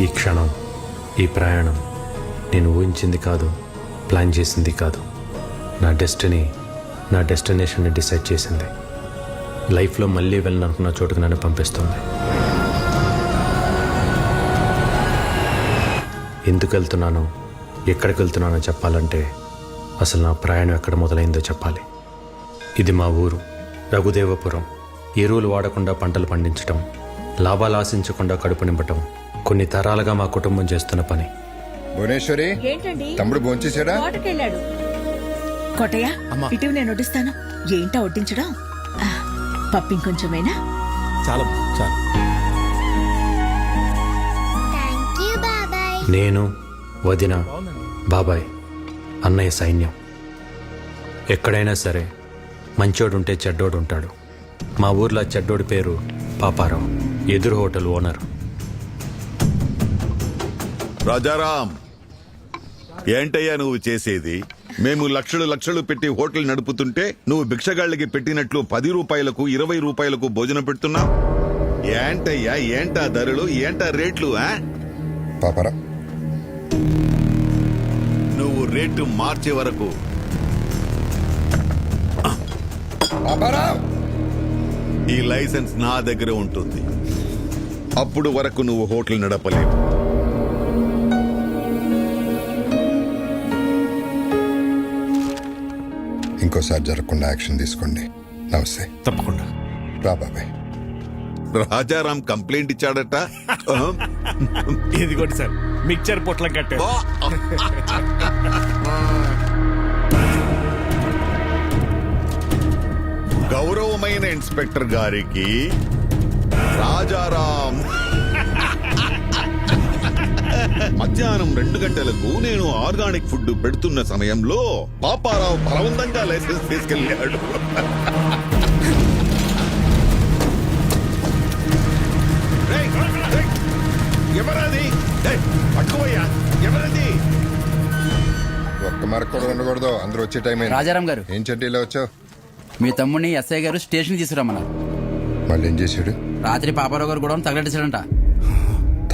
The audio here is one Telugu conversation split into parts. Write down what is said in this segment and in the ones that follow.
ఈ క్షణం, ఈ ప్రయాణం నేను ఊహించింది కాదు, ప్లాన్ చేసింది కాదు. నా డెస్టినీ, నా డెస్టినేషన్ని డిసైడ్ చేసింది. లైఫ్లో మళ్ళీ వెళ్ళాలనుకున్న చోటుకు నన్ను పంపిస్తుంది. ఎందుకు వెళ్తున్నానో, ఎక్కడికి వెళ్తున్నానో చెప్పాలంటే అసలు నా ప్రయాణం ఎక్కడ మొదలైందో చెప్పాలి. ఇది మా ఊరు రఘుదేవపురం. ఎరువులు వాడకుండా పంటలు పండించటం, లాభాలు ఆశించకుండా కడుపు నింపటం కొన్ని తరాలుగా మా కుటుంబం చేస్తున్న పని. భువనేశ్వరి, ఏంటండి? తమ్ముడు భోంచేశాడా? తోటకెళ్ళాడు. కోటయ్య, ఇటు నేను వడ్డిస్తాను. ఏంటా వడ్డించడం? పప్పింకొంచెమైనా? చాలా చాలా. నేను, వదిన, బాబాయ్, అన్నయ్య సైన్యం. ఎక్కడైనా సరే మంచోడుంటే చెడ్డోడు ఉంటాడు. మా ఊర్లో చెడ్డోడి పేరు పాపారావు, ఎదురు హోటల్ ఓనర్. రాజారాం, ఏంటయ్యా నువ్వు చేసేది? మేము లక్షలు లక్షలు పెట్టి హోటల్ నడుపుతుంటే నువ్వు భిక్షగాళ్ళకి పెట్టినట్లు 10 రూపాయలకు 20 రూపాయలకు భోజనం పెడుతున్నావు. ఏంటయ్యా, ఏంటా ధరలు, ఏంటా రేట్లు? పాపరా, నువ్వు రేటు మార్చే వరకు ఈ లైసెన్స్ నా దగ్గర ఉంటుంది. అప్పుడు వరకు నువ్వు హోటల్ నడపలేవు. ఇంకోసారి జరగకుండా యాక్షన్ తీసుకోండి. నమస్తే. తప్పకుండా రా బాబాయ్. రాజారాం కంప్లైంట్ ఇచ్చాడట. ఇదిగోండి సార్, మిక్చర్ పొట్లం కట్టే. గౌరవమైన ఇన్స్పెక్టర్ గారికి రాజారాం మధ్యాహ్నం 2 గంటలకు నేను ఆర్గానిక్ ఫుడ్ పెడుతున్న సమయంలో పాపారావు బలవంతంగా లైసెన్స్ తీసుకెళ్ళాడు. ఎవరది? పట్టుకోయ్యా, ఎవరది? ఒక్క మరక కూడా ఉండకూడదు. అందరూ వచ్చే టైం అయింది. రాజారాం గారు, ఏం చెట్టు ఇలా వచ్చావు? మీ తమ్ముడిని ఎస్ఐ గారు స్టేషన్ తీసుకురమ్మన్నారు. మళ్ళీ ఏం చేశాడు? రాత్రి పాపారావు గారు కూడా తగలెట్టేశాడంట.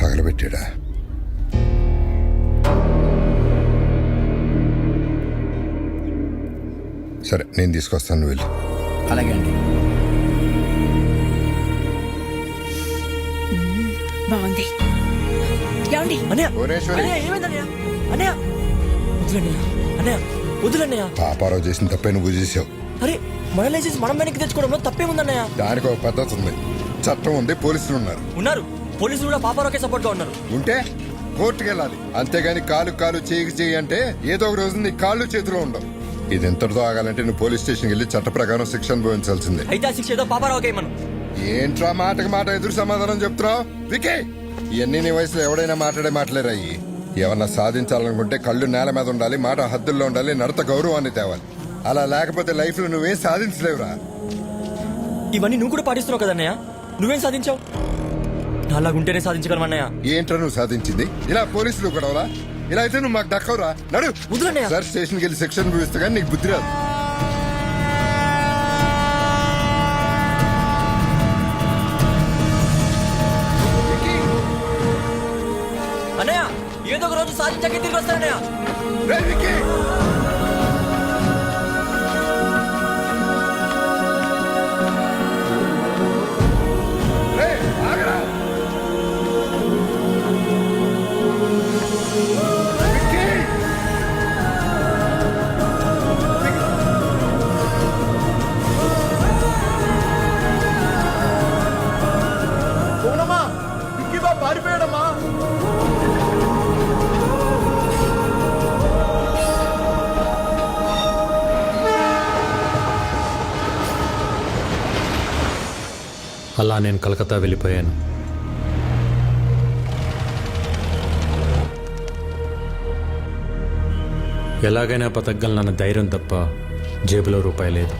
తగలబెట్టాడా? సరే, నేను తీసుకొస్తాను, నువ్వు వెళ్ళి. అలాగే అండి. బాగుంది. ఏమండి? భువనేశ్వరి, పాపారావు చేసిన తప్పే నువ్వు చేసావు. అరే, మన లైసెన్స్ మనం వెనక్కి తెచ్చుకోవడంలో తప్పేముందన్నయ్య? దానికి ఒక పద్ధతి ఉంది, చట్టం ఉంది, పోలీసులు ఉన్నారు. పోలీసులు కూడా పాపారావుకే సపోర్ట్ గా ఉన్నారు. ఉంటే కోర్టుకు వెళ్ళాలి. అంతేగాని కాలు చేయి అంటే ఏదో ఒక రోజు నీ కాళ్ళు చేతిలో ఉండవు. ఇది ఎంతటితో ఆగాలంటే నువ్వు పోలీస్ స్టేషన్కి వెళ్ళి చట్ట ప్రకారం శిక్ష అనుభవించాల్సిందే. అయితే ఆ శిక్ష ఏదో పాపారావుకే మనం. ఏంట్రా మాటకి మాట ఎదురు సమాధానం చెప్తున్నావు? వికే, ఇవన్నీ నీ వయసులో ఎవడైనా మాట్లాడే మాటలేరాయి. ఏమన్నా సాధించాలనుకుంటే కళ్ళు నేల మీద ఉండాలి, మాట హద్దుల్లో ఉండాలి, నడత గౌరవాన్ని తేవాలి. అలా లేకపోతే లైఫ్ లో నువ్వేం సాధించలేవురా. ఇవన్నీ నువ్వు కూడా పాటిస్తున్నావు కదన్నయ్య. నువ్వేం సాధించావు? అలాగుంటేనే సాధించగలమన్నయ్య. ఏంట్రా నువ్వు సాధించింది? ఇలా పోలీసులు గొడవలా? ఇలా అయితే నువ్వు మాకు దక్కవురా. నడు సార్, స్టేషన్కి వెళ్ళి శిక్షణ అనుభవిస్తే కానీ నీకు బుద్ధి రాదు. అన్నయ్య, ఏదో ఒక రోజు సాధించాక తిరిగి వస్తానన్నయ్య. పారిపోయాడమ్మా. అలా నేను కలకత్తా వెళ్ళిపోయాను. ఎలాగైనా బతకగలనన్న ధైర్యం తప్ప జేబులో రూపాయి లేదు.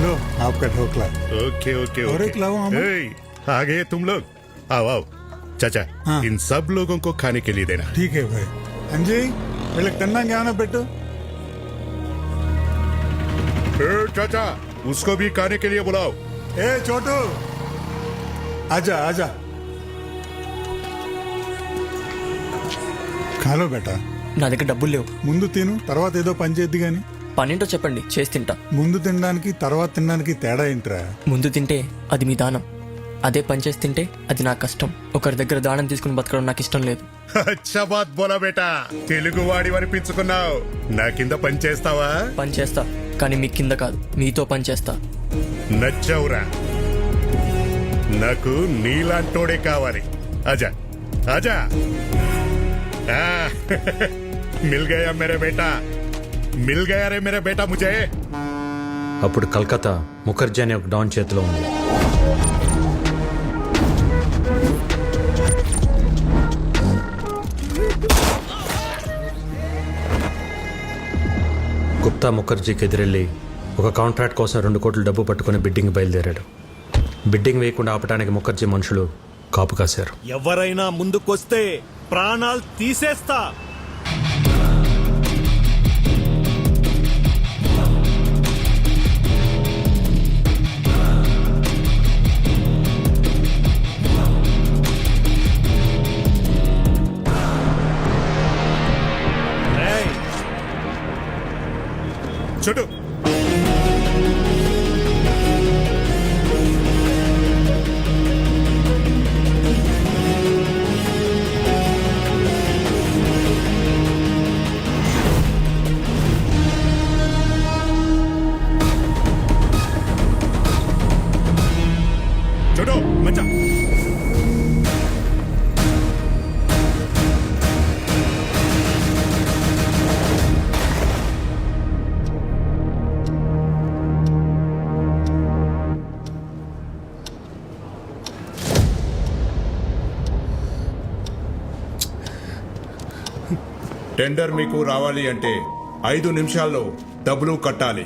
लो आपका ढोकला। ओके ओके और एक लाओ आम। ए, आ गए तुम लोग। आओ आओ चाचा, हाँ। इन सब लोगों को खाने के लिए देना। ठीक है भाई। अंजी వీళ్ళకి తిన్నాక ఏమైనా పెట్టు. ए, चाचा उसको भी खाने के लिए बुलाओ। ఏ చోటు आजा आजा ఖాలో బేటా. నా దగ్గర డబ్బులు లేవు. ముందు తిను, తర్వాత ఏదో పని చేద్ది గాని. పనేంటో చెప్పండి, చేసి తింటా. ముందు తినడానికి తర్వాత తినడానికి తేడా ఏంట్రా? ముందు తింటే అది మీ దానం, అదే పని చేసి తింటే అది నా కష్టం. ఒకరి దగ్గర దానం తీసుకుని బతకడం నాకు ఇష్టం లేదు. अच्छा बात बोला बेटा, తెలుగు వాడి అనిపించుకున్నావు. నా కింద పని చేస్తావా? పని చేస్తా, కానీ మీ కింద కాదు, మీతో పని చేస్తా. నచ్చవురా, నాకు నీలాంటోడే కావాలి. ఆజా ఆజా. ఆ, మిల్ గయా మేరే బేటా, మిల్ గయా రే మేరే బేటా ముజే. అప్పుడు కలకత్తా ముఖర్జీ అనే ఒక డాన్ చేతిలో ఉంది. గుప్తా ముఖర్జీకి ఎదురెళ్ళి ఒక కాంట్రాక్ట్ కోసం 2 కోట్ల డబ్బు పట్టుకుని బిడ్డింగ్ బయలుదేరాడు. బిడ్డింగ్ వేయకుండా ఆపడానికి ముఖర్జీ మనుషులు కాపు కాశారు. ఎవరైనా ముందుకొస్తే ప్రాణాలు తీసేస్తా. చూడు, చూడు మచ్చా. టెండర్ మీకు రావాలి అంటే 5 నిమిషాల్లో డబ్బులు కట్టాలి.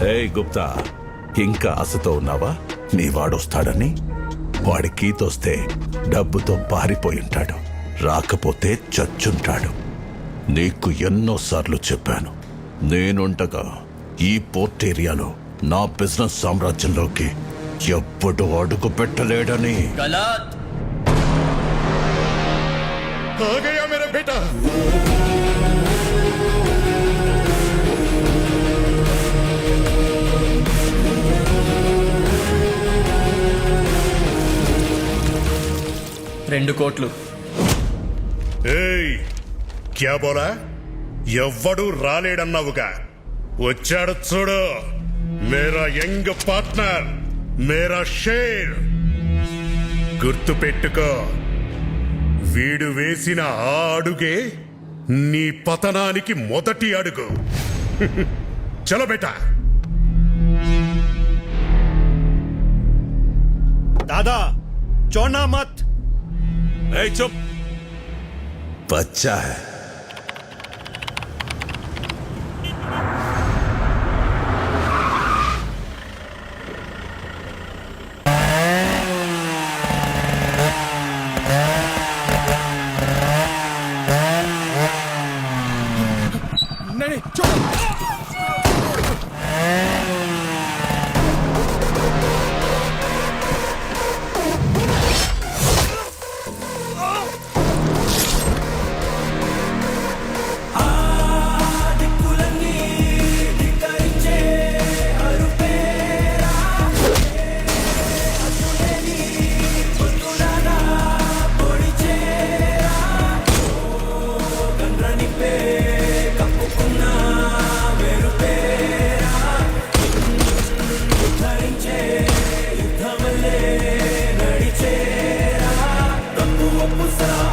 హే గుప్తా, ఇంకా ఆశతో ఉన్నావా? నీ వాడొస్తాడని? వాడి కీతొస్తే డబ్బుతో పారిపోయి ఉంటాడు, రాకపోతే చచ్చుంటాడు. నీకు ఎన్నోసార్లు చెప్పాను, నేనుండగా ఈ పోర్ట్ ఏరియాలో నా బిజినెస్ సామ్రాజ్యంలోకి ఎప్పుడు అడుగు పెట్టలేడని. आ गया मेरा बेटा। రెండు కోట్లు. ఏయ్, క్యా బోలా? ఎవ్వడు రాలేడన్నావుగా, వచ్చాడు చూడు. మేరా యంగ్ పార్ట్నర్, మేరా షేర్. గుర్తు పెట్టుకో, వీడు వేసిన ఆ అడుగే నీ పతనానికి మొదటి అడుగు. చలో బేటా. दादा चौना मत. ఏ చుప్, బచ్చా హై.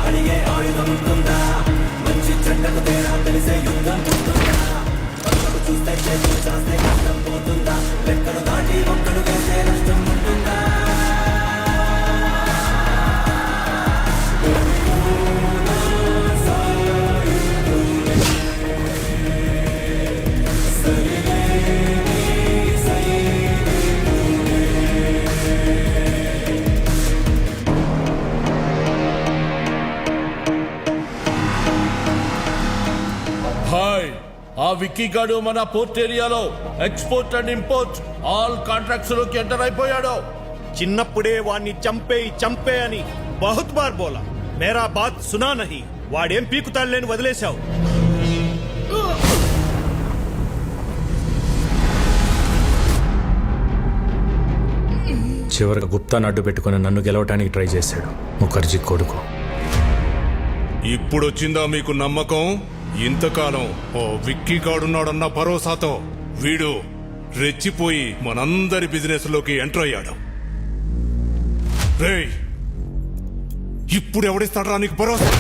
అడిగే ఆయుధం ఉంటుందా? మంచి చెడ్డకు తేడా తెలిసే యుద్ధం హాయ్, ఆ విక్కీ గాడు మన పోర్ట్ ఏరియాలో export and import all contracts లోకి ఎంటర్ అయిపోయాడు. చిన్నప్పుడే వాణ్ణి చంపే అని బహుత్ బార్ బోలా, మేరా బాత్ సునా నహి. వాడేం పీకుతాడులేని వదిలేశావు. చివరికి గుప్తాను అడ్డు పెట్టుకుని నన్ను గెలవటానికి ట్రై చేశాడు ముఖర్జీ కొడుకు. ఇప్పుడొచ్చిందా మీకు నమ్మకం? ఇంతకాలం ఓ విక్కీ గాడున్నాడన్న భరోసాతో వీడు రెచ్చిపోయి మనందరి బిజినెస్ లోకి ఎంటర్ అయ్యాడు. రేయ్, ఇప్పుడు ఎవడిస్తాడ్రా నీకు భరోసా?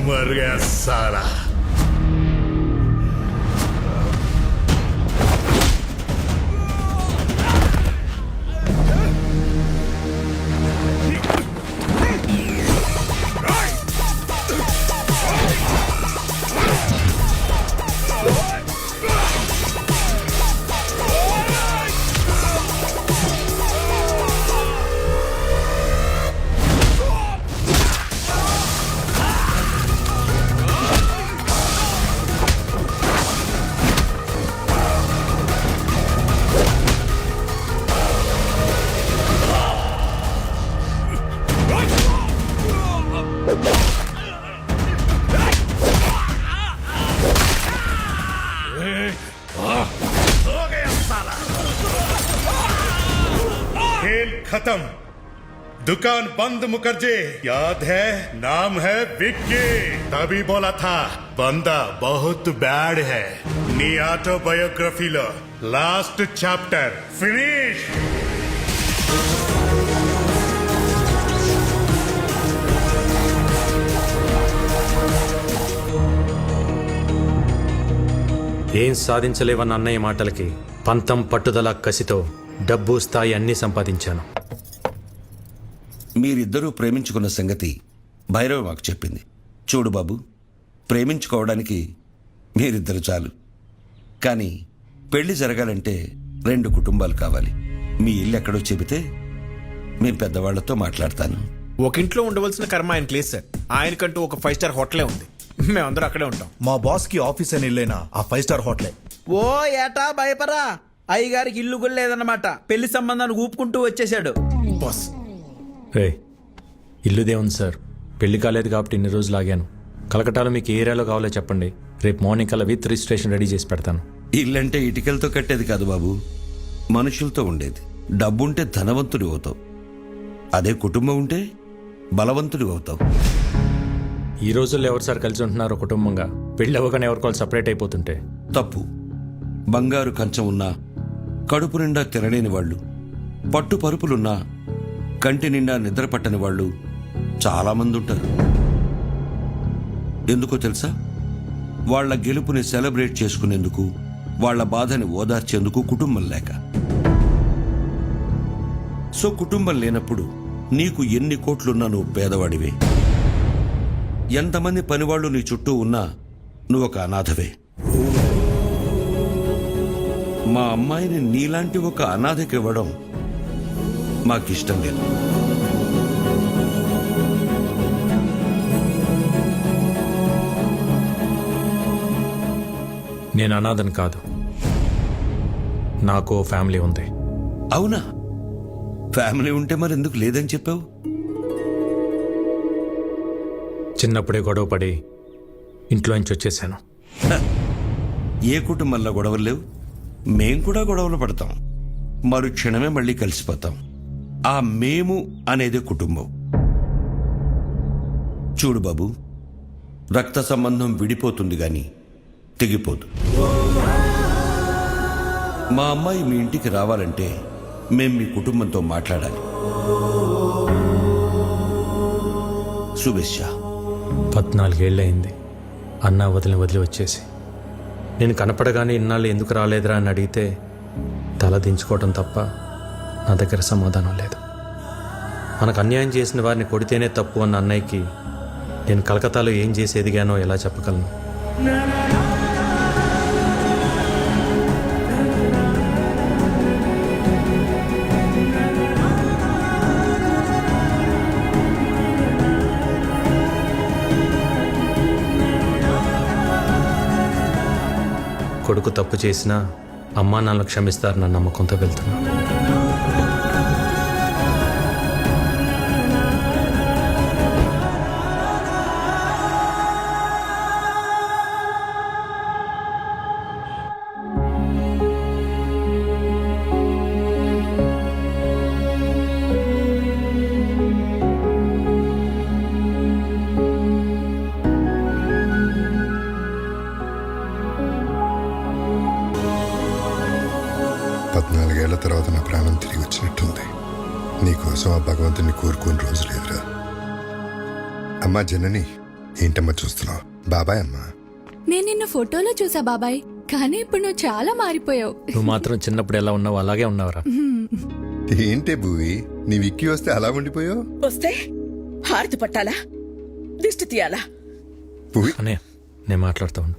मर गया साला. खेल खत्म, दुकान बंद. मुखर्जी याद है, नाम है विक्की. तभी बोला था बंदा बहुत बैड है. नी ऑटोबयोग्राफीलो लास्ट चैप्टर फिनिश. ఏం సాధించలేవన్న అన్నయ్య మాటలకి పంతం పట్టుదల కసితో డబ్బు స్థాయి అన్నీ సంపాదించాను. మీరిద్దరూ ప్రేమించుకున్న సంగతి భైరవ్ మాకు చెప్పింది. చూడు బాబు, ప్రేమించుకోవడానికి మీరిద్దరు చాలు. కానీ పెళ్లి జరగాలంటే 2 కుటుంబాలు కావాలి. మీ ఇల్లు ఎక్కడో చెబితే మీ పెద్దవాళ్లతో మాట్లాడతాను. ఒక ఇంట్లో ఉండవలసిన కర్మ ఆయనకి లేదు సార్. ఆయనకంటూ ఒక 5 స్టార్ హోటలే ఉంది. మేమందరూ అక్కడే ఉంటాం. మా బాస్ కి ఆఫీస్ అని ఇల్లైనా ఆ 5 స్టార్ హోటలే. ఓ ఏటా భయపరా, అయ్యగారికి ఇల్లు కూడా లేదన్నమాట. పెళ్లి సంబంధాన్ని ఊపుకుంటూ వచ్చేసాడు. బాస్ రే, ఇల్లుదే ఉంది సార్. పెళ్లి కాలేదు కాబట్టి ఇన్ని రోజులు ఆగాను. కలకటాలో మీకు ఏ ఏరియాలో కావాలో చెప్పండి. రేపు మార్నింగ్ కల్లా విత్ రిజిస్ట్రేషన్ రెడీ చేసి పెడతాను. ఇల్లంటే ఇటుకలతో కట్టేది కాదు బాబు, మనుషులతో ఉండేది. డబ్బుంటే ధనవంతుడు అవుతావు. అదే కుటుంబం ఉంటే బలవంతుడు అవుతావు. ఈ రోజుల్లో ఎవరు సార్ కలిసి ఉంటున్నారు కుటుంబంగా? పెళ్ళి అవ్వగానే ఎవరికోవాలి సపరేట్ అయిపోతుంటే తప్పు. బంగారు కంచం ఉన్నా కడుపు నిండా తినలేని వాళ్ళు, పట్టు పరుపులున్నా కంటి నిండా నిద్ర పట్టని వాళ్ళు చాలామంది ఉంటారు. ఎందుకో తెలుసా? వాళ్ళ గెలుపుని సెలబ్రేట్ చేసుకునేందుకు, వాళ్ళ బాధని ఓదార్చేందుకు కుటుంబం లేక. సో కుటుంబం లేనప్పుడు నీకు ఎన్ని కోట్లున్నా నువ్వు పేదవాడివే. ఎంతమంది పనివాళ్ళు నీ చుట్టూ ఉన్నా నువ్వు ఒక అనాథవే. మా అమ్మాయిని నీలాంటి ఒక అనాథకి ఇవ్వడం మాకిష్టం లేదు. నేను అనాథని కాదు, నాకు ఓ ఫ్యామిలీ ఉంది. అవునా? ఫ్యామిలీ ఉంటే మరి ఎందుకు లేదని చెప్పావు? చిన్నప్పుడే గొడవ పడి ఇంట్లోంచి వచ్చేసాను. ఏ కుటుంబంలో గొడవలు లేవు? మేం కూడా గొడవలు పడతాం, మరు క్షణమే మళ్ళీ కలిసిపోతాం. ఆ మేము అనేది కుటుంబం. చూడు బాబు, రక్త సంబంధం విడిపోతుంది గాని తెగిపోదు. మా అమ్మాయి మీ ఇంటికి రావాలంటే మేం మీ కుటుంబంతో మాట్లాడాలి. శుభేచ్ఛ. 14 ఏళ్ళయింది అన్నా వదిలి వచ్చేసి. నేను కనపడగానే ఇన్నాళ్ళు ఎందుకు రాలేదురా అని అడిగితే తల దించుకోవడం తప్ప నా దగ్గర సమాధానం లేదు. మనకు అన్యాయం చేసిన వారిని కొడితేనే తప్పు అన్న అన్నయ్యకి నేను కలకత్తాలో ఏం చేసి ఎదిగానో ఎలా చెప్పగలను? కొడుకు తప్పు చేసినా అమ్మా నాన్నలు క్షమిస్తారన్న నమ్మకంతో వెళ్తున్నా. ఏళ్ల తర్వాత నా ప్రాణం తిరిగి వచ్చినట్టుంది. నీకోసం ఆ భగవంతుని కోరుకోని రోజు లేదురా. అమ్మా జనని, ఏంటమ్మా చూస్తున్నావు? బాబాయ్ అమ్మా. నేను నిన్న ఫోటోలో చూసా బాబాయ్, కానీ ఇప్పుడు నువ్వు చాలా మారిపోయావు. నువ్వు మాత్రం చిన్నప్పుడు ఎలా ఉన్నావు అలాగే ఉన్నావురా. ఏంటే భూవి, నీ విక్కి వస్తే అలా ఉండిపోయావు? వస్తే హారతి పట్టాలా, దిష్టి తీయాలా? భూవి అనే నేను మాట్లాడుతూ ఉండు.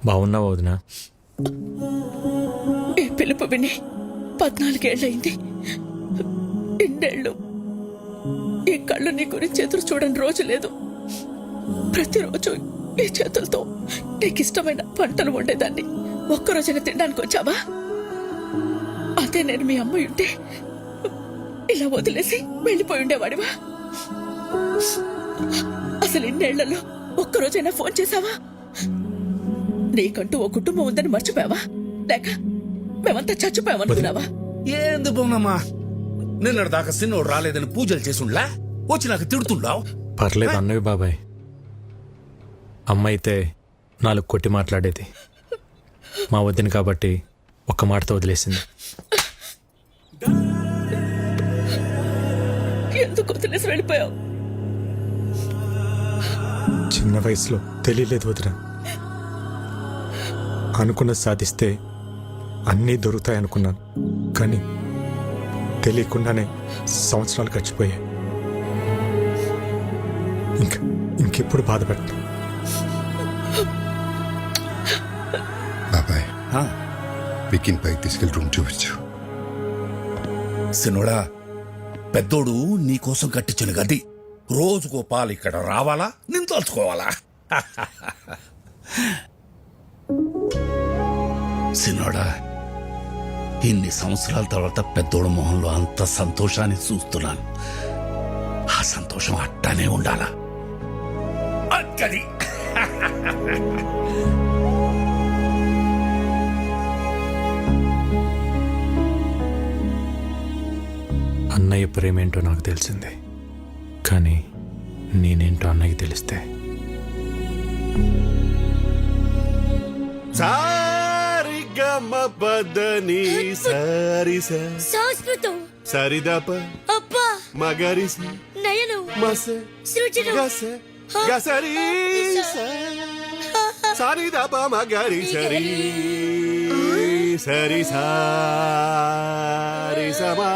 బాగున్నావు వదినా? ఈ పిలుపు విని 14 ఏళ్ళయింది. ఇన్నేళ్ళు ఈ కళ్ళు నీ గురించి ఎదురు చూడని రోజు లేదు. ప్రతిరోజు ఈ చేతులతో నీకు ఇష్టమైన పంటలు వండేదాన్ని. ఒక్కరోజైనా తినడానికి వచ్చావా? అదే నేను మీ అమ్మాయి ఉంటే ఇలా వదిలేసి వెళ్ళిపోయి ఉండేవాడివా? అసలు ఇన్నేళ్లలో ఒక్కరోజైనా ఫోన్ చేశావా? నీకంటూ ఓ కుటుంబం ఉందని మర్చిపోయావా? లేక మేమంతా చచ్చిపోయామనుకున్నావా? ఏంది బొమ్మమ్మా, నిన్నటి దాకా సిన్నోడు రాలేదని పూజలు చేసుండ్లా వచ్చి నాకు తిడుతుండావు. పర్లేదు అన్నవి బాబాయ్. అమ్మ అయితే 4 కొట్టి మాట్లాడేది. మా వద్దని కాబట్టి ఒక్క మాటతో వదిలేసింది. ఎందుకు వదిలేసి వెళ్ళిపోయావు? చిన్న వయసులో తెలియలేదు వదిన. అనుకున్నది సాధిస్తే అన్నీ దొరుకుతాయనుకున్నాను, కానీ తెలియకుండానే సంవత్సరాలు గడిచిపోయాయి. ఇంకెప్పుడు బాధపడతాను. బాబాయ్, విక్కిని పైకి తీసుకెళ్ళి రూమ్ చూపించు. సినోడా, పెద్దోడు నీకోసం కట్టించిన గది రోజుకో పాలు ఇక్కడ రావాలా, నేను తలుచుకోవాలా? సినోడా, ఇన్ని సంవత్సరాల తర్వాత పెద్దోడు మొహంలో అంత సంతోషాన్ని చూస్తున్నాను. ఆ సంతోషం అట్టానే ఉండాలా. అక్కడి అన్నయ్య ప్రేమేంటో నాకు తెలిసింది, కానీ నేనేంటో అన్నయ్యకి తెలిస్తే సారి గమ పదని సారి సంస్కృతం సరిదప అబ్బా మగరి నయను మస సృజనం గస గసరి సరిదప మగరి సరి సరి సారి సమా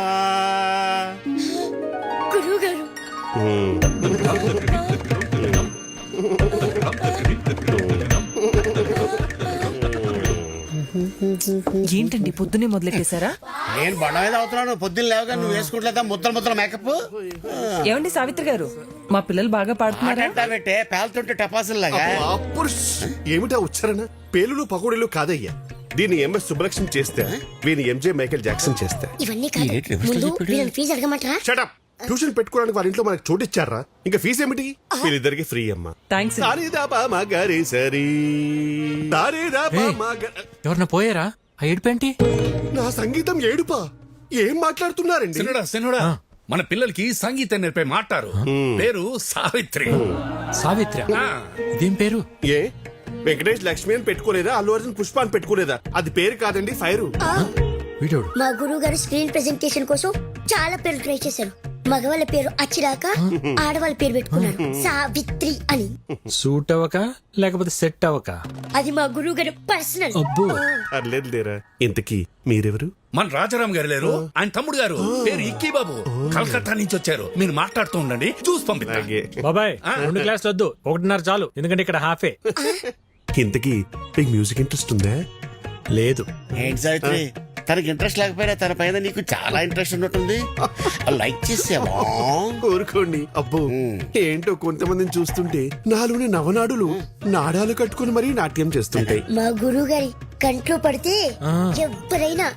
గురువు గారు ఏంటండి పొద్దునే మొదలెట్టేశారా? నేను బండ మీద అవుతున్నాను, పొద్దున్న లేవగా నువ్వు వేసుకుంటలేదా ముద్దల మేకప్ ఏమండి సావిత్రి గారు, మా పిల్లలు బాగా పాడుతున్నారా? పెట్టే పేలుతుంటే టపాసుల్లాగా. ఏమిటా ఉచ్చారణ? పేలులు పకోడీలు కాదయ్యా. దీన్ని ఎంఎస్ సుబ్బలక్ష్మి చేస్తే, వీని ఎంజే మైకేల్ జాక్సన్ చేస్తే. ఇవన్నీ కాదు, ముందు వీళ్ళని ఫీజు అడగమంటారా? షటప్. ట్యూషన్ పెట్టుకోవడానికి వాళ్ళ ఇంట్లో మనకు చోటు ఇచ్చారా? ఇంకా ఫీజు ఏమిటి? వీళ్ళిద్దరికి ఫ్రీ అమ్మా. థ్యాంక్స్. సారీదాపా మగరి సరి సారీదాపా మగ- ఎవరన్నా పోయారా? ఆ ఏడుపేంటి? నా సంగీతం ఏడుపా? ఏం మాట్లాడుతున్నారండి? సినుడా మన పిల్లలకి సంగీతం నేర్పే మాటారు. పేరు సావిత్రి. సావిత్ర? ఇదేం పేరు? ఏ వెంకటేష్ లక్ష్మి అని పెట్టుకోలేదా? అల్లు అర్జున్ పుష్ప అని పెట్టుకోలేదా? అది పేరు కాదండి, ఫైరు. వీడోడు మా గురువు గారు స్క్రీన్ ప్రెజెంటేషన్ కోసం చాలా పేర్లు ట్రై చేశారు. మగవాళ్ళ పేరు అచ్చిరాక ఆడవాళ్ళ పేరు పెట్టుకున్నారు సావిత్రి అని. సూట్ అవ్వక లేకపోతే సెట్ అవ్వక? అది మా గురువు గారు పర్సనల్. అబ్బో. అర్లేదు లేరా. ఇంతకీ మీరెవరు? మన రాజారాం గారు లేరు, ఆయన తమ్ముడు గారు పేరు ఇక్కీ బాబు. కలకత్తా నుంచి వచ్చారు. మీరు మాట్లాడుతూ ఉండండి, చూసి పంపిస్తా. బాబాయ్ 2 క్లాసులు వద్దు, 1.5 చాలు, ఎందుకంటే ఇక్కడ హాఫే. ఇంతకీ మీకు మ్యూజిక్ ఇంట్రెస్ట్ ఉందా? లేదు. ఏంటి సావిత్రి, తనకి ఇంట్రెస్ట్ లేకపోయినా తన పైన నీకు చాలా ఇంట్రెస్ట్ ఉన్నట్టుంది. లైక్ చేసావా? కోరుకోండి. అబ్బో ఏంటో కొంతమందిని చూస్తుంటే నాలోని నవనాడులు నాడాలు కట్టుకుని మరీ నాట్యం చేస్తుంటాయి. మా గురువు గారి కంట్లో పడితే ఎవరైనా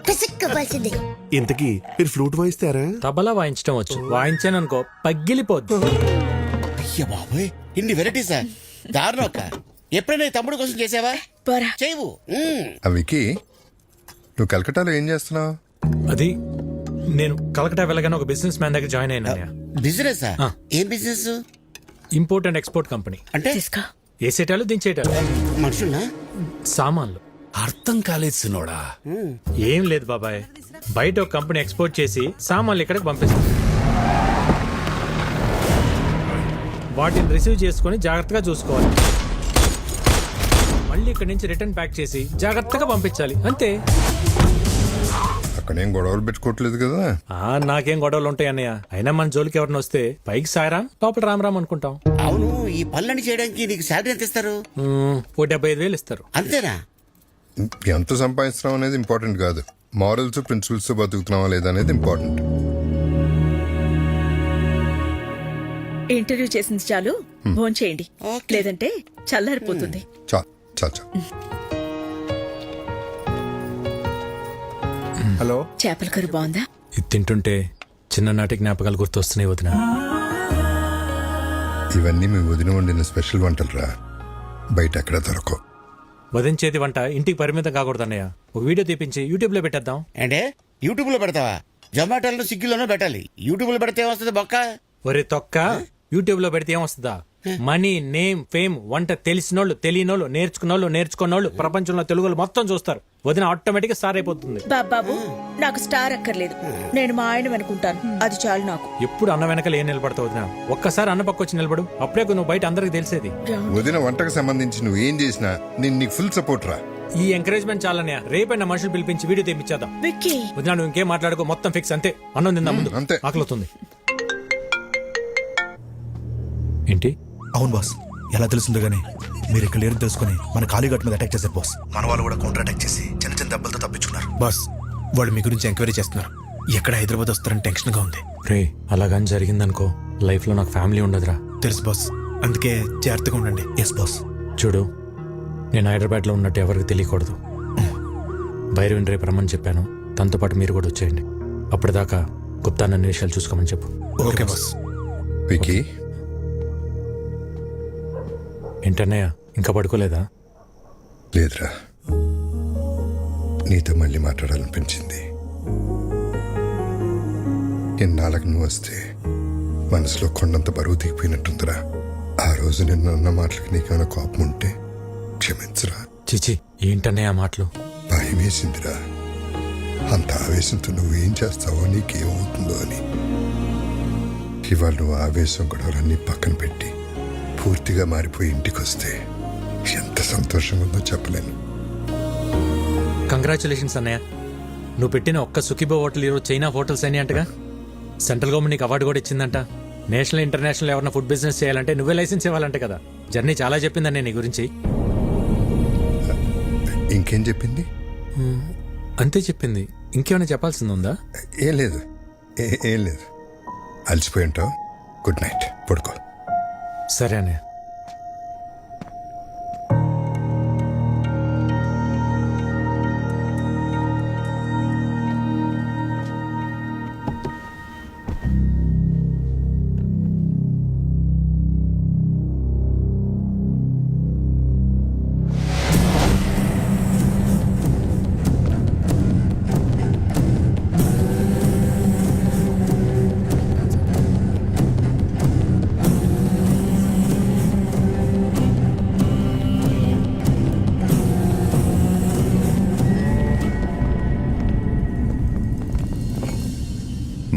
పిసక్కవలసిందే. ఇంతకీ మీరు ఫ్లూట్ వాయిస్తారా? తబలా వాయించడం వచ్చు, వాయించాననుకో పగిలిపోద్దు. అయ్య బాబోయ్, ఇన్ని వెరైటీసా? దారుణం అక్క. ఎప్పుడైనా ఈ తమ్ముడు కోసం చేసావా? చేయవు. వికీ, నువ్వు కలకటాలో ఏం చేస్తున్నావు? అది నేను కలకటా వెళ్ళగానే ఒక బిజినెస్ మ్యాన్ దగ్గర జాయిన్ అయినా. బిజినెస్? ఏం business? Import and export company. అంటే వేసేటాలు దించేటాలు, మనుషుల్నా? సామాన్లు. అర్థం కాలేదు సినోడా. ఏం లేదు బాబాయ్, బయట ఒక కంపెనీ ఎక్స్పోర్ట్ చేసి సామాన్లు ఇక్కడికి పంపిస్తుంది. వాటిని రిసీవ్ చేసుకుని జాగ్రత్తగా చూసుకోవాలి. మళ్ళీ ఇక్కడి నుంచి రిటర్న్ ప్యాక్ చేసి జాగ్రత్తగా పంపించాలి, అంతే. అక్కడేం గొడవలు పెట్టుకోవట్లేదు కదా? నాకేం గొడవలు ఉంటాయి అన్నయ్య. అయినా మన జోలికి ఎవరిని వస్తే పైకి సాయరాం, లోపల రామ్ అనుకుంటాం. అవును, ఈ పనులన్నీ చేయడానికి నీకు శాలరీ ఎంత ఇస్తారు? ఓ 75,000 ఇస్తారు. అంతేనా? ఎంత సంపాదిస్తున్నాం అనేది ఇంపార్టెంట్ కాదు, మారల్స్ ప్రిన్సిపల్స్ బతుకుతున్నావా లేదా అనేది ఇంపార్టెంట్. ఇంటర్వ్యూ చేసింది చాలు, భోంచేయండి, లేదంటే చల్లారిపోతుంది. చా చా చా. హలో, చేపల కర్రీ బాగుందా? ఇది తింటుంటే చిన్ననాటి జ్ఞాపకాలు గుర్తొస్తున్నాయి వదిన. ఇవన్నీ మీ వదిన వండిన స్పెషల్ వంటలు రా, బయట ఎక్కడ దొరకవు. వదించేది వంట ఇంటికి పరిమితం కాకూడదు అన్నయ్య. ఒక వీడియో తీపించి యూట్యూబ్ లో పెట్టేద్దాం. అంటే యూట్యూబ్ లో పెడతావా? జొమాటోలో స్విగ్గీలోనో పెట్టాలి. యూట్యూబ్ లో పెడితే ఏమొస్తుంది బొక్క? ఒరే తొక్క, యూట్యూబ్ లో పెడితే ఏమొస్తుందా? మనీ, నేమ్, ఫేమ్, వంట తెలిసినోళ్ళు, తెలియనోళ్ళు, నేర్చుకున్నోళ్ళు ప్రపంచంలో తెలుగులు మొత్తం చూస్తారు. వదిన ఆటోమేటిక్ గా స్టార్ అయిపోతుంది. బాబాబు, నాకు స్టార్ అక్కర్లేదు, నేను మా ఆయన అనుకుంటాను, అది చాలు నాకు. ఎప్పుడు అన్న వెనకాల ఏం నిలబడతావు వదిన? ఒక్కసారి అన్న పక్క వచ్చి నిలబడు, అప్పుడే నువ్వు బయట అందరికి తెలిసేది. వదిన వంటకు సంబంధించి నువ్వు ఏం చేసినా నేను నీకు ఫుల్ సపోర్ట్ రా. ఈ ఎంకరేజ్మెంట్ చాలనే. రేపైనా మనుషులు పిలిపించి వీడియో తెప్పించేద్దాం. విక్కీ, వదిన నువ్వు ఇంకేం మాట్లాడుకో, మొత్తం ఫిక్స్, అంతే. అన్నం తిందా ముందు, అంతే. ఆకలిస్తుంది. ఏంటి? అవును బాస్, ఎలా తెలుస్తుందో గానీ మీరు ఇక్కడ లేరు తెలుసుకుని మన కాళీఘాట్ మీద అటాక్ చేశారు బాస్. మన వాళ్ళు కూడా కౌంటర్ అటాక్ చేసి చిన్న చిన్న దెబ్బలతో తప్పించుకున్నారు బాస్. వాళ్ళు మీ గురించి ఎంక్వైరీ చేస్తున్నారు. ఎక్కడ హైదరాబాద్ వస్తారని టెన్షన్ గా ఉంది. రే, అలాగని జరిగిందనుకో లైఫ్ లో నాకు ఫ్యామిలీ ఉండదురా. తెలుసు బాస్, అందుకే జాగ్రత్తగా ఉండండి. Yes boss. చూడు, నేను హైదరాబాద్ లో ఉన్నట్టు ఎవరికి తెలియకూడదు. భైరవిని రేపు రమ్మని చెప్పాను, తనతో పాటు మీరు కూడా వచ్చేయండి. అప్పటిదాకా గుప్తా నన్ను విషయాలు చూసుకోమని చెప్పు. Okay boss. వికీ, ఏంటన్నయ్య, ఇంకా పడుకోలేదా? లేదురా, నీతో మళ్ళీ మాట్లాడాలనిపించింది. ఇన్నాళ్ళకి నువ్వు వస్తే మనసులో కొండంత బరువు దిగిపోయినట్టుందిరా. ఆ రోజు నిన్న అన్న మాటలకి నీకేమైనా కోపం ఉంటే క్షమించరా. చిచి ఏంటనే ఆ మాటలు? భయం వేసిందిరా. అంత ఆవేశంతో నువ్వేం చేస్తావో నీకేమవుతుందో అని. ఇవాళ నువ్వు ఆవేశం గొడవలన్నీ పక్కన పెట్టి పూర్తిగా మారిపోయి ఇంటికి వస్తే ఎంత సంతోషంగా ఉందో చెప్పలేను. కంగ్రాచులేషన్స్ అన్నయ్య. నువ్వు పెట్టిన ఒక్క సుఖీబో హోటల్ ఈరోజు చైనా హోటల్స్ అని అంటగా. సెంట్రల్ గవర్నమెంట్ నీకు అవార్డు కూడా ఇచ్చిందంట. నేషనల్ ఇంటర్నేషనల్ ఎవరైనా ఫుడ్ బిజినెస్ చేయాలంటే నువ్వే లైసెన్స్ ఇవ్వాలంటే కదా. జర్నీ చాలా చెప్పిందన్న నీ గురించి. ఇంకేం చెప్పింది? అంతే చెప్పింది. ఇంకేమైనా చెప్పాల్సింది ఉందా? ఏం లేదు, ఏం లేదు. అలసిపోయి ఉంటావు. గుడ్ నైట్, పడుకో. సరే అన్నయ్య.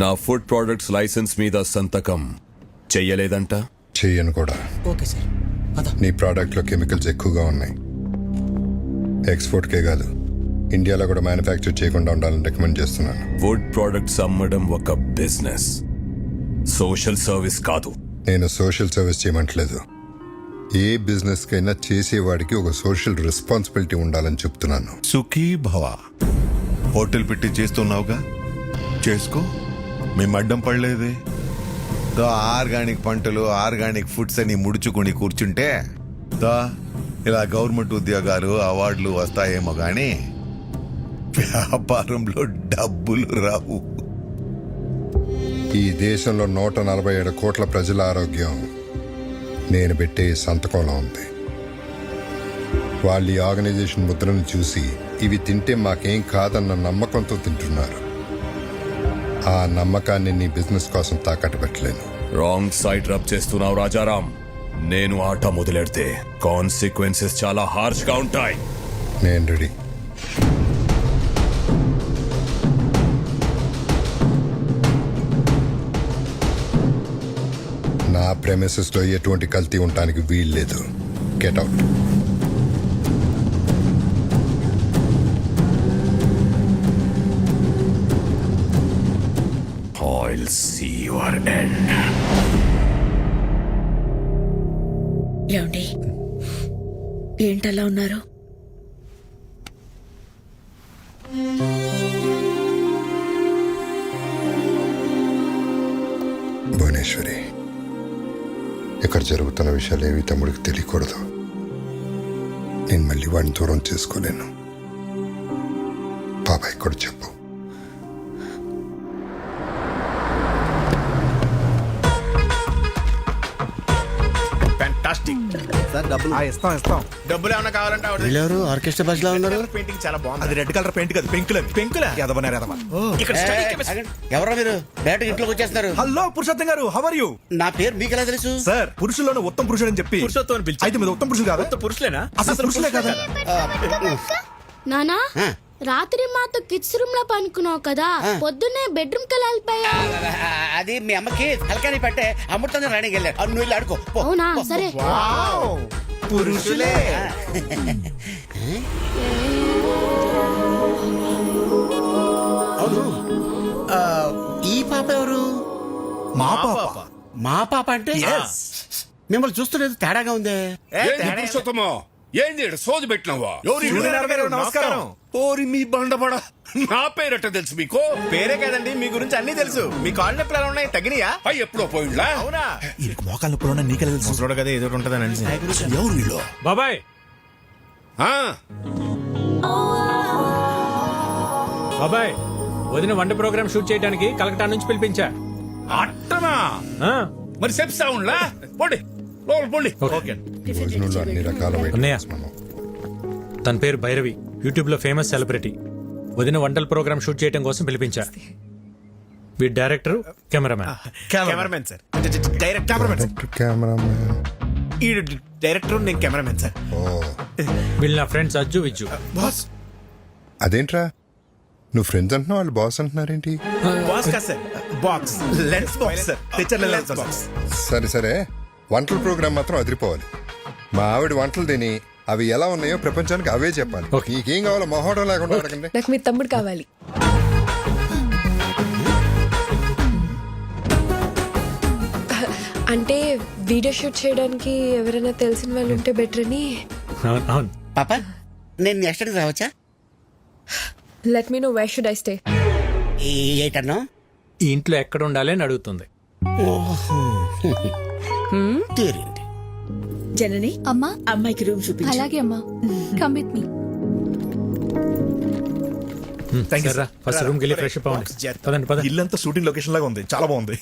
నా ఫుడ్ ప్రొడక్ట్స్ లైసెన్స్ మీద సంతకం చెయ్యలేదంట. చెయ్యను కూడా. Okay sir. నీ ప్రోడక్ట్లో కెమికల్స్ ఎక్కువగా ఉన్నాయి. ఎక్స్పోర్ట్కే కాదు, ఇండియాలో కూడా మ్యానుఫ్యాక్చర్ చేయకుండా ఉండాలని రికమెండ్ చేస్తున్నాను. ఫుడ్ ప్రొడక్ట్స్ అమ్మడం ఒక బిజినెస్, సోషల్ సర్వీస్ కాదు. నేను సోషల్ సర్వీస్ చేయమంటలేదు. ఏ బిజినెస్ కైనా చేసేవాడికి ఒక సోషల్ రెస్పాన్సిబిలిటీ ఉండాలని చెప్తున్నాను. సుఖీ భవ. హోటల్ పెట్టి చేస్తున్నావుగా, చేసుకో. మేము అడ్డం పడలేదే. ఆర్గానిక్ పంటలు, ఆర్గానిక్ ఫుడ్స్ అని ముడుచుకుని కూర్చుంటే ఇలా గవర్నమెంట్ ఉద్యోగాలు, అవార్డులు వస్తాయేమో కానీ వ్యాపారంలో డబ్బులు రావు. ఈ దేశంలో 147 కోట్ల ప్రజల ఆరోగ్యం నేను పెట్టే సంతకంలో ఉంది. వాళ్ళు ఈ ఆర్గనైజేషన్ ముద్రను చూసి ఇవి తింటే మాకేం కాదన్న నమ్మకంతో తింటున్నారు. ఆ నమ్మకాన్ని నీ బిజినెస్ కోసం తాకట్టు పెట్టలేను. రాంగ్ సైడ్ రబ్ చేస్తున్నావు రాజారాం. నేను ఆట మొదలెడితే కాన్సిక్వెన్సెస్ చాలా హార్ష్ గా ఉంటాయి. నేను రెడీ. నా ప్రెమిసెస్ లో ఎటువంటి కల్తీ ఉండడానికి వీల్లేదు. Get out. I'll see your end. ఏమండి, ఏంటలా ఉన్నారు? భువనేశ్వరి, ఇక్కడ జరుగుతున్న విషయాలు ఏవి తమ్ముడికి తెలియకూడదు. నేను మళ్ళీ వాడిని దూరం చేసుకోలేను. బాబాయ్ కూడా చెప్పు. డబ్బులు ఏమన్నా కావాలంటే వీళ్ళెవరు ఆర్కెస్ట్రా బస్లో ఉన్నారు? పెయింటింగ్ చాలా బాగుంది. అది రెడ్ కలర్ పెయింట్ కదా, పెంకుల ఇక్కడ study chemistry. ఎవరో మీరు డైరెక్ట్ ఇంట్లోకి వచ్చేస్తున్నారు. హలో పురుషోత్తం గారు, హౌ ఆర్ యూ? నా పేరు మీకు ఎలా తెలుసు? సార్, పురుషుల్లోనే ఉత్తమ పురుషుడు అని చెప్పి పురుషోత్తం అని పిలిచి. అయితే మీద ఉత్తమ పురుషులు కాదా? పురుషులేనా? అసలు పురుషులే కదా? నానా, రాత్రి మాతో కిడ్స్ రూమ్ లో పనుకున్నావు కదా, పొద్దున్నే బెడ్రూమ్ కి వెళ్ళిపోయా. అది మీ అమ్మకి హల్కాని పట్టే అమృతంగా రాణికి వెళ్ళారు. నువ్వు వెళ్ళి ఆడుకో. పో. అవునా? సరే. పురుషులే. అవును, ఈ పాప ఎవరు? మా పాప. మా పాప అంటే మిమ్మల్ని చూస్తున్నది తేడాగా ఉందే. ఏంది సోది పెట్టినావా? నమస్కారం. ఓరి మీ బండబడ, నా పేరట తెలుసు మీకు? పేరే కదండి, మీ గురించి అన్ని తెలుసు. మీ కాళ్ళు నొప్పులు ఎలా ఉన్నాయి? తగ్గినాయా? అయ్యి ఎప్పుడో పోయిండ్లా? అవునా? ఈయనకి మోకాళ్ళ నొప్పులు నీకెలా తెలుసు? ముసలోడు కదా, ఏదో ఒకటి ఉంటుందని అనిసి. ఎవరు వీళ్ళు? బాబాయ్, ఆ, బాబాయ్, వదిన వంట ప్రోగ్రామ్ షూట్ చేయడానికి కలకటా నుంచి పిలిపించా. అట్టనా? ఆ, మరి చెప్తా ఉండ్లా? పోండి లోపల పోండి. ఓకే. భోజనంలో అన్ని రకాల అన్నయ్య, ఐటమ్స్ మనం. తన పేరు భైరవి, యూట్యూబ్ లో ఫేమస్ సెలబ్రిటీ. వదిన వంటల ప్రోగ్రామ్ షూట్ చేయడం కోసం పిలిపించా. వీడి director cameraman. Cameramen sir. Direct cameramen sir. Cameraman. ఈ డైరెక్టర్ నేను కెమెరామెన్ సార్. ఓ వీళ్ళు నా ఫ్రెండ్స్ అజ్జు విజ్జు. బాస్ అదేంట్రా నువ్వు ఫ్రెండ్స్ అంటున్నావు వాళ్ళు బాస్ అంటున్నారేంటి? బాస్ కదా sir. Box lens box sir. తెచ్చర్ లెన్స్ బాక్స్. సరే సరే, వంటల ప్రోగ్రామ్ మాత్రం అదిరిపోవాలి. మా ఆవిడ వంటలు తిని అవి ఎలా ఉన్నాయో ప్రపంచానికి అవే చెప్పాలి. నీకేం కావాలో మొహోటం లేకుండా అడగండి. నాకు మీ తమ్ముడు కావాలి. అంటే వీడియో షూట్ చేయడానికి ఎవరైనా తెలిసిన వాళ్ళు ఉంటే బెటర్ అని. అవును. పాప నేను నెక్స్ట్ టైం రావచ్చా? Let me know where should I stay. ఏటన్నా ఈ ఇంట్లో ఎక్కడ ఉండాలి అని అడుగుతుంది. తీరింది. జనని అమ్మా అమ్మాయికి రూమ్ చూపించు. అలాగే అమ్మా. Come with me. ఫస్ట్ రూమ్కి వెళ్ళి ఫ్రెష్ అప్ అవ్వండి. పదండి పద. ఇల్లంతా షూటింగ్ లొకేషన్ లాగా ఉంది, చాలా బాగుంది.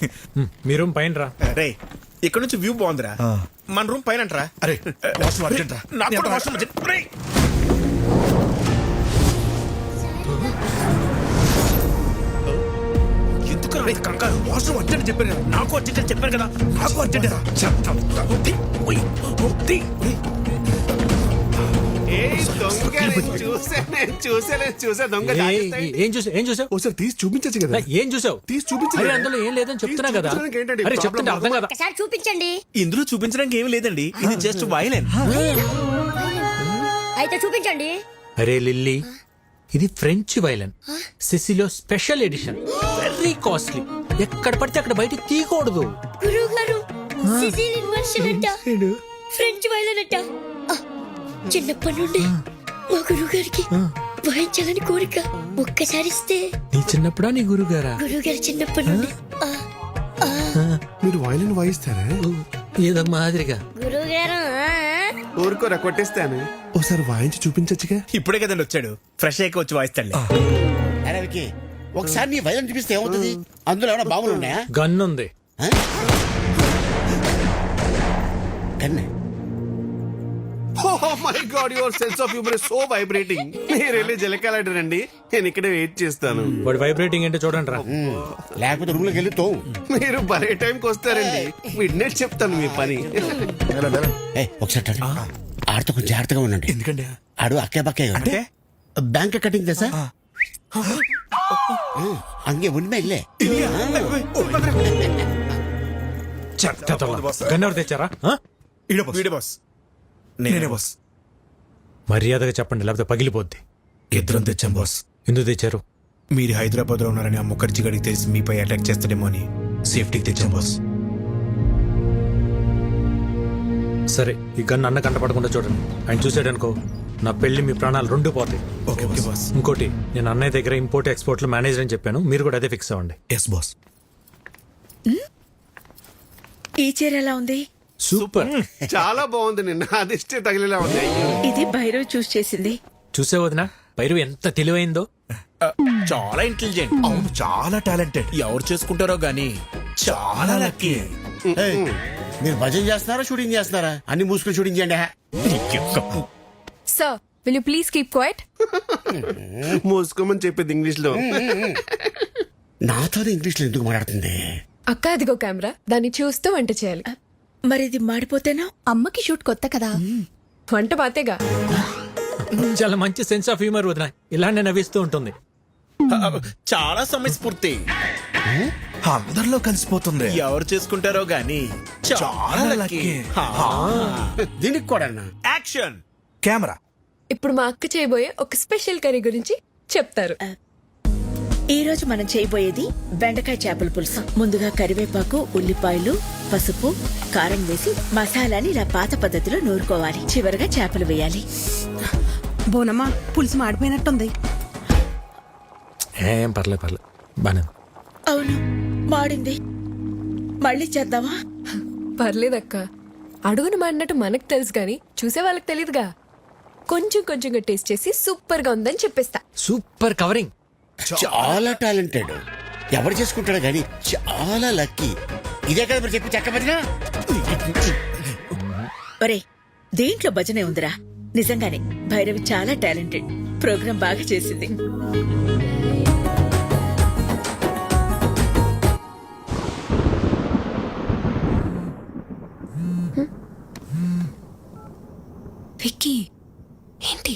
మీ రూమ్ పైన రా. రే ఇక్కడ నుంచి వ్యూ బాగుందిరా. మన రూమ్ పైన అంటరా? అరే వాష్రూమ్ అర్జెంట్ రా. నాకు కూడా వాష్రూమ్ అర్జెంట్. రేయ్. ఎందుకు రా కంగారు? వాష్రూమ్ అర్జెంట్ చెప్పాను కదా. నాకు అర్జెంట్ అని చెప్పాను కదా. నాకు అర్జెంట్ రా. చూసా దొంగ. ఏం చూసావు? ఒకసారి తీసి చూపించచ్చు కదా. ఏం చూసావు? తీసి చూపించు. అందులో ఏం లేదని చెప్తున్నా కదా. ఏంటండి అరే చెప్తుంటే అర్థం కదా. ఒకసారి చూపించండి. ఇందులో చూపించడానికి ఏమీ లేదండి. ఇది జస్ట్ వైలెన్. అయితే చూపించండి. అరే లిల్లీ, ఇది ఫ్రెంచ్ వైలన్, సిసిలో స్పెషల్ ఎడిషన్, వెరీ కాస్ట్లీ. ఎక్కడ పడితే అక్కడ బయట తీయకూడదు. గురువు గారు సిసిలియన్ వర్షన్ అంట, ఫ్రెంచ్ వైలన్ అంట. చిన్నప్పటి నుండి మా గురువు గారికి వాయించాలని కోరిక. ఒక్కసారి ఇస్తే. నీ చిన్నప్పుడా నీ గురుగారా? గురువు గారు చిన్నప్పటి నుండి. మీరు వైలిన్ వాయిస్తారా? ఏదో మాదిరిగా. గురువు గారు ఊరుకోరా కొట్టేస్తాను. ఒకసారి వాయించి చూపించచ్చుగా. ఇప్పుడే కదండి వచ్చాడు. ఫ్రెష్ అయ్యి వచ్చి వాయిస్తాడు. అరే వికీ, ఒకసారి నీ వైద్యం చూపిస్తే ఏమవుతుంది? అందులో ఏమైనా బాంబులు ఉన్నాయా? గన్ ఉంది. కన్నే. Oh my God, your sense of humor is so vibrating. మీరు వెళ్ళి జలకాలండి, నేను ఇక్కడే వెయిట్ చేస్తాను. వాడు వైబ్రేటింగ్ ఏంటో చూడండి రా. లేకపోతే రూమ్ లోకి వెళ్ళి తోవు. మీరు భలే టైంకి వస్తారండి. విడ్నెట్ చెప్తాను మీ పని. ఒకసారి ఆడితో కొంచెం జాగ్రత్తగా ఉండండి. ఎందుకండి? ఆడు అక్కే బక్కే అంటే బ్యాంక్ కటింగ్ తెసా అంగే ఉన్మే ఇల్లే. గన్ ఎవరు తెచ్చారా? వీడే బాస్. నేనే బాస్. మర్యాదగా చెప్పండి, లేకపోతే పగిలిపోద్ది. ఇద్దరం తెచ్చాం బాస్. ఎందుకు తెచ్చారు? మీరు హైదరాబాద్ లో ఉన్నారని ఆ ముఖర్జీ గడికి తెలిసి మీపై అటాక్ చేస్తాడేమో అని సేఫ్టీకి తెచ్చాం బాస్. సరే, ఈ గన్ అన్న కంట పడకుండా చూడండి. ఆయన చూసాడనుకో, నా పెళ్లి మీ ప్రాణాలు రెండు పోతాయి. Okay boss. ఇంకోటి, నేను అన్నయ్య దగ్గర ఇంపోర్ట్ ఎక్స్పోర్ట్ లో మేనేజర్ అని చెప్పాను, మీరు కూడా అదే ఫిక్స్ అవ్వండి. Yes boss. ఈ చీర ఎలా ఉంది? సూపర్. చాలా బాగుంది. నిన్న అదిష్టే తగిలేలా ఉంది. ఇది భైరవ్ చూస్ చేసింది. చూసే వదినా, భైరవ్ ఎంత తెలివైందో. చాలా ఇంటెలిజెంట్. అవును, చాలా టాలెంటెడ్. ఎవరు చేసుకుంటారో గానీ చాలా లక్కీ. మీరు భజన చేస్తున్నారా షూటింగ్ చేస్తున్నారా? అన్ని మూసుకుని షూటింగ్ చేయండి. Sir will you please keep quiet. మూసుకోమని చెప్పేది ఇంగ్లీష్ లో. నాతో ఇంగ్లీష్ లో ఎందుకు మాట్లాడుతుంది? అక్క అదిగో కెమెరా, దాన్ని చూస్తూ వంట చేయాలి. మరి ఇది మాడిపోతేనా? అమ్మకి షూట్ కొత్త కదా, వంట బాతేగా. చాలా మంచి సెన్స్ ఆఫ్ హ్యూమర్ వదినా, ఇలానే నవ్విస్తూ ఉంటుంది. చాలా సమయస్ఫూర్తి. అందరిలో కలిసిపోతుంది. ఎవరు చేసుకుంటారో గానీ చాలా లక్కీ. దీనికి కూడా యాక్షన్ కెమెరా. ఇప్పుడు మా అక్క చేయబోయే ఒక స్పెషల్ కర్రీ గురించి చెప్తారు. ఈ రోజు మనం చేయబోయేది బెండకాయ చేపల పులుసు. ముందుగా కరివేపాకు, ఉల్లిపాయలు, పసుపు, కారం వేసి మసాలాని ఇలా పాత పద్ధతిలో నూరుకోవాలి. చివరగా చేపలు వేయాలి. బోనమ్మా, పులుసు మాడిపోయినట్టుంది. ఏం పర్లేదు బానే. అవును, మాడింది. మళ్ళీ చేద్దామా? పర్లేదక్క, అడుగును మాడినట్టు మనకు తెలుసు గాని చూసే వాళ్ళకి తెలియదుగా. కొంచెం కొంచెంగా టేస్ట్ చేసి సూపర్ గా ఉందని చెప్పేస్తా. Super covering. చాలా టాలెంటెడ్. ఎవరు చేసుకుంటాడో గానీ చాలా లక్కీ. ఇదే కదా మీరు చెప్పి చెక్క భజన. ఒరే, దేంట్లో భజనే ఉందిరా. నిజంగానే భైరవి చాలా టాలెంటెడ్. ప్రోగ్రాం బాగా చేసింది. విక్కీ ఏంటి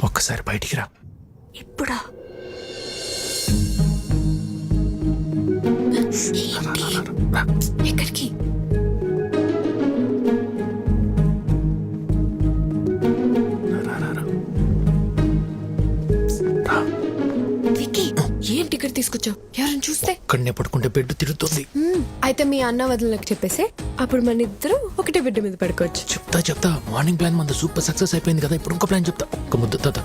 ఒక్కసారి బయటికి రా. ఇప్పుడా ఎక్కడికి విక్కీ ఏంటి ఇక్కడ తీసుకొచ్చావు? ఎవరైనా చూస్తే? ఇక్కడనే పడుకుంటే బెడ్ తిరుగుతుంది. అయితే మీ అన్న వదినలకు చెప్పేసి అప్పుడు మన ఇద్దరు ఒకటే బిడ్డ మీద పడుకోవచ్చు. చెప్తా మార్నింగ్ ప్లాన్ మన సూపర్ సక్సెస్ అయిపోయింది కదా, ఇప్పుడు ఇంకో ప్లాన్ చెప్తా. ఒక ముద్ద తాత.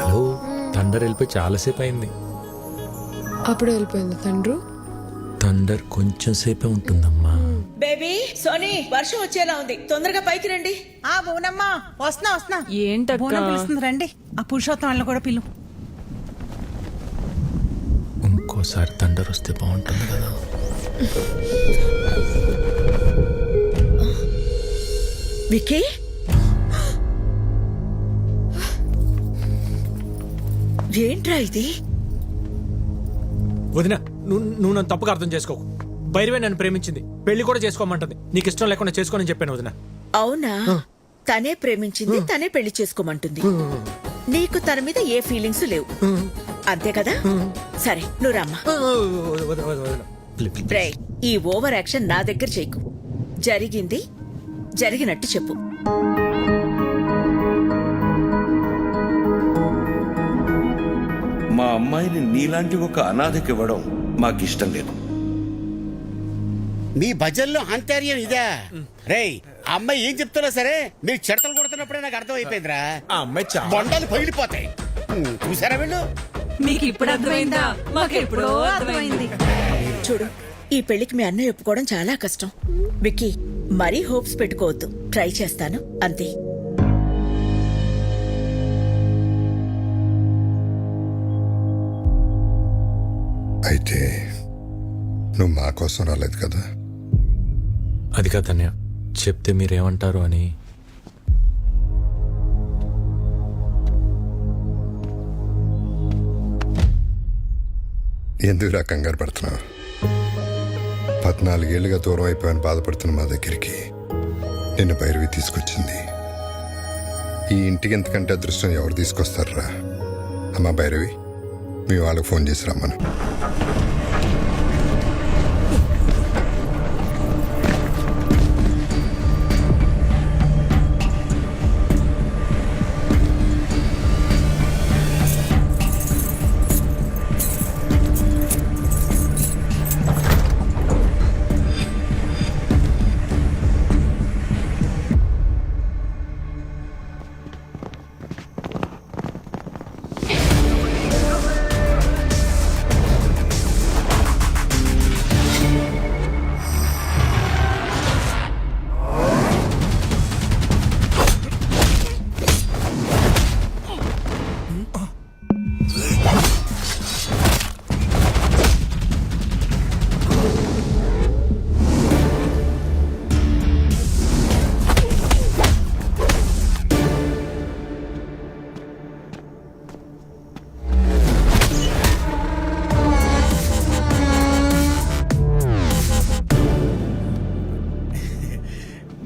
హలో, థండర్ వెళ్ళిపోయి చాలాసేపు అయింది. అప్పుడు వెళ్ళిపోయింది తండ్రు. థండర్ కొంచెం సేపే ఉంటుందమ్మా. బేబీ సోనీ వర్షం వచ్చేలా ఉంది, తొందరగా పైకి రండి. ఆ బోనమ్మా వస్తున్నా ఏంటక్కా? బోనం పిలుస్తుంది రండి. ఆ పురుషోత్తం వాళ్ళని కూడా పిలు. ఇంకోసారి థండర్ వస్తే బాగుంటుంది కదా. విక్కీ ఏంట్రా ఇది? వదిన, నువ్వు నన్ను తప్పుగా అర్థం చేసుకోకు. భైరవే నన్ను ప్రేమించింది, పెళ్లి కూడా చేసుకోమంటుంది. నీకు ఇష్టం లేకుండా చేసుకోని చెప్పాను వదిన. అవునా? తనే ప్రేమించింది, తనే పెళ్లి చేసుకోమంటుంది. నీకు తన మీద ఏ ఫీలింగ్స్ లేవు అంతే కదా? సరే నువ్వు రమ్మా. రే, ఈ ఓవర్ యాక్షన్ నా దగ్గర చేయకు. జరిగింది జరిగినట్టు చెప్పు. మా అమ్మాయిని నీలాంటి ఒక అనాథకి ఇవ్వడం మాకిష్టం లేదు. మీ భజన్లో ఆంతర్యం ఇదా? రేయ్, ఆ అమ్మాయి ఏం చెప్తున్నా సరే మీరు చెడతలు కొడుతున్నప్పుడే నాకు అర్థం అయిపోయిందిరా. ఆ అమ్మాయి బొండాలు పగిలిపోతాయి. చూసారా వీళ్ళు? మీకు ఇప్పుడు అర్థమైందా? మాకు ఎప్పుడో అర్థమైంది. చూడు, ఈ పెళ్లికి మీ అన్నయ్య ఒప్పుకోవడం చాలా కష్టం. విక్కీ, మరీ హోప్స్ పెట్టుకోవద్దు. ట్రై చేస్తాను అంతే. అయితే నువ్వు మా కోసం రాలేదు కదా? అది కాదన్య, చెప్తే మీరేమంటారు అని. ఎందుకు రా కంగారు పడుతున్నావు? 14 ఏళ్ళుగా దూరం అయిపోయాను బాధపడుతున్న మా దగ్గరికి నిన్ను భైరవి తీసుకొచ్చింది. ఈ ఇంటికి ఎంతకంటే అదృష్టం ఎవరు తీసుకొస్తారా? అమ్మా భైరవి, మీ వాళ్ళకి ఫోన్ చేసి రమ్మను.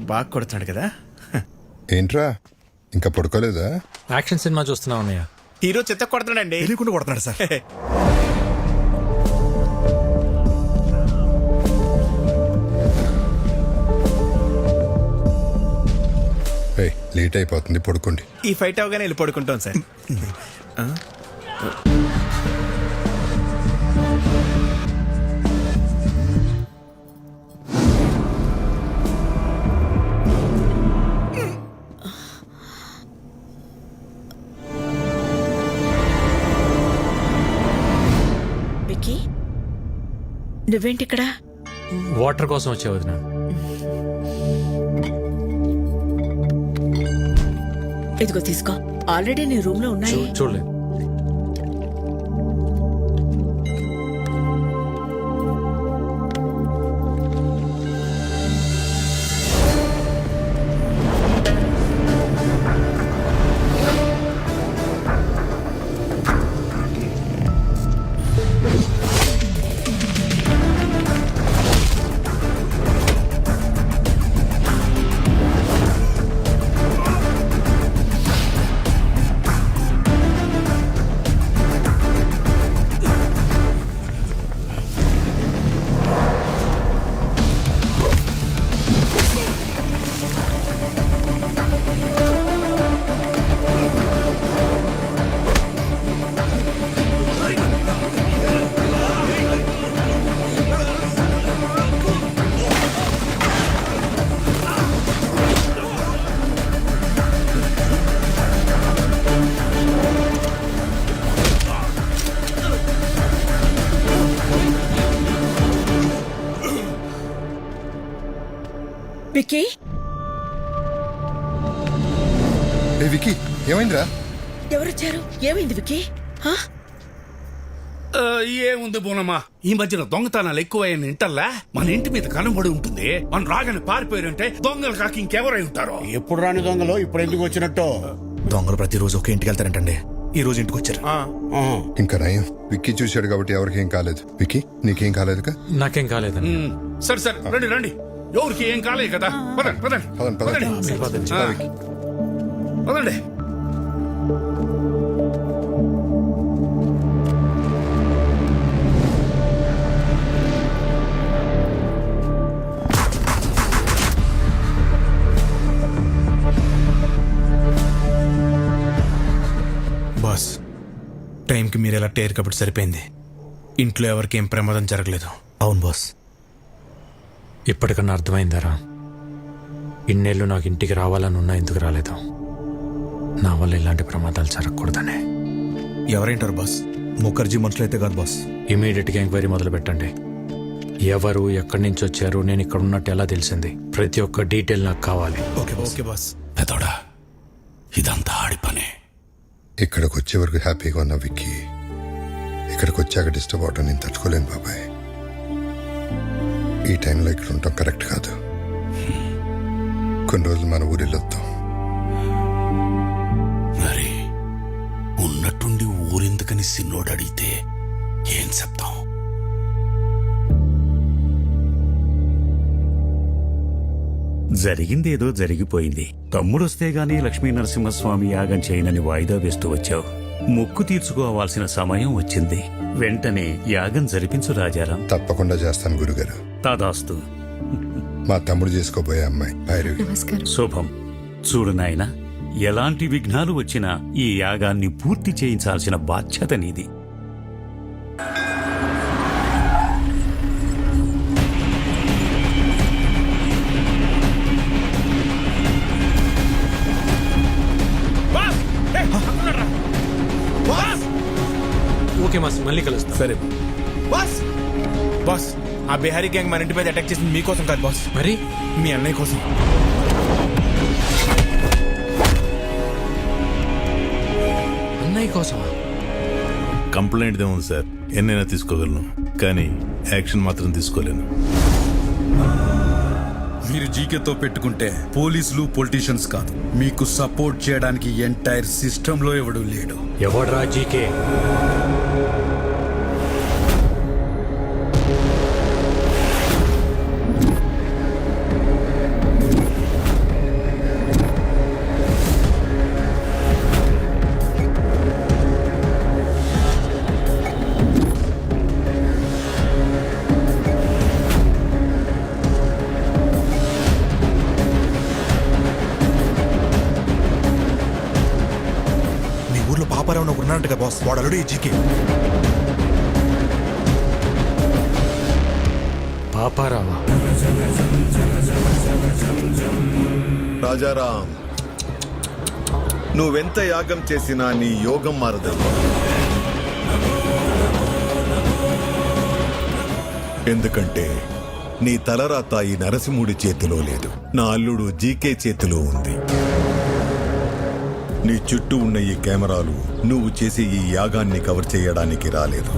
బాగా కొడుతున్నాడు కదా. ఏంట్రా ఇంకా పడుకోలేదా? యాక్షన్ సినిమా చూస్తున్నావు అన్నయ్య. హీరో చెత్త కొడుతున్నాడండి. తెలియకుండా కొడుతున్నాడు సార్. లేట్ అయిపోతుంది, పడుకోండి. ఈ ఫైట్ అవగానే వెళ్ళి పడుకుంటాం సార్. విక్కీ, నువ్వేంటిక్కడ? వాటర్ కోసం వచ్చే వదిన. ఇదిగో తీసుకో, ఆల్రెడీ నీ రూమ్ లో ఉన్నాయి. చూడలేదు. విక్కీ ఏ వికీ ఏమైందిరా? ఎవరొచ్చారు? ఏమైంది విక్కీ? హా? ఏముంది బోనమ్మా, ఈ మధ్యన దొంగతనాలు ఎక్కువైన ఇంటల్లా మన ఇంటి మీద కనబడి ఉంటుంది. మన రాగానే పారిపోయారంటే దొంగలు కాక ఇంకెవరై ఉంటారో. ఎప్పుడు రాని దొంగలు ఇప్పుడు ఎందుకు వచ్చినట్టు? దొంగలు ప్రతిరోజు ఒకే ఇంటికి వెళ్తారంటండి. ఈ రోజు ఇంటికి వచ్చారు. ఇంకా నయం విక్కీ చూశాడు కాబట్టి ఎవరికి ఏం కాలేదు. విక్కీ నీకేం కాలేదుగా? నాకేం కాలేదండి. సరే సరే రండి రండి, ఎవరికి ఏం కాలేదు కదా. పదండి పదండి పదండి, పదండి. ఆ. పదండి. బాస్, టైంకి మీరు ఎలా టేర్ కాబట్టి సరిపోయింది. ఇంట్లో ఎవరికి ఏం ప్రమాదం జరగలేదు. అవును బాస్. ఇప్పటికన్నా అర్థమైందారా? ఇన్నేళ్ళు నాకు ఇంటికి రావాలని ఉన్నా ఎందుకు రాలేదు? నా వల్ల ఇలాంటి ప్రమాదాలు జరగకూడదనే. ఎవరేంటారు బాస్? ముఖర్జీ మనుషులైతే కాదు బాస్. ఇమీడియట్గా ఎంక్వైరీ మొదలు పెట్టండి. ఎవరు, ఎక్కడి నుంచి వచ్చారు, నేను ఇక్కడ ఉన్నట్టు ఎలా తెలిసింది? ప్రతి ఒక్క డీటెయిల్ నాకు కావాలి. Okay boss. పెదోడా, ఇదంతా ఆడి పనే. ఇక్కడికి వచ్చే వరకు హ్యాపీగా ఉన్నా విక్కీ, ఇక్కడికి వచ్చాక డిస్టర్బ్ అవటం నేను తట్టుకోలేను బాబాయ్. ఈ టైంలో ఇక్కడ ఉండటం కరెక్ట్ కాదు. కొన్ని రోజులు మన ఊరు వెళ్ళొద్దాం. మరి ఉన్నట్టుండి ఊరెందుకని సిన్నోడు అడిగితే ఏం చెప్తాం? జరిగిందేదో జరిగిపోయింది. తమ్ముడొస్తే గానీ లక్ష్మీ నరసింహస్వామి యాగం చేయనని వాయిదా వేస్తూ వచ్చావు. మొక్కు తీర్చుకోవాల్సిన సమయం వచ్చింది. వెంటనే యాగం జరిపించు రాజారాం. తప్పకుండా చేస్తాను గురుగారు. తదాస్తు. మా తమ్ముడు చేసుకోబోయే అమ్మాయి భైరవి. శుభం. చూడు నాయనా, ఎలాంటి విఘ్నాలు వచ్చినా ఈ యాగాన్ని పూర్తి చేయించాల్సిన బాధ్యత నీది. ఓకే మాస్, మళ్ళీ కలుస్తాం. సరే బాస్. బాస్, ఆ బిహారీ గ్యాంగ్ మన ఇంటి మీద అటాక్ చేసింది మీకోసం కాదు బాస్, మరి మీ అన్నయ్య కోసం. అన్నయ్య కోసమా? కంప్లైంట్ ఏముంది సార్, ఎన్నైనా తీసుకోగలను, కానీ యాక్షన్ మాత్రం తీసుకోలేను. మీరు జీకేతో పెట్టుకుంటే పోలీసులు పొలిటీషియన్స్ కాదు, మీకు సపోర్ట్ చేయడానికి ఎంటైర్ సిస్టంలో ఎవడు లేడు. ఎవడ్రా జీకే? పాపారావు ఒకరు ఉన్నారంట కదా బాస్, వాడు అల్లుడు ఈ జీకే. పాపారావా? రాజారాం, నువ్వెంత యాగం చేసినా నీ యోగం మారదమ్మా. ఎందుకంటే నీ తలరాత ఈ నరసింహుడి చేతిలో లేదు, నా అల్లుడు జీకే చేతిలో ఉంది. నీ చుట్టూ ఉన్న ఈ కెమెరాలు నువ్వు చేసే ఈ యాగాన్ని కవర్ చేయడానికి రాలేదు.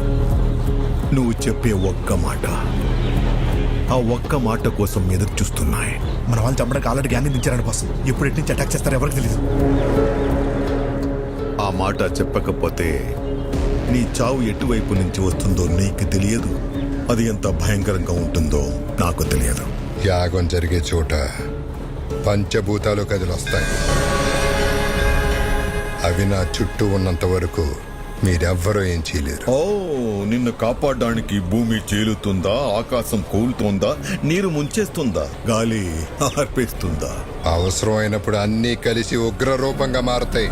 నువ్వు చెప్పే ఒక్క మాట, ఆ ఒక్క మాట కోసం ఎదురు చూస్తున్నాయి. మన వాళ్ళు చంపడానికి ఆల్రెడీ గ్యాంగ్ దించారని బాస్. ఎప్పుడు ఎటు నుంచి అటాక్ చేస్తారో ఎవరికి తెలియదు. ఆ మాట చెప్పకపోతే నీ చావు ఎటువైపు నుంచి వస్తుందో నీకు తెలియదు, అది ఎంత భయంకరంగా ఉంటుందో నాకు తెలియదు. యాగం జరిగే చోట పంచభూతాలు కదిలొస్తాయి. అవి నా చుట్టూ ఉన్నంత వరకు మీరెవ్వరూ ఏం చేయలేరు. ఓ, నిన్ను కాపాడడానికి భూమి చీలుతుందా, ఆకాశం కూలుతోందా, నీరు ముంచేస్తుందా, గాలి ఆర్పేస్తుందా? అవసరమైనప్పుడు అన్నీ కలిసి ఉగ్ర రూపంగా మారతాయి.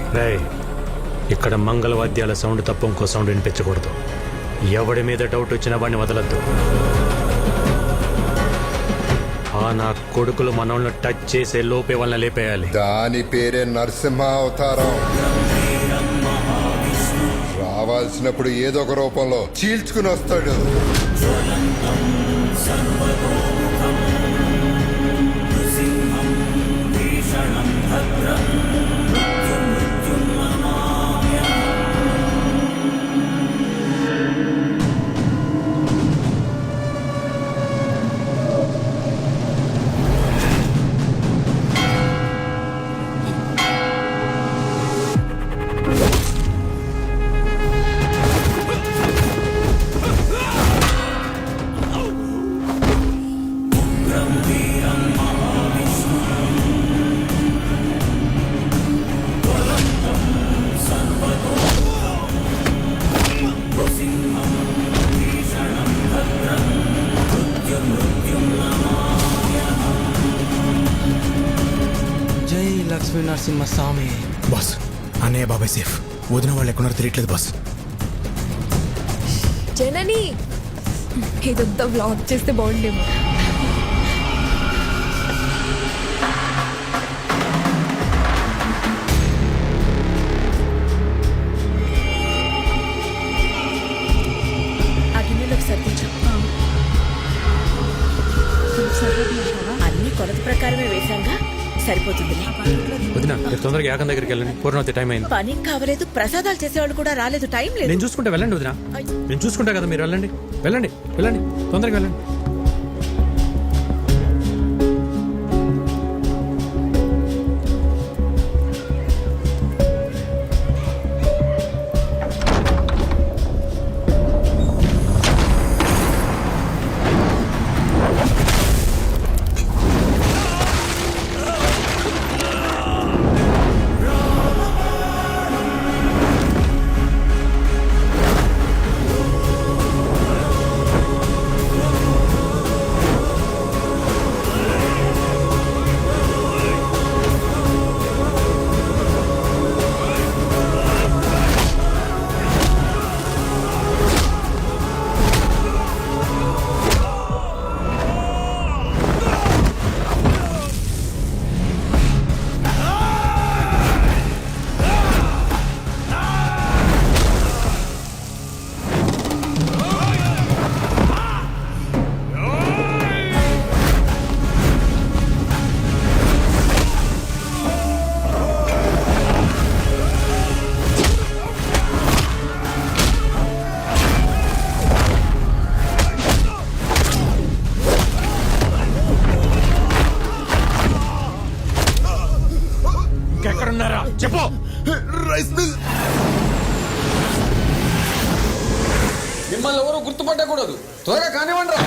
ఇక్కడ మంగళవాద్యాల సౌండ్ తప్ప ఇంకో సౌండ్ వినిపించకూడదు. ఎవడి మీద డౌట్ వచ్చినా వాడిని వదలద్దు. నా కొడుకులు మనల్ని టచ్ చేసే లోపే వాళ్ళని లేపేయాలి. దాని పేరే నరసింహ అవతారం. రావాల్సినప్పుడు ఏదో ఒక రూపంలో చీల్చుకుని వస్తాడు. లక్ష్మీ నరసింహ స్వామి. బాస్ అన్నయ్య బాబాయ్ సేఫ్, వదిన వాళ్ళు ఎక్కడున్నారో తెలియట్లేదు బాస్. జనని ఇదంతా వ్లాగ్ చేస్తే బాగుండేమో. అన్ని కొలత ప్రకారమే వేశాంగా, సరిపోతుందిలే. వదిన మీరు తొందరగా యాగం దగ్గరికి వెళ్ళండి, పూర్ణవతి టైం అయింది. పని కావలేదు, ప్రసాదాలు చేసేవాళ్ళు కూడా రాలేదు, టైం లేదు. నేను చూసుకుంటా, వెళ్ళండి వదిన, నేను చూసుకుంటా కదా, మీరు వెళ్ళండి వెళ్ళండి వెళ్ళండి, తొందరగా వెళ్ళండి. ఎక్కడున్నారా చెప్పు. మిమ్మల్ని ఎవరు గుర్తుపట్టకూడదు, త్వరగా కానివ్వండి.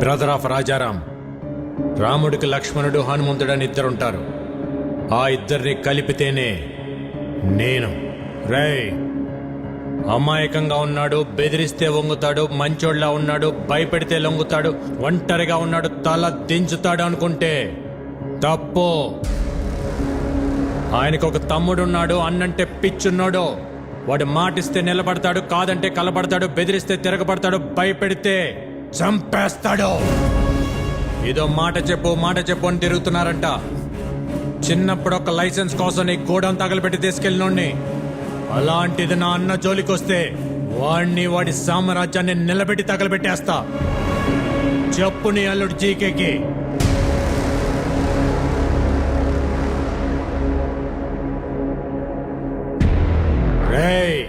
Brother of Rajaram. రాముడికి లక్ష్మణుడు హనుమంతుడని ఇద్దరుంటారు. ఆ ఇద్దరిని కలిపితేనే నేను. రేయ్, అమాయకంగా ఉన్నాడు, బెదిరిస్తే వంగుతాడు, మంచోళ్ళ ఉన్నాడు, భయపెడితే లొంగుతాడు, ఒంటరిగా ఉన్నాడు, తల దించుతాడు అనుకుంటే తప్పు. ఆయనకు ఒక తమ్ముడున్నాడు, అన్నంటే పిచ్చున్నాడు, వాడు మాటిస్తే నిలబడతాడు, కాదంటే కలబడతాడు, బెదిరిస్తే తిరగబడతాడు, భయపెడితే చంపేస్తాడు. ఏదో మాట చెప్పు అని తిరుగుతున్నారంట. చిన్నప్పుడు ఒక లైసెన్స్ కోసం నీ గోడౌన్ తగలబెట్టి తీసుకెళ్ళినోడ్ని. అలాంటిది నా అన్న జోలికొస్తే వాడిని, వాడి సామ్రాజ్యాన్ని నిలబెట్టి తగలబెట్టేస్తా. చెప్పు నీ అల్లుడు జీకేకి. రేయ్,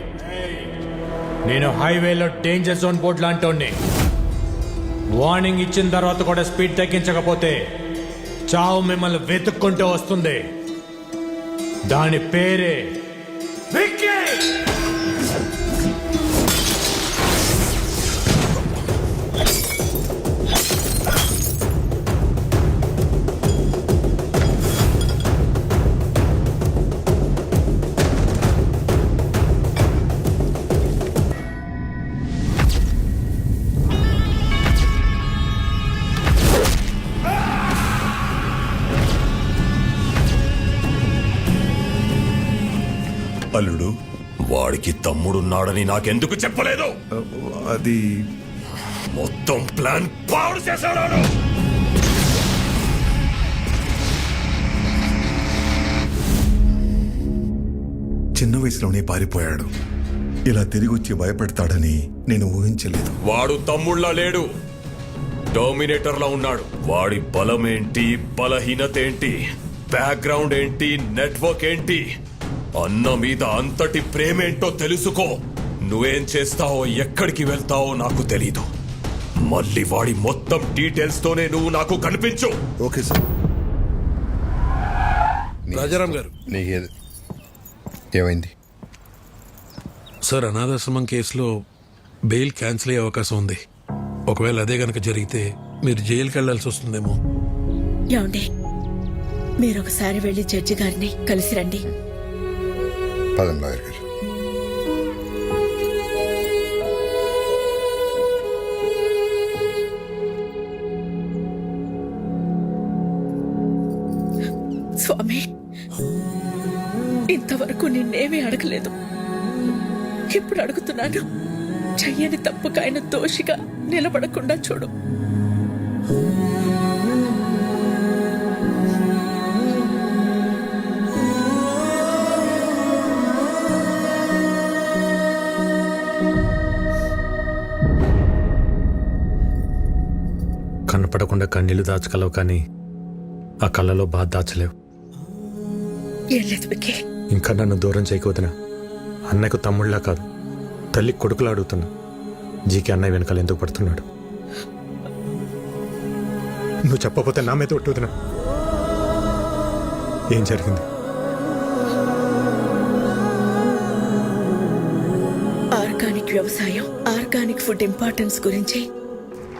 నేను హైవేలో డేంజర్ జోన్ బోర్డు లాంటి వార్నింగ్ ఇచ్చిన తర్వాత కూడా స్పీడ్ తగ్గించకపోతే చావు మిమ్మల్ని వెతుక్కుంటూ వస్తుంది. దాని పేరే విక్కీ. అల్లుడు, వాడికి తమ్ముడున్నాడని నాకెందుకు చెప్పలేదు? అది మొత్తం ప్లాన్ పాడు చేశాడు. చిన్న వయసులోనే పారిపోయాడు. ఇలా తిరిగి వచ్చి భయపెడతాడని నేను ఊహించలేదు. వాడు తమ్ముళ్ళ లేడు, డామినేటర్లా ఉన్నాడు. వాడి బలం ఏంటి, బలహీనత ఏంటి, బ్యాక్గ్రౌండ్ ఏంటి, నెట్వర్క్ ఏంటి, అన్న మీద అంతటి ప్రేమేంటో తెలుసుకో. నువ్వేం చేస్తావో, ఎక్కడికి వెళ్తావో నాకు తెలీదు. మళ్ళీ వాడి మొత్తం డీటెయిల్స్ తోనే నువ్వు నాకు కనిపించు. Okay sir. రాజారాం గారు, నీకేది ఏమైంది? సార్, అనాథాశ్రమం కేసులో బెయిల్ క్యాన్సిల్ అయ్యే అవకాశం ఉంది. ఒకవేళ అదే గనక జరిగితే మీరు జైలుకి వెళ్లాల్సి వస్తుందేమో. ఏమండి, మీరు ఒకసారి వెళ్ళి జడ్జి గారిని కలిసి రండి. పదం లాయర్ గారు. స్వామి, ఇంతవరకు నిన్నేమీ అడగలేదు. ఇప్పుడు అడుగుతున్నాను. చెయ్యని తప్పుకు ఆయన దోషిగా నిలబడకుండా చూడు. కనపడకుండా కన్నీళ్లు దాచగలవు, కానీ ఆ కళ్ళలో బాధ దాచలేవు. ఏం లేదు విక్కీ. ఇంకా నన్ను దూరం చేయకపోతున్నా. అన్నయ్యకు తమ్ముళ్ళలా కాదు, తల్లి కొడుకులా అడుగుతున్నా. జీకే అన్నయ్య వెనకాల ఎందుకు పడుతున్నాడు? నువ్వు చెప్పకపోతే నా మీద ఒట్టుతున్నా. ఏం జరిగింది? ఆర్గానిక్ వ్యవసాయం, ఆర్గానిక్ ఫుడ్ ఇంపార్టెన్స్ గురించి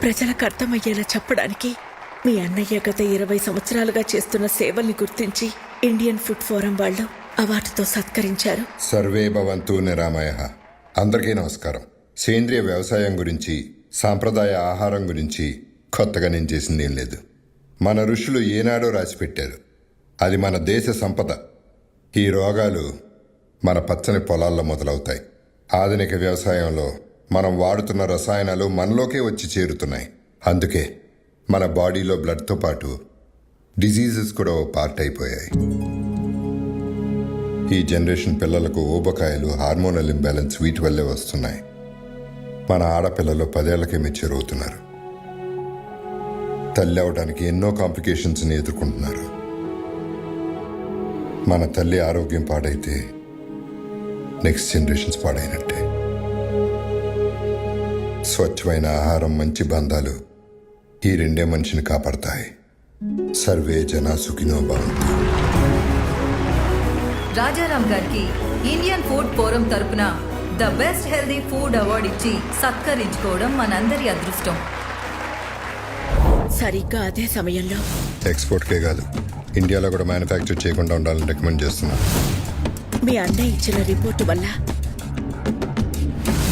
ప్రజలకు అర్థమయ్యేలా చెప్పడానికి మీ అన్నయ్య గత 20 సంవత్సరాలుగా చేస్తున్న సేవల్ని గుర్తించి ఇండియన్ ఫుడ్ ఫోరం వాళ్ళు అవార్డుతో సత్కరించారు. సర్వే భవంతు నిరామయః. అందరికీ నమస్కారం. సేంద్రియ వ్యవసాయం గురించి, సాంప్రదాయ ఆహారం గురించి కొత్తగా నేను చేసింది ఏం లేదు. మన ఋషులు ఏనాడో రాసిపెట్టారు. అది మన దేశ సంపద. ఈ రోగాలు మన పచ్చని పొలాల్లో మొదలవుతాయి. ఆధునిక వ్యవసాయంలో మనం వాడుతున్న రసాయనాలు మనలోకే వచ్చి చేరుతున్నాయి. అందుకే మన బాడీలో బ్లడ్తో పాటు డిజీజెస్ కూడా ఓ పార్ట్ అయిపోయాయి. ఈ జనరేషన్ పిల్లలకు ఊబకాయలు, హార్మోనల్ ఇంబ్యాలెన్స్ వీటి వల్లే వస్తున్నాయి. మన ఆడపిల్లలు 10 ఏళ్లకే మెచ్యూర్ అవుతున్నారు. తల్లి అవడానికి ఎన్నో కాంప్లికేషన్స్ని ఎదుర్కొంటున్నారు. మన తల్లి ఆరోగ్యం పాడైతే నెక్స్ట్ జనరేషన్స్ పాడైనట్టే. స్వచ్ఛమైన ఆహారం, మంచి బంధాలు ఈ రెండే మనిషిని కాపాడతాయి. సర్వే జనా సుఖినో భవంతు. రాజారాం గారికి ఇండియన్ ఫుడ్ ఫోరం తరపున the best healthy food award ఇచ్చి సత్కరించుకోవడం మనందరి అదృష్టం. సరిగ్గా అదే సమయంలో ఎక్స్పోర్ట్కే కాదు, ఇండియాలో కూడా మ్యానుఫ్యాక్చర్ చేయకుండా ఉండాలని రికమెండ్ చేస్తున్నాను. మీ అన్నయ్య ఇచ్చిన రిపోర్టు వల్ల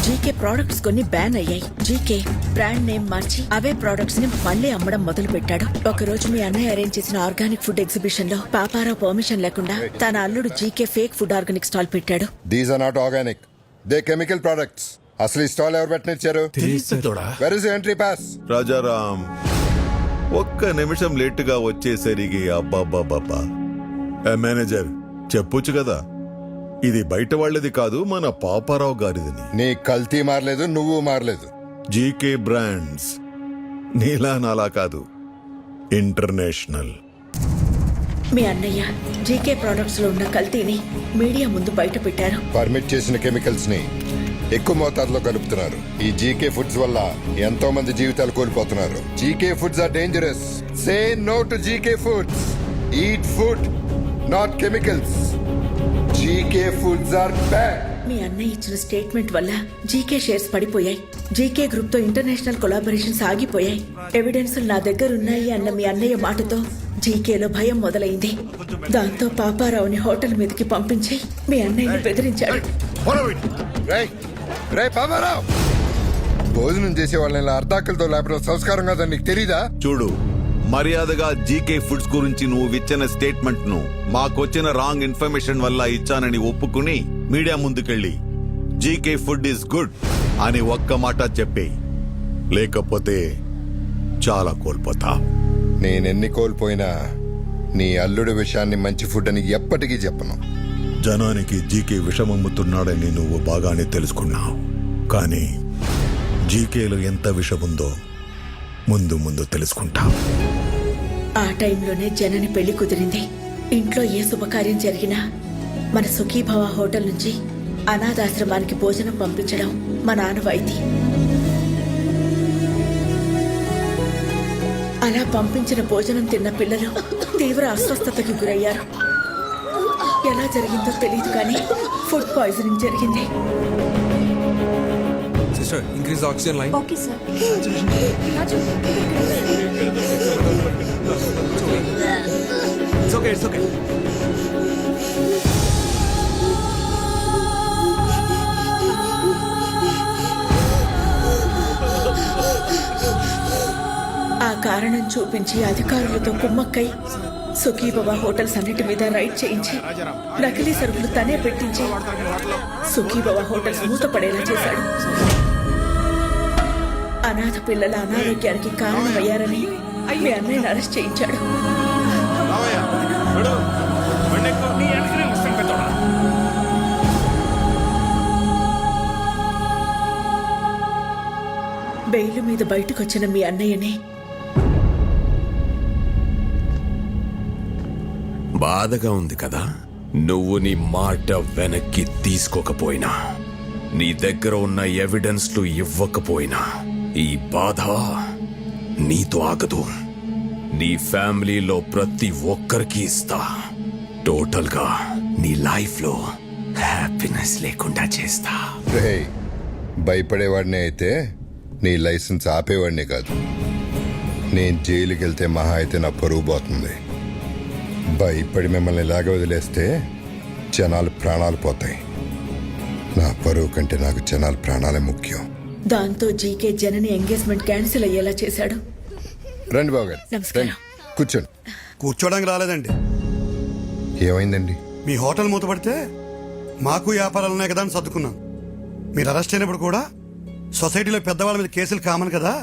జీకే ప్రోడక్ట్స్ కొన్ని బ్యాన్ అయ్యాయి. జీకే బ్రాండ్ నేమ్ మార్చి అవే ప్రోడక్ట్స్ ని మళ్ళీ అమ్మడం మొదలు పెట్టాడు. ఒకరోజు మీ అన్నయ్య అరేంజ్ చేసిన ఆర్గానిక్ ఫుడ్ ఎగ్జిబిషన్ లో పాపారావు పర్మిషన్ లేకుండా తన అల్లుడు GK fake food organic stall పెట్టాడు. These are not organic. They chemical products. అసలు ఈ స్టాల్ ఎవరు పెట్టనిచ్చారు? Where is entry pass? Rajaram, ఒక్క నిమిషం లేటుగా వచ్చేసరికి అబ్బాబ్బాబ్బా. మేనేజర్ చెప్పొచ్చు కదా, ఇది బయట వాళ్ళది కాదు, మన పాపారావు గారిదని. నీ కల్తీ మారలేదు, నువ్వు మారలేదు. జీకే బ్రాండ్స్ నీలా నాలా కాదు, ఇంటర్నేషనల్. మీ అన్నయ్య జీకే ప్రొడక్ట్స్ లో ఉన్న కల్తీని మీడియా ముందు బయట పెట్టారు. పర్మిట్ చేసిన కెమికల్స్ ని ఎక్కువ మోతాదులో కలుపుతున్నారు. ఈ జీకే ఫుడ్స్ వల్ల ఎంతో మంది జీవితాలు కోల్పోతున్నారు. GK foods are dangerous. Say no to GK foods. Eat food, not chemicals. GK foods are bad. మీ అన్నయ్య ఇచ్చిన స్టేట్మెంట్ వల్ల జీకే షేర్స్ పడిపోయాయి. జీకే గ్రూప్ తో ఇంటర్నేషనల్ కొలాబరేషన్స్ ఆగిపోయాయి. ఎవిడెన్స్ నా దగ్గర ఉన్నాయి అన్న మీ అన్నయ్య మాటతో జీకేలో భయం మొదలైంది. దాంతో పాపారావుని హోటల్ మీదకి పంపించి మీ అన్నయ్యని బెదిరించాడు. పాపారావు, భోజనం చేసే వాళ్ళని ఇలా అర్ధాకలతో లేపడం సంస్కారం కాదని నీకు తెలీదా? చూడు, మర్యాదగా జీకే ఫుడ్స్ గురించి నువ్వు ఇచ్చిన స్టేట్మెంట్ ను మాకొచ్చిన రాంగ్ ఇన్ఫర్మేషన్ వల్ల ఇచ్చానని ఒప్పుకుని మీడియా ముందుకెళ్ళి జీకే ఫుడ్ ఈస్ గుడ్ అని ఒక్క మాట చెప్పే, లేకపోతే చాలా కోల్పోతా. నేనెన్ని కోల్పోయినా నీ అల్లుడి విషయాన్ని మంచి ఫుడ్ అని ఎప్పటికీ చెప్పను. జనానికి జీకే విషమమ్ముతున్నాడని నువ్వు బాగానే తెలుసుకున్నావు, కానీ జీకేలో ఎంత విషముందో ముందు ముందు తెలుసుకుంటావు. ఆ టైంలోనే జనని పెళ్లి కుదిరింది. ఇంట్లో ఏ శుభకార్యం జరిగినా మన సుఖీభవ హోటల్ నుంచి అనాథాశ్రమానికి భోజనం పంపించడం మా ఆనవాయితీ. అలా పంపించిన భోజనం తిన్న పిల్లలు తీవ్ర అస్వస్థతకి గురయ్యారు. ఎలా జరిగిందో తెలియదు కానీ ఫుడ్ పాయిజనింగ్ జరిగింది. Sister, increase oxygen line. Okay sir. It's okay, it's okay. ఆ కారణం చూపించి అధికారులతో కుమ్మక్కై సుఖీభవ హోటల్స్ అన్నిటి మీద రైడ్ చేయించి నకిలీ సరుకులు తనే పెట్టించి సుఖీభవ హోటల్స్ మూతపడేలా చేశాడు. అనాథ పిల్లల అనారోగ్యానికి కారణమయ్యారని మీ అన్నయ్యని అరెస్ట్ చేయించాడు. బెయిల్ మీద బయటకొచ్చిన మీ అన్నయ్యని బాధగా ఉంది కదా. నువ్వు నీ మాట వెనక్కి తీసుకోకపోయినా, నీ దగ్గర ఉన్న ఎవిడెన్స్లు ఇవ్వకపోయినా ఈ బాధ నీతో ఆగదు. నీ ఫ్యామిలీలో ప్రతి ఒక్కరికి ఇస్తా. టోటల్ గా నీ లైఫ్ లో హ్యాపీనెస్ లేకుండా చేస్తా. భయపడేవాడిని అయితే నీ లైసెన్స్ ఆపేవాడిని కాదు. నేను జైలుకి వెళ్తే మహా అయితే నా పరువు పోతుంది. భయపడి మిమ్మల్ని ఇలాగ వదిలేస్తే జనాలు ప్రాణాలు పోతాయి. నా పరువు కంటే నాకు జనాల ప్రాణాలే ముఖ్యం. దాంతో జీకే జనని ఎంగేజ్మెంట్ క్యాన్సిల్ అయ్యేలా చేశాడు. రండి బాబు గారు, నమస్కారం. రండి, కూర్చోండి. కూర్చోడానికి రాలేదండి. ఏమైందండి? మీ హోటల్ మూతపడితే మాకు వ్యాపారాలు ఉన్నాయి కదా అని సర్దుకున్నాం. మీరు అరెస్ట్ అయినప్పుడు కూడా సొసైటీలో పెద్దవాళ్ళ మీద కేసులు కామన్ కదా,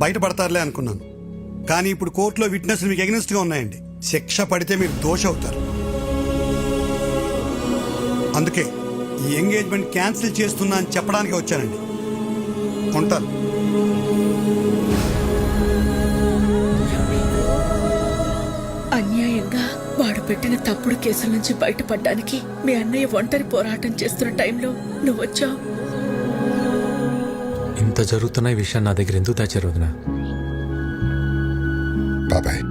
బయటపడతారులే అనుకున్నాను. కానీ ఇప్పుడు కోర్టులో విట్నెస్లు మీకు ఎగ్నెస్ట్గా ఉన్నాయండి. శిక్ష పడితే మీరు దోష అవుతారు. అందుకే ఈ ఎంగేజ్మెంట్ క్యాన్సిల్ చేస్తున్నా అని చెప్పడానికి వచ్చానండి. ఉంటాను. అన్యాయంగా వాడు పెట్టిన తప్పుడు కేసుల నుంచి బయటపడడానికి మీ అన్నయ్య ఒంటరి పోరాటం చేస్తున్న టైంలో నువ్వు వచ్చావు. ఇంత జరుగుతున్న ఈ విషయం నా దగ్గర ఎందుకు దాచారు వదినా? బాబాయ్,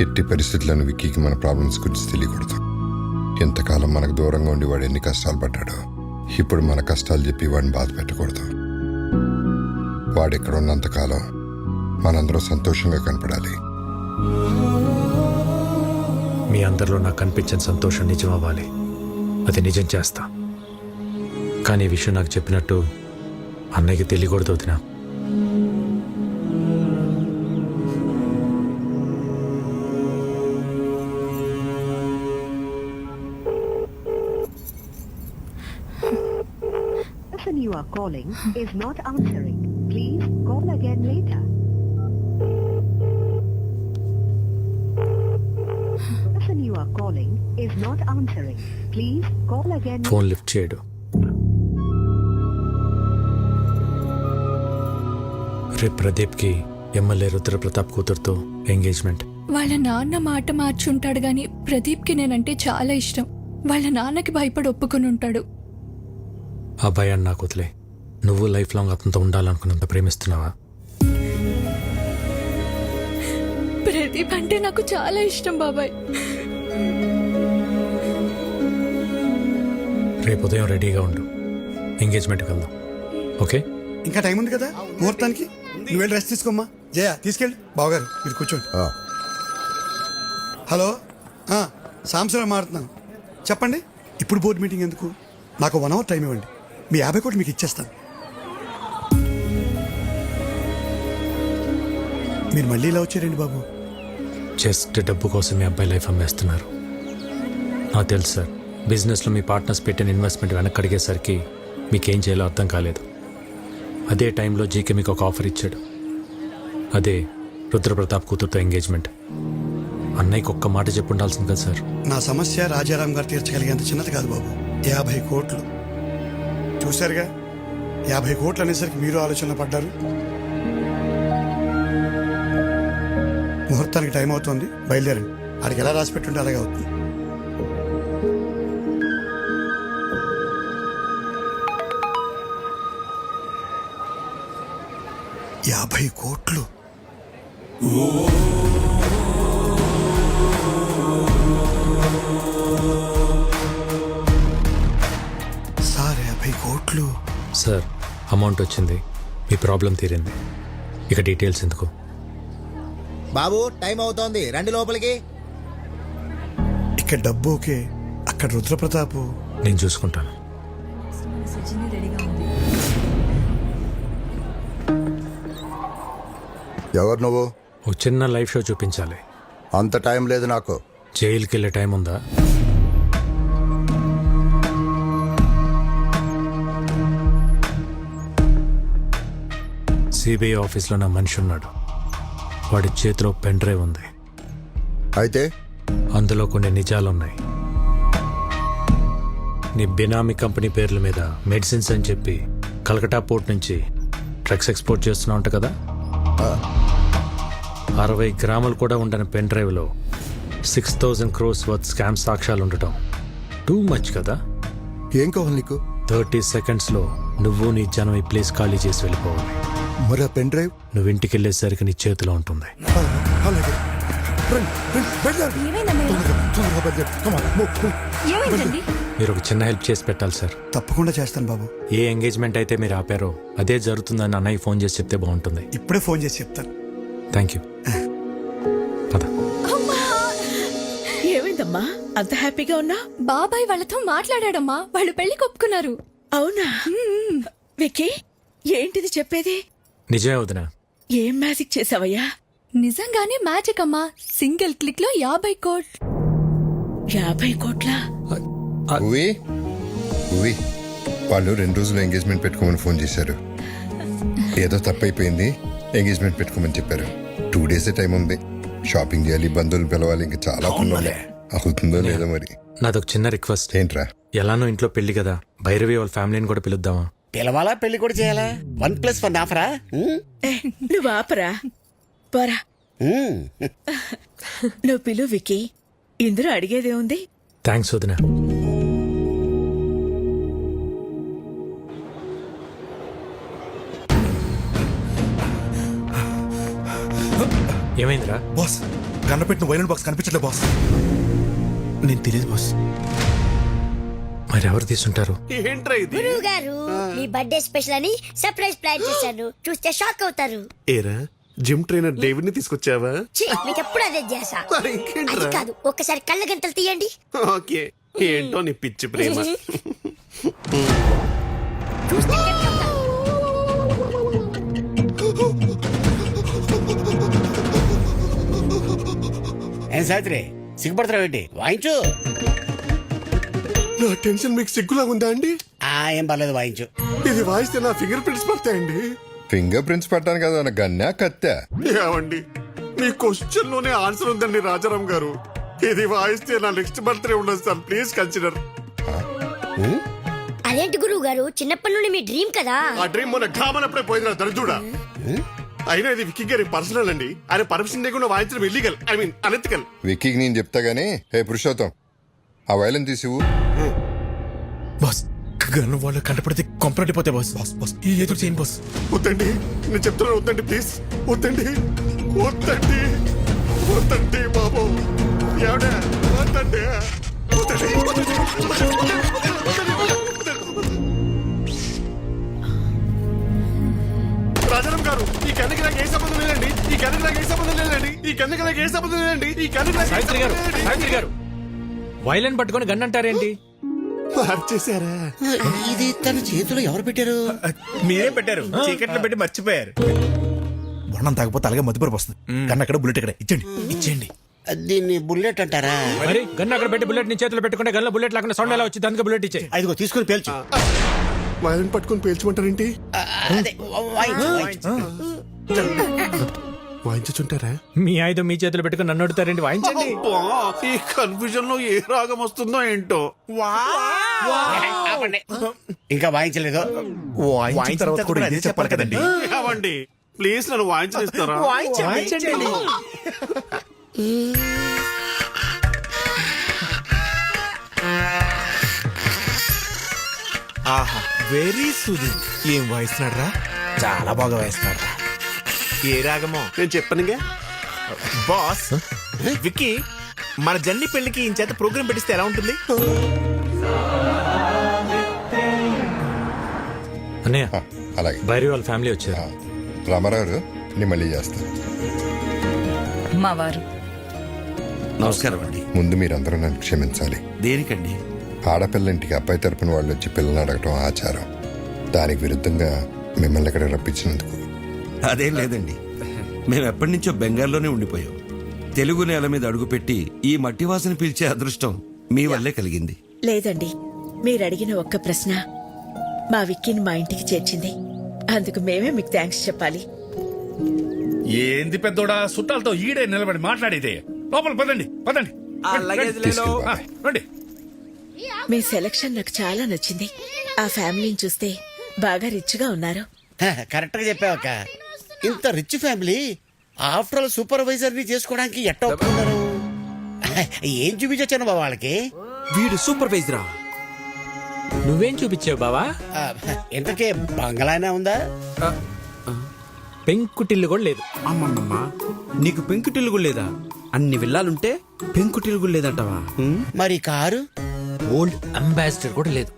ఎట్టి పరిస్థితులను విక్కీకి మన ప్రాబ్లమ్స్ గురించి తెలియకూడదు. ఎంతకాలం మనకు దూరంగా ఉండి వాడు ఎన్ని కష్టాలు పడ్డాడో, ఇప్పుడు మన కష్టాలు చెప్పి వాడిని బాధ పెట్టకూడదు. వాడు ఇక్కడ ఉన్నంతకాలం మనందరం సంతోషంగా కనపడాలి. మీ అందరిలో నాకు కనిపించిన సంతోషం నిజం అవ్వాలి. అది నిజం చేస్తా. కానీ ఈ విషయం నాకు చెప్పినట్టు అన్నయ్యకి తెలియకూడదు వదినా. you are calling is not answering. Please call again later. The person you are calling is not answering. Please call again. Phone lift చేయడు. రేపు ప్రదీప్కి ఎమ్మెల్యే రుద్రప్రతాప్ కూతురుతో ఎంగేజ్మెంట్. వాళ్ళ నాన్న మాట మార్చుంటాడు గాని ప్రదీప్కి నేనంటే చాలా ఇష్టం. వాళ్ళ నాన్నకి భయపడి ఒప్పుకొని ఉంటాడు. ఆ భయాన్ని నాకు వదిలే. నువ్వు లైఫ్ లాంగ్ అతనితో ఉండాలనుకున్నంత ప్రేమిస్తున్నావా? ప్రదీప్ అంటే నాకు చాలా ఇష్టం బాబాయ్. రేపు ఉదయం రెడీగా ఉండు, ఎంగేజ్మెంట్కి వెళ్దాం. ఓకే? ఇంకా టైం ఉంది కదా ముహూర్తానికి. నువ్వు వెళ్ళి రెస్ట్ తీసుకోమ్మా. జయ తీసుకెళ్ళి. బావగారు ఇది కూర్చోండి. హలో, సాంసరావు మాట్లాడుతున్నాను. చెప్పండి. ఇప్పుడు బోర్డు మీటింగ్ ఎందుకు? నాకు 1 hour టైం ఇవ్వండి. మీ 50 కోట్లు మీకు ఇచ్చేస్తాను. మీరు మళ్ళీ ఇలా వచ్చారండి బాబు. జస్ట్ డబ్బు కోసం మీ అబ్బాయి లైఫ్ అమ్మేస్తున్నారు. నాకు తెలుసు సార్, బిజినెస్లో మీ పార్ట్నర్స్ పెట్టిన ఇన్వెస్ట్మెంట్ వెనక్కి అడిగేసరికి మీకేం చేయాలో అర్థం కాలేదు. అదే టైంలో జీకే మీకు ఒక ఆఫర్ ఇచ్చాడు. అదే రుద్రప్రతాప్ కూతురుతో ఎంగేజ్మెంట్. అన్నయ్యకి ఒక్క మాట చెప్పు ఉండాల్సింది కదా సార్. నా సమస్య రాజారాం గారు తీర్చగలిగేంత చిన్నది కాదు బాబు. 50 కోట్లు చూశారుగా. 50 కోట్లు అనేసరికి మీరు ఆలోచన పడ్డారు. ముహూర్తానికి టైం అవుతుంది, బయలుదేరండి. ఆడికి ఎలా రాసి పెట్టుంటే అలాగే అవుతుంది. $50 కోట్లు. సార్ 50 కోట్లు. సార్, అమౌంట్ వచ్చింది, మీ ప్రాబ్లం తీరింది. ఇక డీటెయిల్స్ ఎందుకు? బాబు టైం అవుతోంది, రండి లోపలికి. ఇక్కడ డబ్బు ఓకే, అక్కడ రుద్రప్రతాపు. నేను చూసుకుంటాను. ఎవరు నువ్వు? ఓ చిన్న లైవ్ షో చూపించాలి. అంత టైం లేదు నాకు. జైలుకి వెళ్ళే టైం ఉందా? సిబిఐ ఆఫీస్లో నా మనిషి ఉన్నాడు. వాడి చేతిలో పెన్ డ్రైవ్ ఉంది. అయితే అందులో కొన్ని నిజాలున్నాయి. నీ బినామీ కంపెనీ పేర్ల మీద మెడిసిన్స్ అని చెప్పి కలకటా పోర్ట్ నుంచి డ్రగ్స్ ఎక్స్పోర్ట్ చేస్తున్నావు అంట కదా. 60 గ్రాములు కూడా ఉండని పెన్ డ్రైవ్లో 6,000 crores వర్త్ స్కామ్ సాక్ష్యాలు ఉండటం టూ మచ్ కదా. ఏం కావాలి నీకు? 30 secondsలో నువ్వు నీ జనం ఈ ప్లేస్ ఖాళీ చేసి వెళ్ళిపోవాలి. మరి ఆ పెన్ డ్రైవ్ నువ్వు ఇంటికి వెళ్ళేసరికి నీ చేతిలో ఉంటుంది. మీరు ఒక చిన్న హెల్ప్ చేసి పెట్టాలి సార్. తప్పకుండా చేస్తాను బాబు. ఏ ఎంగేజ్మెంట్ అయితే మీరు ఆపారో అదే జరుగుతుందని అన్నయ్య ఫోన్ చేసి చెప్తే బాగుంటుంది. ఇప్పుడే ఫోన్ చేసి చెప్తాను. Thank you. పద. ఏమైందమ్మా అంత హ్యాపీగా ఉన్నా? బాబాయ్ వాళ్ళతో మాట్లాడాడమ్మా, వాళ్ళు పెళ్లి ఒప్పుకున్నారు. అవునా? విక్కీ, ఏంటిది చెప్పేది? నిజమే వదినా. ఏం మ్యాజిక్ చేసావయ్యా? నిజంగానే మ్యాజిక్ అమ్మా. సింగిల్ క్లిక్ లో 50 కోట్లు. 50 కోట్లా? ఉవి వాళ్ళు 2 రోజులు ఎంగేజ్మెంట్ పెట్టుకోమని ఫోన్ చేశారు. ఏదో తప్పైపోయింది, ఎంగేజ్మెంట్ పెట్టుకోమని చెప్పారు. 2 days టైం ఉంది. షాపింగ్ చేయాలి, బంధువులు పిలవాలి, ఇంకా చాలా పనులు. అవుతుందో లేదో మరి. నాదొక చిన్న రిక్వెస్ట్. ఏంట్రా? ఎలానో ఇంట్లో పెళ్లి కదా, భైరవి వాళ్ళ ఫ్యామిలీని కూడా పిలుద్దామా? పిలవాలా, పెళ్లి కూడా చేయాలా? 1+1 ఆఫరా? నువ్వు ఆపరా, పోరా. నువ్వు పిలు విక్కీ, ఇందులో అడిగేదే ఉంది. థ్యాంక్స్ వదినా. ఏమైందిరా? బాస్, గన్నపెట్టిన వైలెంట్ బాక్స్ కనిపించట్లే బాస్. నేను తెలియదు బాస్. మరి ఎవరు తీసుంటారు? ఏంట్రా ఇది? గురువు గారు, మీ బర్త్డే స్పెషల్ అని సర్ప్రైజ్ ప్లాన్ చేశాను. చూస్తే షాక్ అవుతారు. ఏరా, జిమ్ ట్రైనర్ డేవిడ్ ని తీసుకొచ్చావా? మీకు ఎప్పుడు అదే చేసా. మరి ఇంకేంట్రా? అది కాదు, ఒక్కసారి కళ్ళ గంటలు తీయండి. ఓకే, ఏంటో నీ పిచ్చి ప్రేమ. చూస్తే టెంప్ట్ అవుతారు. ఏం సావిత్రి, సిగ్గుపడతావు ఏంటి? వాయించు. నా టెన్షన్ మీకు సిగ్గులా ఉందా అండి? ఏం పర్లేదు వాయించు. ఇది వాయిస్తే నా ఫింగర్ ప్రింట్స్ పడతాయండి. ఫింగర్ ప్రింట్స్ పెట్టడానికి కదా గన్నా కత్తా. ఏమండి మీ క్వశ్చన్ లోనే ఆన్సర్ ఉందండి రాజారాం గారు. ఇది వాయిస్తే నా నెక్స్ట్ బర్త్డే ఉండదు సార్, ప్లీజ్ కన్సిడర్. అదేంటి గురువు గారు, చిన్నప్పటి నుండి మీ డ్రీమ్ కదా. ఆ డ్రీమ్ మొన్న ఘామనప్పుడే పోయింది నా దరిద్రుడా. అయినా ఇది విక్కీ గారి పర్సనల్ అండి. ఆయన పర్మిషన్ లేకుండా వాయించడం ఇల్లీగల్, ఐ మీన్ అనెతికల్. విక్కీకి నేను చెప్తా గానీ, హే పురుషోత్తం, ఆ వైలెన్ తీసివు. బాస్ గన్ను వాళ్ళు కంటపడితే కొంపరటిపోతే బాస్. బాస్ బాస్ ఈ ఎదురు చేయను బాస్. వద్దండి, నేను చెప్తున్నాను వద్దండి, ప్లీజ్ వద్దండి, వద్దండి, వద్దండి బాబు. ఏమిటా వద్దండి, వద్దండి, వద్దండి, వద్దండి. రాజారాం గారు, ఈ కన్నుకి నాకు ఏ సంబంధం లేదండి. ఈ కన్నుకి నాకు ఏ సంబంధం లేదండి. ఈ కన్నుకి నాకు ఏ సంబంధం లేదండి. ఈ కన్నుకి నాకు ఏ సావిత్రి గారు, సంబంధం లేదండి. సావిత్రి గారు, వైలెన్ పట్టుకొని గన్ అంటారేంటి? మార్చేశారా? ఇది తన చేతిలో ఎవరు పెట్టారు? మీరే పెట్టారు, చీకట్లో పెట్టి మర్చిపోయారు. వర్ణం తాగపోతే అలాగే మధ్యపరపు వస్తుంది. కన్నా అక్కడ బుల్లెట్ ఇక్కడ ఇచ్చండి, ఇచ్చేయండి. దీన్ని బుల్లెట్ అంటారా? మరి గన్ అక్కడ పెట్టి బుల్లెట్ నీ చేతిలో పెట్టుకుంటే గన్లో బుల్లెట్ లేకుండా సౌండ్ ఎలా వచ్చింది? అందుకే బుల్లెట్ ఇచ్చే. అదిగో తీసుకుని పేల్చు. వైలెన్ పట్టుకొని పేల్చమంటారేంటి? అదే, వాయించు, వాయించు. వాయించుంటారా? మీ ఆయుధం మీ చేతిలో పెట్టుకుని నన్ను అడుగుతారేంటి? వాయించండి. ఈ కన్ఫ్యూజన్ లో ఏ రాగం వస్తుందో ఏంటో. ఆపండి. ఇంకా వాయించలేదు. వాయించిన తర్వాత కూడా ఇదే చెప్పాలి కదండి. ఏమండి ప్లీజ్ నన్ను వాయించనిస్తారా? వాయించండి. ఆహా వెరీ సూది. ఏం వాయిస్తున్నాడు రా, చాలా బాగా వాయిస్తున్నాడు రా. ఏ రాగమో నేను చెప్పనుగా బాస్. విక్కీ, మన జన్ని పెళ్లికి ఈ చేత ప్రోగ్రామ్ పెట్టిస్తే ఎలా ఉంటుంది? అన్నయ్య, అలాగే భైరవి వాళ్ళ ఫ్యామిలీ వచ్చారు. రామారావు, నేను మళ్ళీ చేస్తాను. మా వారు నమస్కారం అండి. ముందు మీరందరూ నన్ను క్షమించాలి. దేనికండి? ఆడపిల్ల ఇంటికి అబ్బాయి తరపున వాళ్ళు వచ్చి పిల్లల్ని అడగటం ఆచారం. దానికి విరుద్ధంగా మిమ్మల్ని ఇక్కడ రప్పించినందుకు. అదేం లేదండి, మేము ఎప్పటి నుంచో బెంగాల్లోనే ఉండిపోయాం. తెలుగు నేల మీద అడుగుపెట్టి ఈ మట్టి వాసన పీల్చే అదృష్టం మీ వల్లే కలిగింది. లేదండి, మీరు అడిగిన ఒక్క ప్రశ్న మా విక్కీని మా ఇంటికి చేర్చింది. అందుకు మేమే మీకు థ్యాంక్స్ చెప్పాలి. ఏంది పెద్దోడా చుట్టాలతో ఈడే నిలబడి మాట్లాడేదే. లోపల పదండి, పదండి. రండి. మీ సెలక్షన్ నాకు చాలా నచ్చింది. ఆ ఫ్యామిలీని చూస్తే బాగా రిచ్గా ఉన్నారు. కరెక్ట్ గా చెప్పావక్క. ఇంత rich family after all supervisor ని చేసుకోవడానికి ఎట్ట ఒప్పుకున్నారు? ఏం చూపించొచ్చాను బాబా వాళ్ళకి? వీడు సూపర్వైజరా? నువ్వేం చూపించావు బావా? ఇంతకే బంగళానే ఉందా? పెంకుటిల్లు కూడా లేదు. అమ్మమ్మమ్మా, నీకు పెంకుటిల్లు కూడా లేదా? అన్ని విల్లాలుంటే పెంకుటిల్లు కూడా లేదంటావా? మరి కారు? ఓల్డ్ అంబాసిడర్ కూడా లేదు.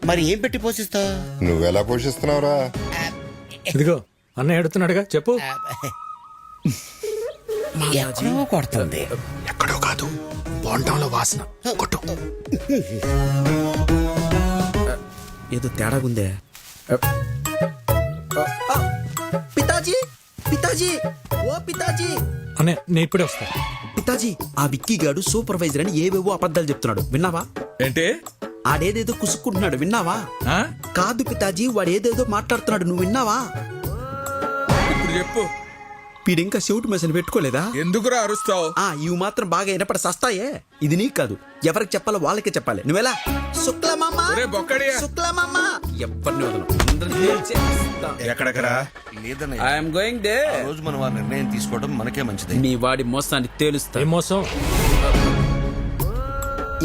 మరి ఏం పెట్టి పోషిస్తావు? నువ్వెలా పోషిస్తున్నావురా? ఇదిగో అన్నయ్య అడుగుతున్నాడుగా, చెప్పు. ఎక్కడో కొడుతుంది. ఎక్కడో కాదు, బోండంలో వాసన. కొట్టు. ఏదో తేడాగుందే. పితాజీ, పితాజీ, ఓ పితాజీ. అన్నయ్య నేను ఇప్పుడే వస్తా. పితాజీ, ఆ విక్కీ గాడు సూపర్వైజర్ అని ఏవేవో అబద్ధాలు చెప్తున్నాడు, విన్నావా? ఏంటి? ఆడేదేదో కుసుక్కుంటున్నాడు, విన్నావా? కాదు పితాజీ, వాడు ఏదేదో మాట్లాడుతున్నాడు, నువ్వు విన్నావా? ఇప్పుడు చెప్పు. వీడింకా చెవిటి మెషిన్ పెట్టుకోలేదా? ఎందుకురా అరుస్తావు? ఇవి మాత్రం బాగా వినపడి సస్తాయే. ఇది నీకు కాదు, ఎవరికి చెప్పాలో వాళ్ళకే చెప్పాలి. నువ్వెలా? శుక్లమామ, శుక్లమామ, ఎవరిని వదలం. ఎక్కడెక్కడా? I'm going there. ఆ రోజు మనం ఆ నిర్ణయం తీసుకోవడం మనకే మంచిది. నీ వాడి మోసాన్ని తేలుస్తా. ఏం మోసం?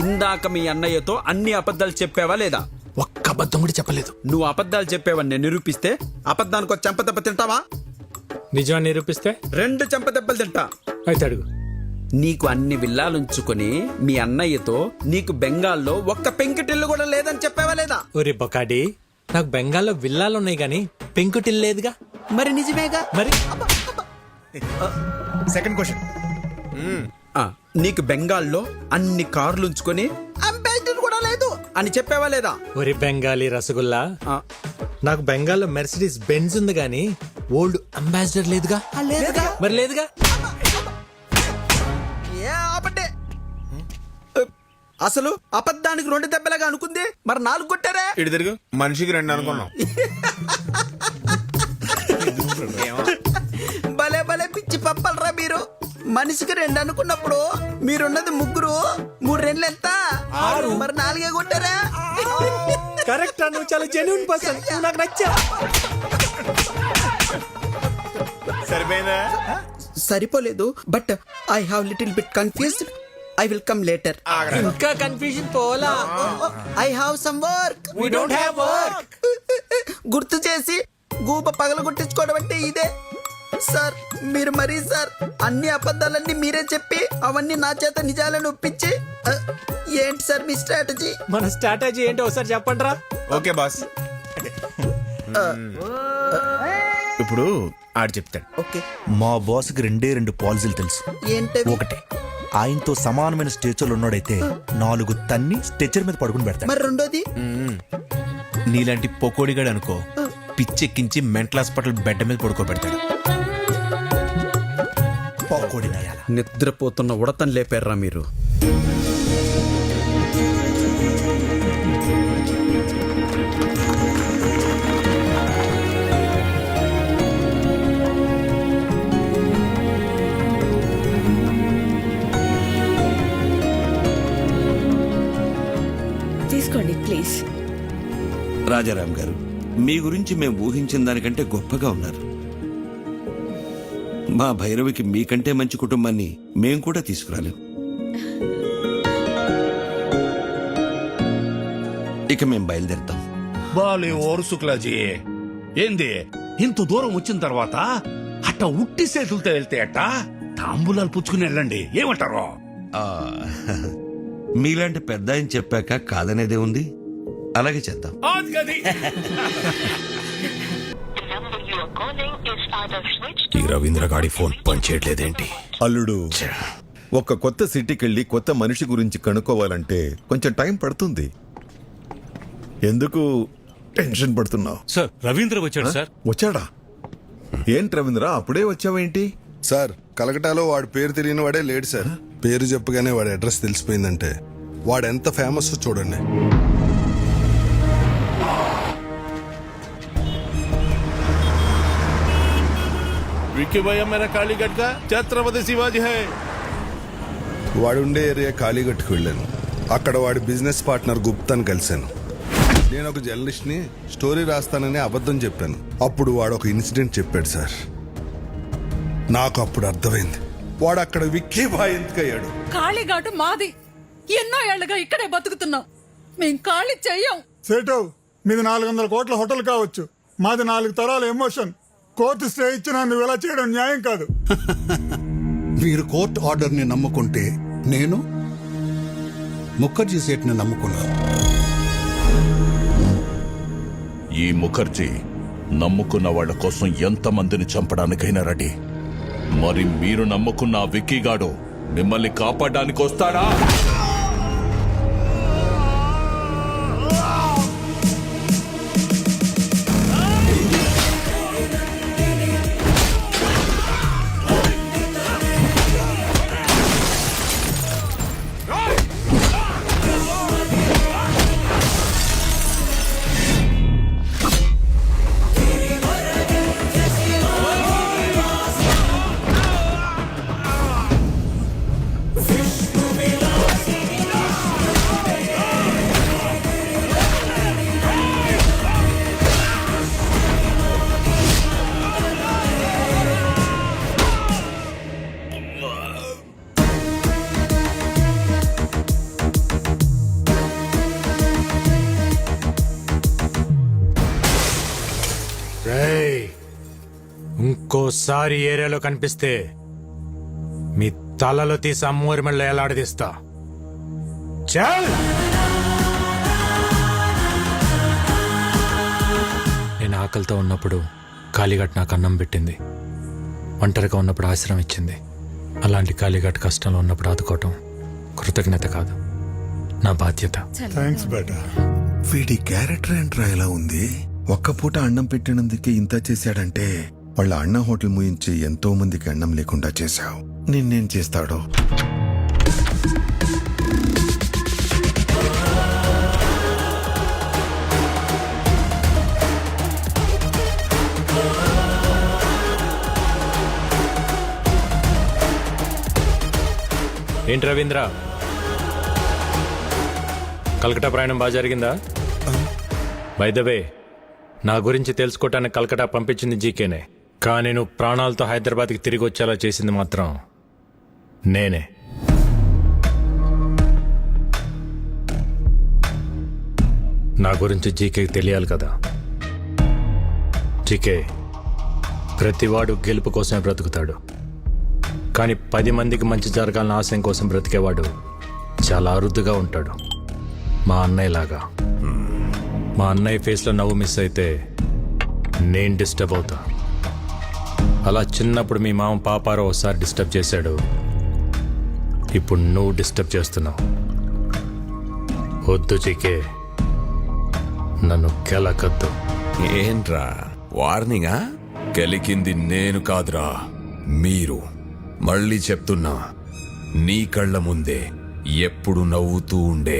ఇందాక మీ అన్నయ్యతో అన్ని అబద్ధాలు చెప్పావా లేదా? ఒక్క అబద్ధం కూడా చెప్పలేదు. నువ్వు అబద్ధాలు చెప్పావని నేను నిరూపిస్తే అబద్ధానికి ఒక చెంపదెబ్బ తింటావా? నిజాన్ని నిరూపిస్తే 2 చెంపదెబ్బలు తింటా. అయితే అడుగు. నీకు అన్ని విల్లాలుంచుకొని మీ అన్నయ్యతో నీకు బెంగాల్లో ఒక్క పెంకుటిల్లు కూడా లేదని చెప్పావా లేదా? ఒరే బొకాడి, నాకు బెంగాల్లో విల్లాలు ఉన్నాయి గానీ పెంకుటిల్లు లేదుగా. మరి నిజమేగా. మరి సెకండ్ క్వశ్చన్. నీకు బెంగాల్లో అన్ని కార్లు ఉంచుకొని అంబాసిడర్ కూడా లేదు అని చెప్పావా లేదా? ఒరే బెంగాలీ రసగుల్లా, నాకు బెంగాల్లో మెర్సిడీస్ బెంజ్ ఉంది గానీ ఓల్డ్ అంబాసిడర్ లేదుగా. లేదుగా. మరి లేదుగా. అసలు అబద్ధానికి 2 దెబ్బలాగా అనుకుంది, మరి 4 కొట్టారా? ఇటు తిరుగు, మనిషికి 2 అనుకున్నాం. భలే భలే పిచ్చి పప్పలరా మీరు. మనిషికి 2 అనుకున్నప్పుడు మీరున్నది 3, 3 2 ఎంత? 6. మరి 4 కొట్టారా? కరెక్ట్, నువ్వు చాలా జెన్యూన్ పర్సన్, నాకు నచ్చా. సరిపోయిందా? సరిపోలేదు, but I have little bit confused. I will come later. ఇంకా కన్ఫ్యూజన్ పోలా. I have some work. We don't have work. గుర్తు చేసి గూప పగల కొట్టించుకోవడం అంటే ఇదే సార్. మీరు మరీ సార్ అన్ని అబద్ధాలన్నీ మీరే చెప్పి అవన్నీ నా చేత నిజాలను ఒప్పించి ఏంటి సార్ మీ స్ట్రాటజీ? మన స్ట్రాటజీ ఏంటో ఒకసారి చెప్పండి రా. Okay boss. ఇప్పుడు ఆడు చెప్తాడు. ఓకే. మా బాస్కి 2 పాలసీలు తెలుసు. ఏంటవి? ఒకటి, ఆయనతో సమానమైన స్టేచర్లు ఉన్నాడైతే 4 తన్ని స్ట్రెచర్ మీద పడుకుని పెడతాడు. మరి రెండోది? నీలాంటి పొకోడిగాడు అనుకో, పిచ్చెక్కించి మెంటల్ హాస్పిటల్ బెడ్ మీద పడుకోబెడతాడు. పొకోడి నయాల. నిద్రపోతున్న ఉడతను లేపారా మీరు? తీసుకోండి ప్లీజ్. రాజారాం గారు, మీ గురించి మేము ఊహించిన దానికంటే గొప్పగా ఉన్నారు. మా భైరవికి మీకంటే మంచి కుటుంబాన్ని మేం కూడా తీసుకురాలేం. ఇక మేం బయలుదేరుతాం. బాలే ఓరు శుక్లాజీ, ఏంది ఇంత దూరం వచ్చిన తర్వాత అట్ట ఉట్టి చేతులతో వెళ్తే అట్ట తాంబూలాలు పుచ్చుకుని వెళ్ళండి, ఏమంటారు? ఆ, మీలాంటి పెద్ద ఆయన చెప్పాక కాదనేదే ఉంది. అలాగే చేద్దాం. ఈ రవీంద్ర గాడి ఫోన్ పనిచేయట్లేదేంటి? అల్లుడు, ఒక కొత్త సిటీకి వెళ్ళి కొత్త మనిషి గురించి కనుక్కోవాలంటే కొంచెం టైం పడుతుంది. ఎందుకు టెన్షన్ పడుతున్నావు? సార్ రవీంద్ర వచ్చాడు సార్. వచ్చాడా? ఏంటి రవీంద్ర, అప్పుడే వచ్చావేంటి? సార్, కలకటాలో వాడి పేరు తెలియని వాడే లేడు సార్. పేరు చెప్పగానే వాడి అడ్రస్ తెలిసిపోయిందంటే వాడు ఎంత ఫేమస్ చూడండి. विक्की भैया मेरा कालीगढ़ का छत्रपति शिवाजी है. వాడుండే ఏరియా కాళీగట్టుకు వెళ్ళాను. అక్కడ వాడి బిజినెస్ పార్ట్నర్ గుప్తాను కలిశాను. నేను ఒక జర్నలిస్ట్ని, స్టోరీ రాస్తానని అబద్ధం చెప్పాను. అప్పుడు వాడు ఒక ఇన్సిడెంట్ చెప్పాడు సార్. నాకు అప్పుడు అర్థమైంది వాడు అక్కడ విక్కీ బాయ్ ఎందుకయ్యాడు. కాళీఘాటు మాది. ఎన్నో ఏళ్లుగా ఇక్కడే బతుకుతున్నాం. మేం ఖాళీ చెయ్యం. సేటు, మీది 400 కోట్ల హోటల్ కావచ్చు, మాది 4 తరాల ఎమోషన్. కోర్టు స్టే ఇచ్చినా నువ్వు ఇలా చేయడం న్యాయం కాదు. మీరు కోర్టు ఆర్డర్ని నమ్ముకుంటే నేను ముఖర్జీ సేట్ని నమ్ముకున్నాను. ఈ ముఖర్జీ నమ్ముకున్న వాళ్ళ కోసం ఎంతమందిని చంపడానికైనా రెడీ. మరి మీరు నమ్ముకున్న ఆ విక్కీగాడు మిమ్మల్ని కాపాడడానికి వస్తాడా? ఇంకోసారి ఏరియాలో కనిపిస్తే మీ తలలో తీసి అమ్మూరి మెళ్ళ ఎలాడదీస్తా. చల్. నేను ఆకలితో ఉన్నప్పుడు కాళీఘాట్ నాకు అన్నం పెట్టింది. ఒంటరిగా ఉన్నప్పుడు ఆశ్రయం ఇచ్చింది. అలాంటి కాళీఘాట్ కష్టంలో ఉన్నప్పుడు ఆదుకోవటం కృతజ్ఞత కాదు, నా బాధ్యత. థ్యాంక్స్ బేటా. వీడి క్యారెక్టర్ ఏంట్రా ఎలా ఉంది? ఒక్క పూట అన్నం పెట్టినందుకే ఇంత చేశాడంటే వాళ్ళ అన్న హోటల్ ముయించి ఎంతో మందికి అన్నం లేకుండా చేశావు. నిన్నేం చేస్తాడో? ఏంటి రవీంద్ర, కలకటా ప్రయాణం బాగా జరిగిందా? బై ద వే, నా గురించి తెలుసుకోవటానికి కలకటా పంపించింది జీకేనే, కానీ నువ్వు ప్రాణాలతో హైదరాబాద్కి తిరిగి వచ్చేలా చేసింది మాత్రం నేనే. నా గురించి జీకేకి తెలియాలి కదా. జీకే, ప్రతివాడు గెలుపు కోసమే బ్రతుకుతాడు, కానీ 10 మందికి మంచి జరగాలని ఆశయం కోసం బ్రతికేవాడు చాలా అరుదుగా ఉంటాడు. మా అన్నయ్యలాగా. మా అన్నయ్య ఫేస్లో నవ్వు మిస్ అయితే నేను డిస్టర్బ్ అవుతా. అలా చిన్నప్పుడు మీ మామ పాపారావు ఒకసారి డిస్టర్బ్ చేశాడు, ఇప్పుడు నువ్వు డిస్టర్బ్ చేస్తున్నావు. వద్దు జీకే, నన్ను కెలకద్దు. ఏంట్రా వార్నింగా? గెలికింది నేను కాదురా, మీరు. మళ్ళీ చెప్తున్నా, నీ కళ్ళ ముందే ఎప్పుడు నవ్వుతూ ఉండే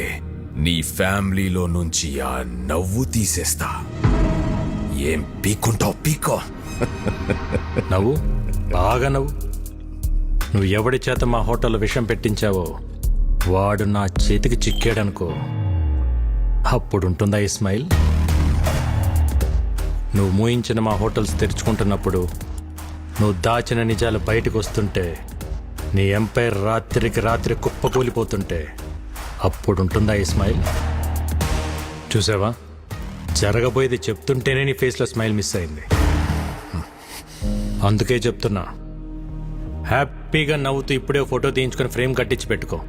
నీ ఫ్యామిలీలో నుంచి ఆ నవ్వు తీసేస్తా. ఏం పీక్కుంటావు పీకో. నవ్వు, బాగా నవ్వు. నువ్వు ఎవడి చేత మా హోటల్లో విషం పెట్టించావో వాడు నా చేతికి చిక్కాడనుకో, అప్పుడుంటుందా ఈ స్మైల్? నువ్వు మూయించిన మా హోటల్స్ తెరుచుకుంటున్నప్పుడు, నువ్వు దాచిన నిజాలు బయటకు వస్తుంటే, నీ ఎంపైర్ రాత్రికి రాత్రి కుప్పకూలిపోతుంటే, అప్పుడుంటుందా ఈ స్మైల్? చూసావా, జరగబోయేది చెప్తుంటేనే నీ ఫేస్లో స్మైల్ మిస్ అయింది. అందుకే చెప్తున్నా, హ్యాపీగా నవ్వుతూ ఇప్పుడే ఫోటో తీయించుకొని ఫ్రేమ్ కట్టించి పెట్టుకో.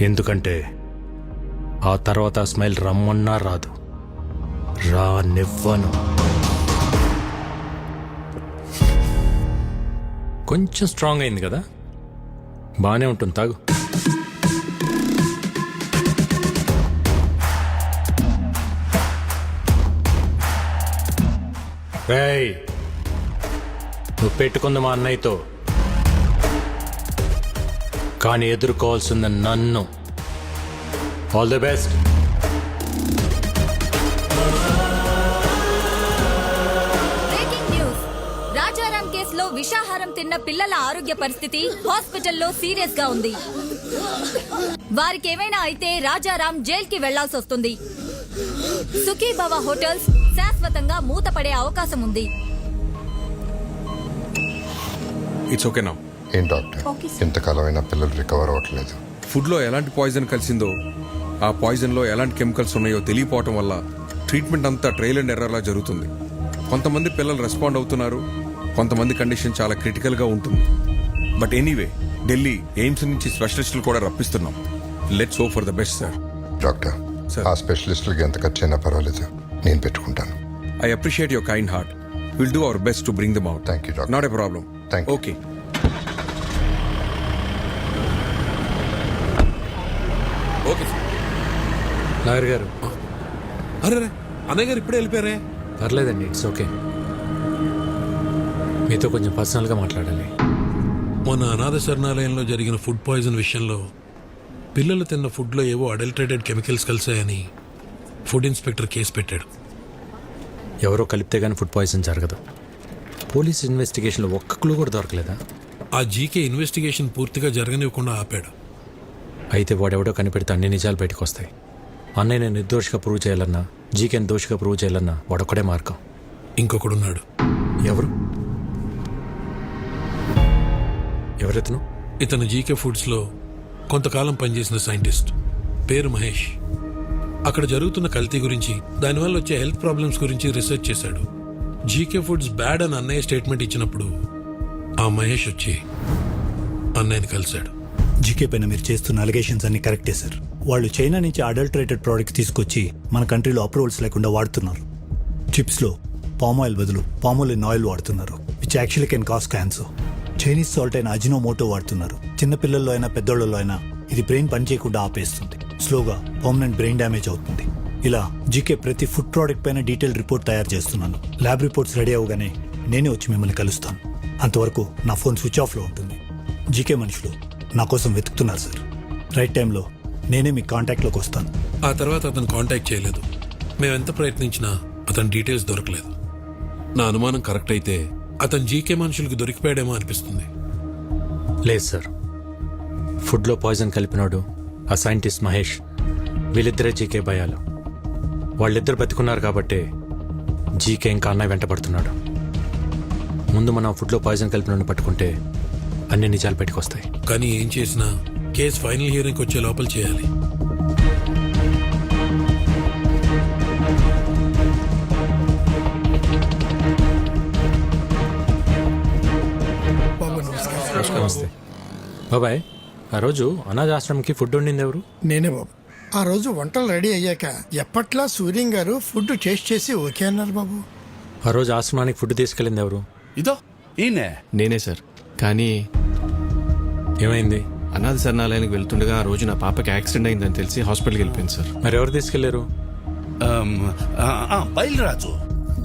ఎందుకంటే ఆ తర్వాత ఆ స్మైల్ రమ్మన్నా రాదు, రానివ్వను. కొంచెం స్ట్రాంగ్ అయింది కదా, బాగానే ఉంటుంది, తాగు. రేయ్, నువ్వు పెట్టుకుంది మా అన్నయ్యతో, కానీ ఎదుర్కోవాల్సింది నన్ను. All the best. Breaking news. Rajaram కేసులో విషాహారం తిన్న పిల్లల ఆరోగ్య పరిస్థితి హాస్పిటల్లో సీరియస్ గా ఉంది. వారికి ఏమైనా అయితే రాజారాం జైలుకి వెళ్లాల్సి వస్తుంది. సుఖీభవ హోటల్స్ శాశ్వతంగా మూతపడే అవకాశం ఉంది. ఇట్స్ ఓకే నా. ఏం డాక్టర్, ఇంతకాలమైనా పిల్లలు రికవర్ అవ్వట్లేదు. ఫుడ్లో ఎలాంటి పాయిజన్ కలిసిందో, ఆ పాయిజన్లో ఎలాంటి కెమికల్స్ ఉన్నాయో తెలియపోవటం వల్ల ట్రీట్మెంట్ అంతా ట్రయల్ అండ్ ఎర్రర్లా జరుగుతుంది. కొంతమంది పిల్లలు రెస్పాండ్ అవుతున్నారు, కొంతమంది కండిషన్ చాలా క్రిటికల్గా ఉంటుంది. బట్ ఎనీవే, ఢిల్లీ ఎయిమ్స్ నుంచి స్పెషలిస్టులు కూడా రప్పిస్తున్నాం. Let's hope for the best sir. Doctor, ఆ స్పెషలిస్టులకి ఎంత ఖర్చు అయినా పర్వాలేదు, నేను పెట్టుకుంటాను. I appreciate your kind heart. We'll do our best to bring them out. Thank you, doctor. Not a problem. Thank you. Okay. Okay. Lawyer గారు. అరే అన్నయ్య గారు ఇప్పుడే వెళ్ళిపోయారే. పర్లేదండి, ఇట్స్ ఓకే. మీతో కొంచెం పర్సనల్గా మాట్లాడాలి. మొన్న అనాథ శరణాలయంలో జరిగిన ఫుడ్ పాయిజన్ విషయంలో పిల్లలు తిన్న ఫుడ్లో ఏవో అడల్టరేటెడ్ కెమికల్స్ కలిసాయని ఫుడ్ ఇన్స్పెక్టర్ కేసు పెట్టాడు. ఎవరో కలిపితే కానీ ఫుడ్ పాయిజన్ జరగదు. పోలీస్ ఇన్వెస్టిగేషన్లో ఒక్క క్లూ కూడా దొరకలేదా? ఆ జీకే ఇన్వెస్టిగేషన్ పూర్తిగా జరగనివ్వకుండా ఆపాడు. అయితే వాడెవడో కనిపెడితే అన్ని నిజాలు బయటకు వస్తాయి. అన్నయ్య నిర్దోషిగా ప్రూవ్ చేయాలన్నా, జీకేని దోషిగా ప్రూవ్ చేయాలన్నా వాడొక్కడే మార్గం. ఇంకొకడున్నాడు. ఎవరు? ఎవరెతను? ఇతను జీకే ఫుడ్స్లో కొంతకాలం పనిచేసిన సైంటిస్ట్, పేరు మహేష్. అక్కడ జరుగుతున్న కల్తీ గురించి, దానివల్ల వచ్చే హెల్త్ ప్రాబ్లమ్స్ గురించి రీసెర్చ్ చేశాడు. జీకే ఫుడ్స్ బ్యాడ్ అని అన్నయ్య స్టేట్మెంట్ ఇచ్చినప్పుడు ఆ మహేష్ వచ్చి అన్నయ్యని కలిశాడు. జీకే పైన మీరు చేస్తున్న అలిగేషన్స్ అన్ని కరెక్టే సార్. వాళ్ళు చైనా నుంచి అడల్టరేటెడ్ ప్రోడక్ట్ తీసుకొచ్చి మన కంట్రీలో అప్రూవల్స్ లేకుండా వాడుతున్నారు. చిప్స్లో పామ్ ఆయిల్ బదులు పామోలిన్ ఆయిల్ వాడుతున్నారు, which actually can cause cancer. Chinese salt అయిన అజినోమోటో వాడుతున్నారు. చిన్నపిల్లల్లో అయినా పెద్దోళ్ళలో అయినా ఇది బ్రెయిన్ పనిచేయకుండా ఆపేస్తుంది. స్లోగా పర్మనెంట్ బ్రెయిన్ డ్యామేజ్ అవుతుంది. ఇలా జీకే ప్రతి ఫుడ్ ప్రోడక్ట్ పైన డీటెయిల్ రిపోర్ట్ తయారు చేస్తున్నాను. ల్యాబ్ రిపోర్ట్స్ రెడీ అవగానే నేనే వచ్చి మిమ్మల్ని కలుస్తాను. అంతవరకు నా ఫోన్ స్విచ్ ఆఫ్లో ఉంటుంది. జీకే మనుషులు నా కోసం వెతుకుతున్నారు సార్. రైట్ టైంలో నేనే మీ కాంటాక్ట్లోకి వస్తాను. ఆ తర్వాత అతను కాంటాక్ట్ చేయలేదు. మేమెంత ప్రయత్నించినా అతని డీటెయిల్స్ దొరకలేదు. నా అనుమానం కరెక్ట్ అయితే అతను జీకే మనుషులకు దొరికిపోయాడేమో అనిపిస్తుంది. లేదు సార్, ఫుడ్లో పాయిజన్ కలిపినాడు ఆ సైంటిస్ట్ మహేష్. వీళ్ళిద్దరే జీకే భయాలు. వాళ్ళిద్దరు బతికున్నారు కాబట్టే జీకే ఇంకా అన్నయ్య వెంట పడుతున్నాడు. ముందు మనం ఫుడ్లో పాయిజన్ కలిపిన పట్టుకుంటే అన్ని నిజాలు బయటకొస్తాయి. కానీ ఏం చేసినా కేసు ఫైనల్ హియరింగ్ వచ్చే లోపల చేయాలి. నమస్తే బాబాయ్. ఆ రోజు అనాథాశ్రమంకి ఫుడ్ వండింది ఎవరు? నేనే బాబు. ఆ రోజు వంటలు రెడీ అయ్యాక ఎప్పట్లా సూర్యం గారు ఫుడ్ టేస్ట్ చేసి ఓకే అన్నారు బాబు. ఆ రోజు ఆశ్రమానికి ఫుడ్ తీసుకెళ్ళింది ఎవరు? ఇదో ఈయనే. నేనే సార్. కానీ ఏమైంది? అనాథ శరణాలయానికి వెళ్తుండగా ఆ రోజు నా పాపకి యాక్సిడెంట్ అయిందని తెలిసి హాస్పిటల్కి వెళ్ళిపోయింది సార్. మరి ఎవరు తీసుకెళ్లారు? బయలురాజు.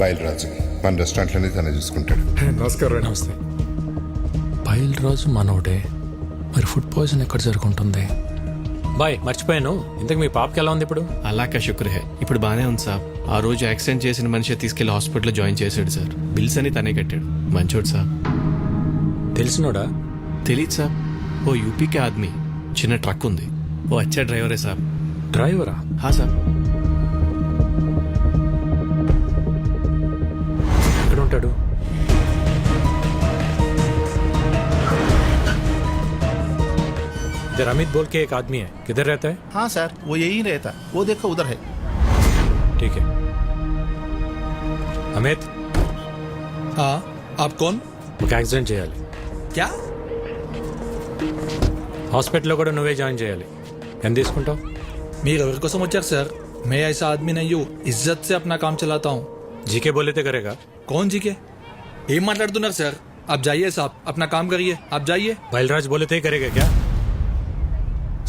బయలురాజు మన రెస్టారెంట్లోనే తనే చూసుకుంటాడు. నమస్కారం. నమస్తే. బయలురాజు మనోడే. మరి ఫుడ్ పాయిజన్ ఎక్కడ జరుగుంటుంది? బాయ్ మర్చిపోయాను, ఇంతకు మీ పాపకి ఎలా ఉంది ఇప్పుడు? అలాకా శుక్ర్ హే, ఇప్పుడు బానే ఉంది సార్. ఆ రోజు యాక్సిడెంట్ చేసిన మనిషి తీసుకెళ్లి హాస్పిటల్లో జాయిన్ చేశాడు సార్. బిల్స్ అని తనే కట్టాడు. మంచోడు సార్. తెలిసినోడా? తెలీదు సార్. ఓ యూపీకే ఆద్మీ, చిన్న ట్రక్ ఉంది. ఓ అచ్చా డ్రైవరే సార్. డ్రైవరా? హా సార్. ఎక్కడ ఉంటాడు? इधर अमित बोल के एक आदमी है, किधर रहता है? हाँ सर, वो यही रहता. वो देखो उधर है. ठीक है. अमित. हाँ, आप कौन? ఒక యాక్సిడెంట్ చేయాలి. क्या? హాస్పిటల్లో కూడా నువ్వే జాయిన్ చేయాలి. ఎంత తీసుకుంటావు? మీరు ఎవరి కోసం వచ్చారు సార్? मैं ऐसा आदमी नहीं हूँ, इज्जत से अपना काम चलाता हूँ. జీకే बोले करेगा. कौन जी के? ఏం మాట్లాడుతున్నారు సార్? आप जाइए साहब, अपना काम करिए. आप जाइए. బయలురాజ్ बोले करेगा क्या?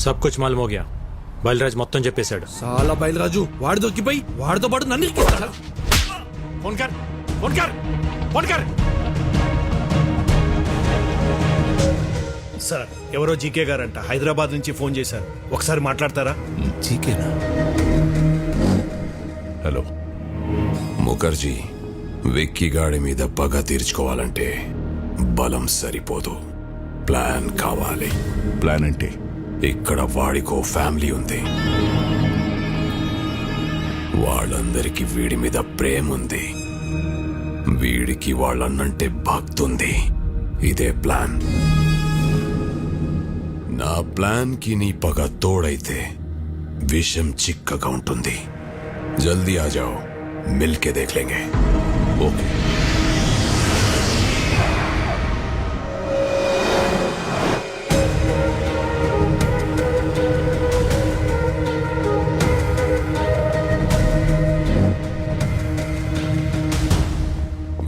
सब कुछ मालूम हो गया. బయలురాజ్ మొత్తం చెప్పేశాడు. సాలా బయలురాజు వాడు దొరికిపోయి వాడితో పాటు నన్ను ఇరికిస్తాడా? ఫోన్ కర్, ఫోన్ కర్, ఫోన్ కర్. సార్ ఎవరో జీకే గారంట హైదరాబాద్ నుంచి ఫోన్ చేశారు. ఒకసారి మాట్లాడతారా? జీకేనా? హలో ముఖర్జీ, విక్కీ గాడి మీద పగ తీర్చుకోవాలంటే బలం సరిపోదు, ప్లాన్ కావాలి. ప్లాన్ అంటే? ఇక్కడ వాడికో ఫ్యామిలీ ఉంది. వాళ్ళందరికీ వీడి మీద ప్రేమ ఉంది. వీడికి వాళ్ళన్నంటే భక్తి ఉంది. ఇదే ప్లాన్. నా ప్లాన్ కి నీ పగ తోడైతే విషం చిక్కగా ఉంటుంది. జల్దీ ఆ జాओ, మిల్కే దేఖ్ లేంగే. Okay.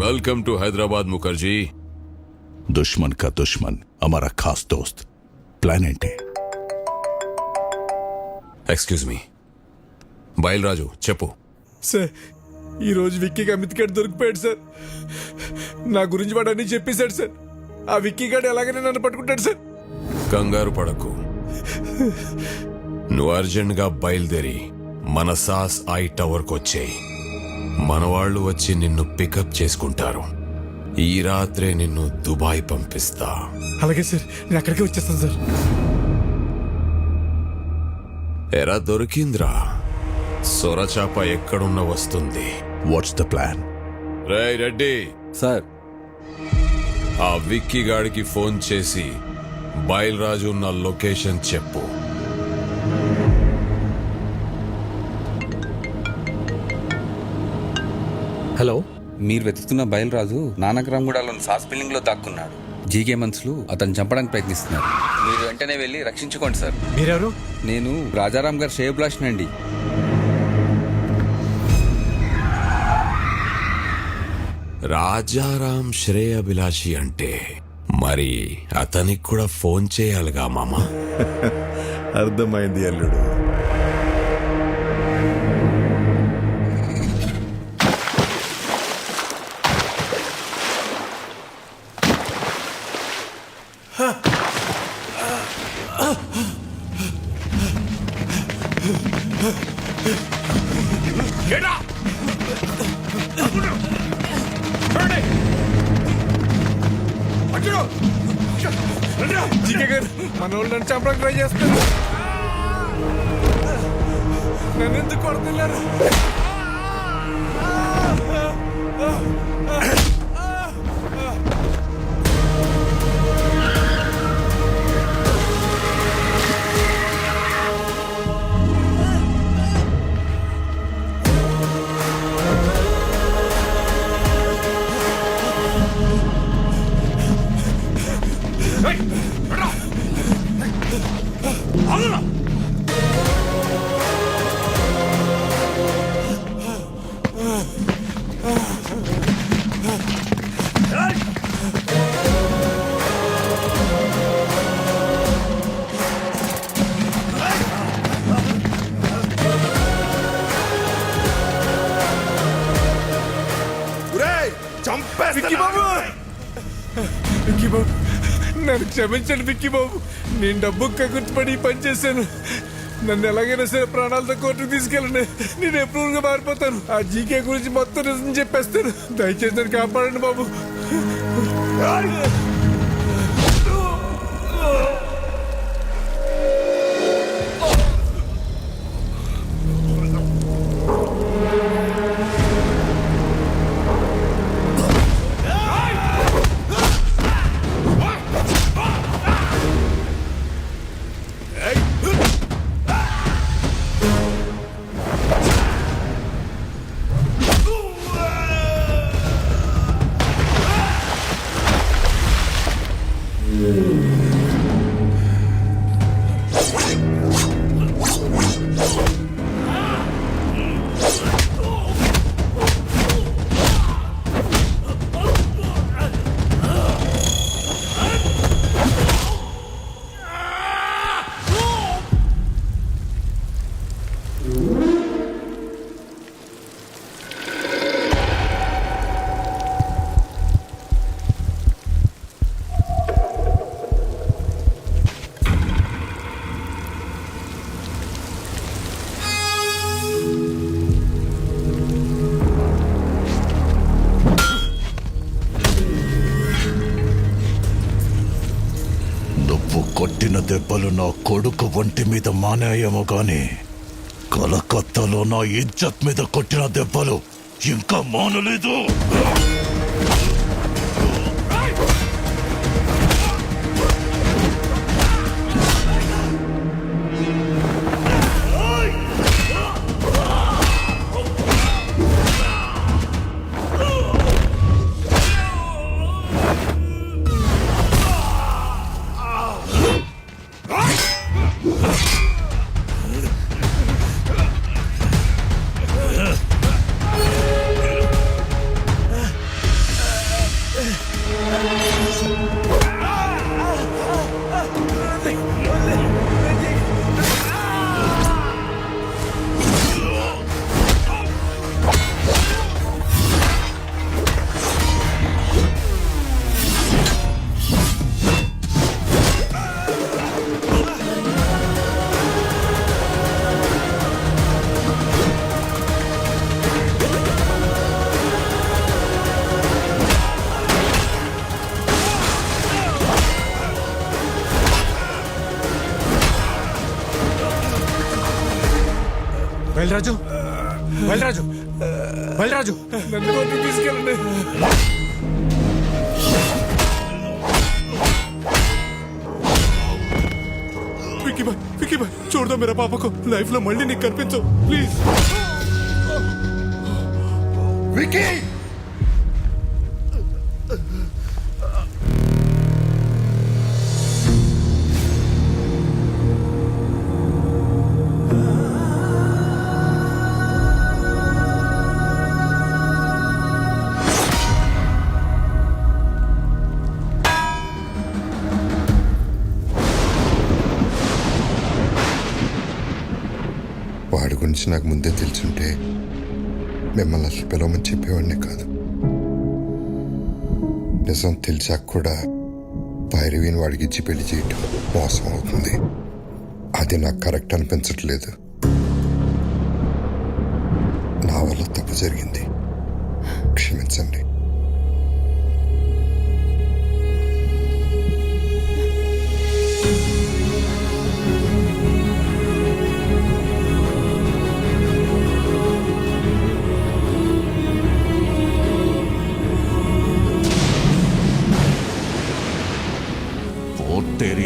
Welcome to Hyderabad Mukherjee. दुश्मन का दुश्मन हमारा खास दोस्त. ప్లాన్ ఏంటి? ఎక్స్క్యూజ్ మీ, బయలురాజు చెప్పు. సార్ ఈరోజు విక్కీ అమిత్ గడ్ దొరికిపోయాడు సార్. నా గురించి వాడు అన్ని చెప్పేశాడు సార్. ఆ విక్కీ గడ్ ఎలాగైనా నన్ను పట్టుకుంటాడు సార్. కంగారు పడకు. నువ్వు అర్జెంట్ గా బయలుదేరి మన సాస్ ఐ టవర్ కొచ్చేయి. మన వాళ్ళు వచ్చి నిన్ను పికప్ చేసుకుంటారు. ఈ రాత్రే నిన్ను దుబాయ్ పంపిస్తా. అలాగే సార్, నేను అక్కడికే వచ్చేస్తాను సార్. ఎరా దొరికింద్రా, సొరచాప ఎక్కడున్న వస్తుంది. What's the plan? Ray Reddy sir, ఆ విక్కీ గాడికి ఫోన్ చేసి బయలురాజు ఉన్న లొకేషన్ చెప్పు. హలో, మీరు వెతుకుతున్న బయలురాజు నానక్రామ్గూడలోని సాస్ బిల్డింగ్ లో దాక్కున్నాడు. జీకే మనుషులు అతను చంపడానికి ప్రయత్నిస్తున్నారు. మీరు వెంటనే వెళ్ళి రక్షించుకోండి సార్. మీరెవరు? నేను రాజారాం గారు శ్రేయభిలాష్ అండి. రాజారాం శ్రేయభిలాషి అంటే మరి అతనికి కూడా ఫోన్ చేయాలిగా మామ. అర్థమైంది అల్లుడు. జీకే గారు మన వాళ్ళు నన్ను చంపడానికి ట్రై చేస్తారు. నన్ను ఎందుకు కొడుతున్నారు? విక్కీ బాబు, విక్కీ బాబు, నన్ను క్షమించండి విక్కీ బాబు. నేను డబ్బు కగుర్తుపడి పని చేశాను. నన్ను ఎలాగైనా సరే ప్రాణాలతో కోర్టుకు తీసుకెళ్ళండి. నేను ఎప్పుడు మారిపోతాను. ఆ జీకే గురించి మొత్తం నిజం చెప్పేస్తాను. దయచేసి నన్ను కాపాడండి బాబు. కొట్టిన దెబ్బలు నా కొడుకు ఒంటి మీద మానేయేమో గాని కలకత్తాలో నా ఇజ్జత్ మీద కొట్టిన దెబ్బలు ఇంకా మానలేదు. బయలరాజు, బయలరాజు, బయలరాజు, నన్ను కోర్టుకు తీసుకెళ్ళండి. విక్కీ భాయ్, విక్కీ భాయ్, చూడదా मेरा पापा को लाइफ లో మళ్ళీ నీకు కనిపించు ప్లీజ్. విక్కీ, వాడి గురించి నాకు ముందే తెలుసుంటే మిమ్మల్ని అసలు పిలవమని చెప్పేవాడినే కాదు. నిజం తెలిసాక కూడా భైరవిని వాడికి ఇచ్చి పెళ్లి చేయటం మోసం అవుతుంది. అది నాకు కరెక్ట్ అనిపించట్లేదు. నా వల్ల తప్పు జరిగింది, క్షమించండి.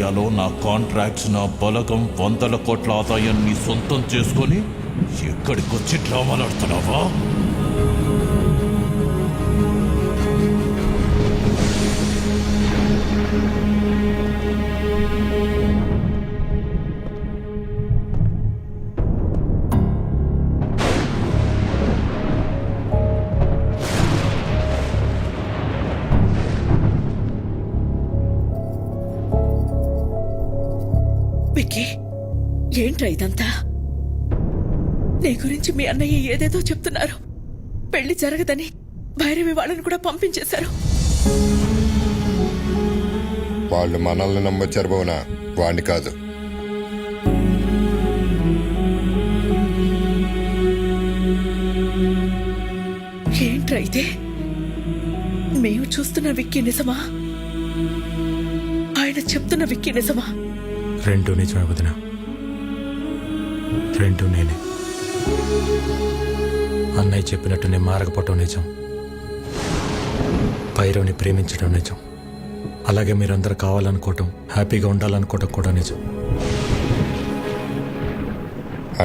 ఇండియాలో నా కాంట్రాక్ట్స్, నా బలగం, 100 కోట్ల ఆదాయాన్ని సొంతం చేసుకొని ఎక్కడికొచ్చి డ్రామాలాడుతున్నావా? విక్కీ, ఏంట్రా ఇదంతా? నీ గురించి మీ అన్నయ్య ఏదేదో చెప్తున్నారు. పెళ్లి జరగదని భైరవి వాళ్ళని కూడా పంపించేశారు. వాళ్ళు మనల్ని నమ్మొచ్చారు భువన, వాణ్ణి కాదు. ఏంట్రా ఇదే? మేము చూస్తున్న విక్కీ నిజమా? ఆయన చెప్తున్న విక్కీ నిజమా? రెండు నిజమే వదిన, రెండు నేనే. అన్నయ్య చెప్పినట్టు నేను మారకపోవటం నిజం, భైరవ్ని ప్రేమించడం నిజం, అలాగే మీరందరూ కావాలనుకోవటం, హ్యాపీగా ఉండాలనుకోవటం కూడా నిజం.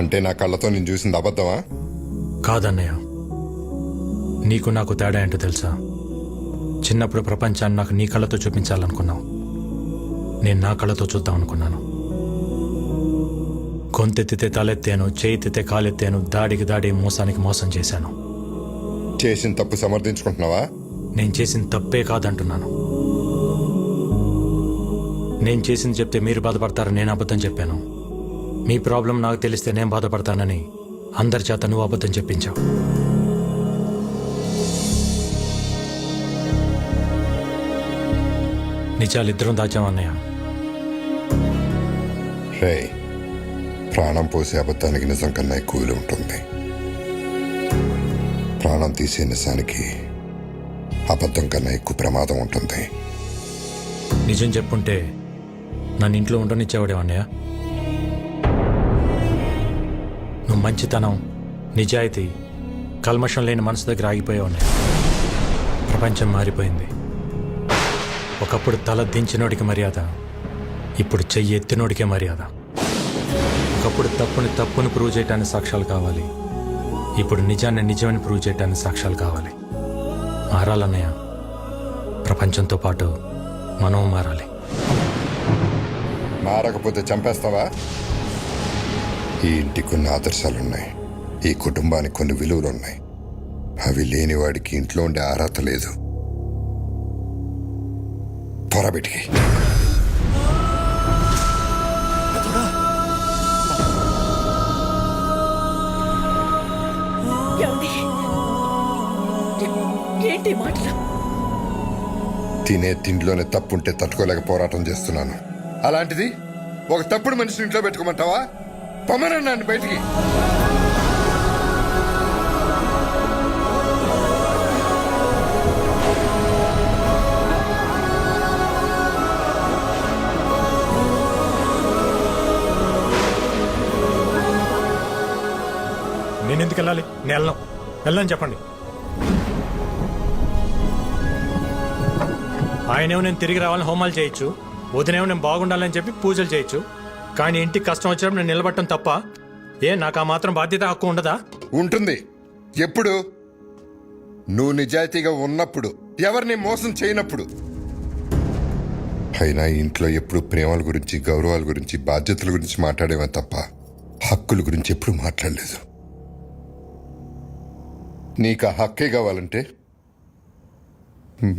అంటే నా కళ్ళతో నేను చూసింది అబద్ధమా? కాదన్నయ్య, నీకు నాకు తేడా ఏంటో తెలుసా? చిన్నప్పుడు ప్రపంచాన్ని నాకు నీ కళ్ళతో చూపించాలనుకున్నావు, నేను నా కళ్ళతో చూద్దాం అనుకున్నాను. గొంతెత్తితే తలెత్తాను, చేయితే కాలెత్తాను, దాడికి దాడి, మోసానికి మోసం చేశాను. చేసిన తప్పు సమర్థించుకుంటున్నావా? నేను చేసిన తప్పే కాదంటున్నాను. నేను చేసింది చెప్తే మీరు బాధపడతారని నేను అబద్ధం చెప్పాను. మీ ప్రాబ్లం నాకు తెలిస్తే నేను బాధపడతానని అందరి చేత నువ్వు అబద్ధం చెప్పించావు. నిజాలిద్దరం దాచామన్నయ్య. రే, ప్రాణం పోసే అబద్ధానికి నిజం కన్నా ఎక్కువ విలువ ఉంటుంది. ప్రాణం తీసే నిజానికి అబద్ధం కన్నా ఎక్కువ ప్రమాదం ఉంటుంది. నిజం చెప్పుంటే నన్ను ఇంట్లో ఉండనిచ్చేవాడే అన్నయ్య. నువ్వు మంచితనం, నిజాయితీ, కల్మషం లేని మనసు దగ్గర ఆగిపోయావు అన్నయ్య. ప్రపంచం మారిపోయింది. ఒకప్పుడు తల దించినోడికి మర్యాద, ఇప్పుడు చెయ్యి ఎత్తినోడికే మర్యాద. ఒకప్పుడు తప్పుని ప్రూవ్ చేయడానికి సాక్ష్యాలు కావాలి, ఇప్పుడు నిజాన్ని నిజమని ప్రూవ్ చేయడానికి సాక్ష్యాలు కావాలి. మారాలన్నయ్య, ప్రపంచంతో పాటు మనం మారాలి. మారకపోతే చంపేస్తావా? ఈ ఇంటికి కొన్ని ఆదర్శాలున్నాయి, ఈ కుటుంబానికి కొన్ని విలువలున్నాయి. అవి లేని వాడికి ఇంట్లో ఉండే అర్హత లేదు. పొరబెట్టి ఏంటి మాటలు? తినే తిండిలోనే తప్పుంటే తట్టుకోలేక పోరాటం చేస్తున్నాను. అలాంటిది ఒక తప్పుడు మనిషిని ఇంట్లో పెట్టుకోమంటావా? పొమ్మనండి నన్ను బయటికి. నేను ఎందుకు వెళ్ళాలి? నేను వెళ్ళని చెప్పండి. ఆయనేమో నేను తిరిగి రావాలని హోమాలు చేయొచ్చు, వదినేమో నేను బాగుండాలని చెప్పి పూజలు చేయొచ్చు, కానీ ఇంటికి కష్టం వచ్చినప్పుడు నేను నిలబడటం తప్ప? నాకు ఆ మాత్రం బాధ్యత, హక్కు ఉండదా? ఉంటుంది. ఎప్పుడు? నువ్వు నిజాయితీగా ఉన్నప్పుడు, ఎవరిని మోసం చేయనప్పుడు. అయినా ఇంట్లో ఎప్పుడు ప్రేమల గురించి, గౌరవాల గురించి, బాధ్యతల గురించి మాట్లాడేవా తప్ప హక్కుల గురించి ఎప్పుడు మాట్లాడలేదు. నీకు ఆ హక్కే కావాలంటే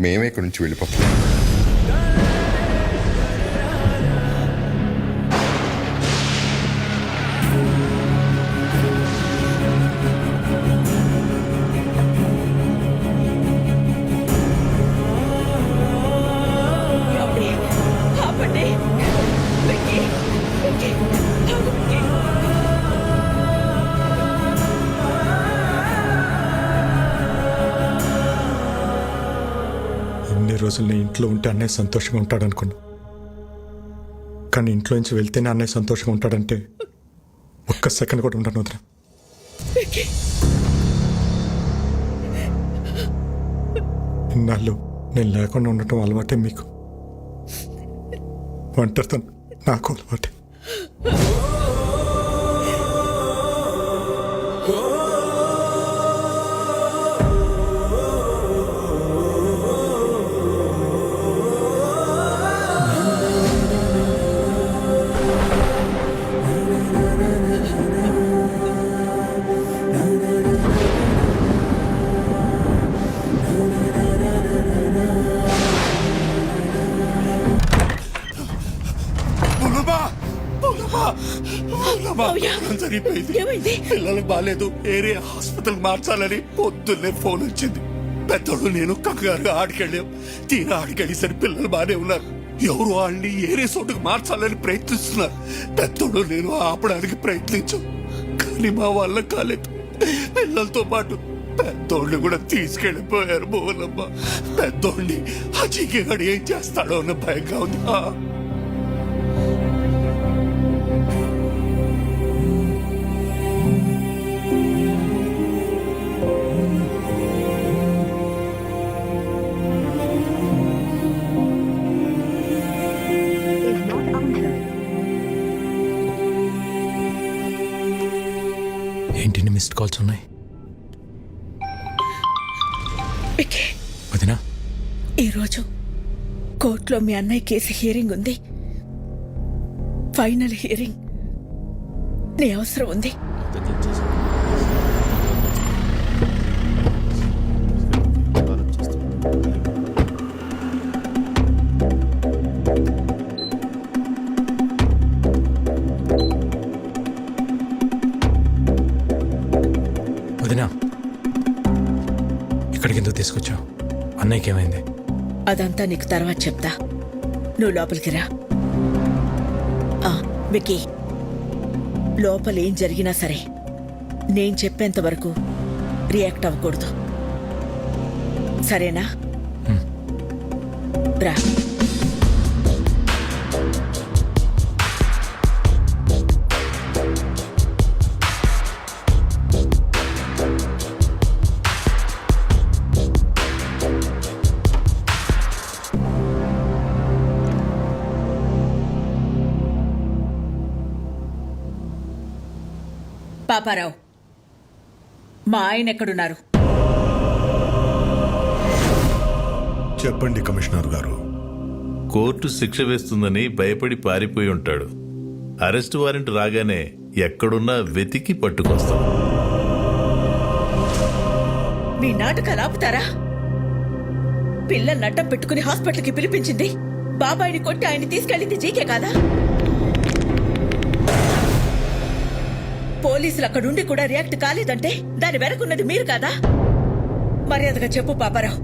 మేమే ఇక్కడి నుంచి వెళ్ళిపోతాం. ఇన్ని రోజులు నేను ఇంట్లో ఉంటే అన్నయ్య సంతోషంగా ఉంటాడు అనుకున్నా, కానీ ఇంట్లో నుంచి వెళ్తేనే అన్నయ్య సంతోషంగా ఉంటాడంటే ఒక్క సెకండ్ కూడా ఉంటాను వదిన. ఇన్నాళ్ళు నేను లేకుండా ఉండటం అలవాటే మీకు. ఒంటరితనం నాకు అలవాటే. ఏమైంది? పిల్లలకు బాగాలేదు, ఏరియా హాస్పిటల్ మార్చాలని పొద్దున్నే ఫోన్ వచ్చింది. పెద్దోడు నేను కంగారుగా ఆడికెళ్ళాం. తీరా ఆడికెళ్ళేసరి పిల్లలు బాగానే ఉన్నారు. ఎవరు వాళ్ళని ఏరే చోటుకు మార్చాలని ప్రయత్నిస్తున్నారు. పెద్దోడు నేను ఆపడానికి ప్రయత్నించాం, కానీ మా వల్ల కాలేదు. పిల్లలతో పాటు పెద్దోడిని కూడా తీసుకెళ్లిపోయారు. మోలమ్మ, పెద్దోడిని ఆ చీకగాడు ఏం చేస్తాడో అన్న భయంగా ఉంది. is not answering. ఏంటి మిస్డ్ కాల్స్ ఉన్నాయి? విక్కీ, వదినా, ఈరోజు కోర్టులో మీ అన్నయ్య కేసు హియరింగ్ ఉంది. Final hearing. నీ అవసరం ఉంది. వదినా, ఇక్కడికి ఎందుకు తీసుకొచ్చావు? అన్నయ్యకి ఏమైంది? అదంతా నీకు తర్వాత చెప్తా. నువ్వు లోపలికి రా. విక్కీ, లోపల ఏం జరిగినా సరే నేను చెప్పేంత వరకు రియాక్ట్ అవ్వకూడదు, సరేనా? రా. పాపారావు, మా ఆయన ఎక్కడున్నారు? చెప్పండి కమిషనర్ గారు. కోర్టు శిక్ష వేస్తుందని భయపడి పారిపోయి ఉంటాడు. అరెస్ట్ వారెంట్ రాగానే ఎక్కడున్నా వెతికి పట్టుకొస్తాం. మీ నాటకాలు ఆపుతారా? పిల్లల్ని అడ్డం పెట్టుకుని హాస్పిటల్కి పిలిపించింది బాబాయిని కొట్టి ఆయన్ని తీసుకెళ్ళింది జీకే కాదా? పోలీసులు అక్కడుండి కూడా రియాక్ట్ కాలేదంటే దాని వెనకున్నది మీరు కాదా? మర్యాదగా చెప్పు పాపారావు,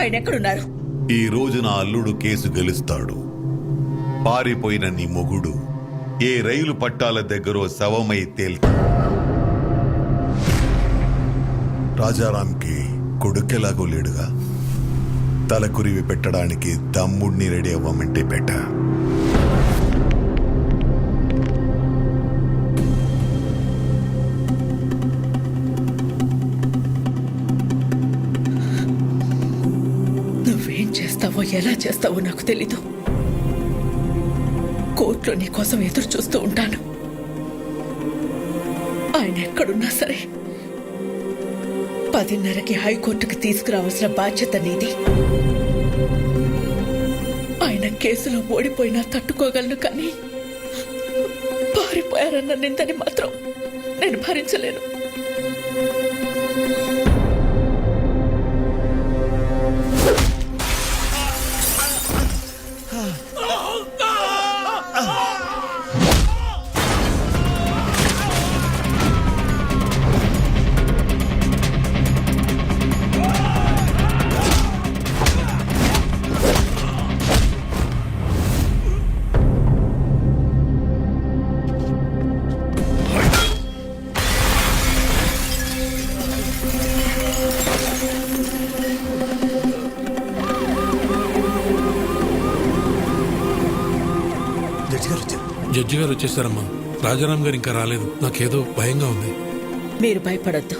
ఆయన ఎక్కడున్నారు? ఈ రోజు నా అల్లుడు కేసు గెలుస్తాడు. పారిపోయిన నీ మొగుడు ఏ రైలు పట్టాల దగ్గర శవమై తేల్తాడు. రాజారాంకి కొడుకెలాగో లేడుగా, తలకురివి పెట్టడానికి తమ్ముడిని రెడీ అవ్వమంటే పెట్ట. నువ్వేం చేస్తావో ఎలా చేస్తావో నాకు తెలీదు. కోర్టులో నీ కోసం ఎదురు చూస్తూ ఉంటాను. ఆయన ఎక్కడున్నా సరే 10:30కి హైకోర్టుకి తీసుకురావాల్సిన బాధ్యత నీది. ఆయన కేసులో ఓడిపోయినా తట్టుకోగలను, కానీ పారిపోయారన్న నిందని మాత్రం నేను భరించలేను. జడ్జి గారు వచ్చేసారమ్మా. రాజారాం గారు ఇంకా రాలేదు. నాకేదో భయంగా ఉంది. మీరు భయపడొద్దు,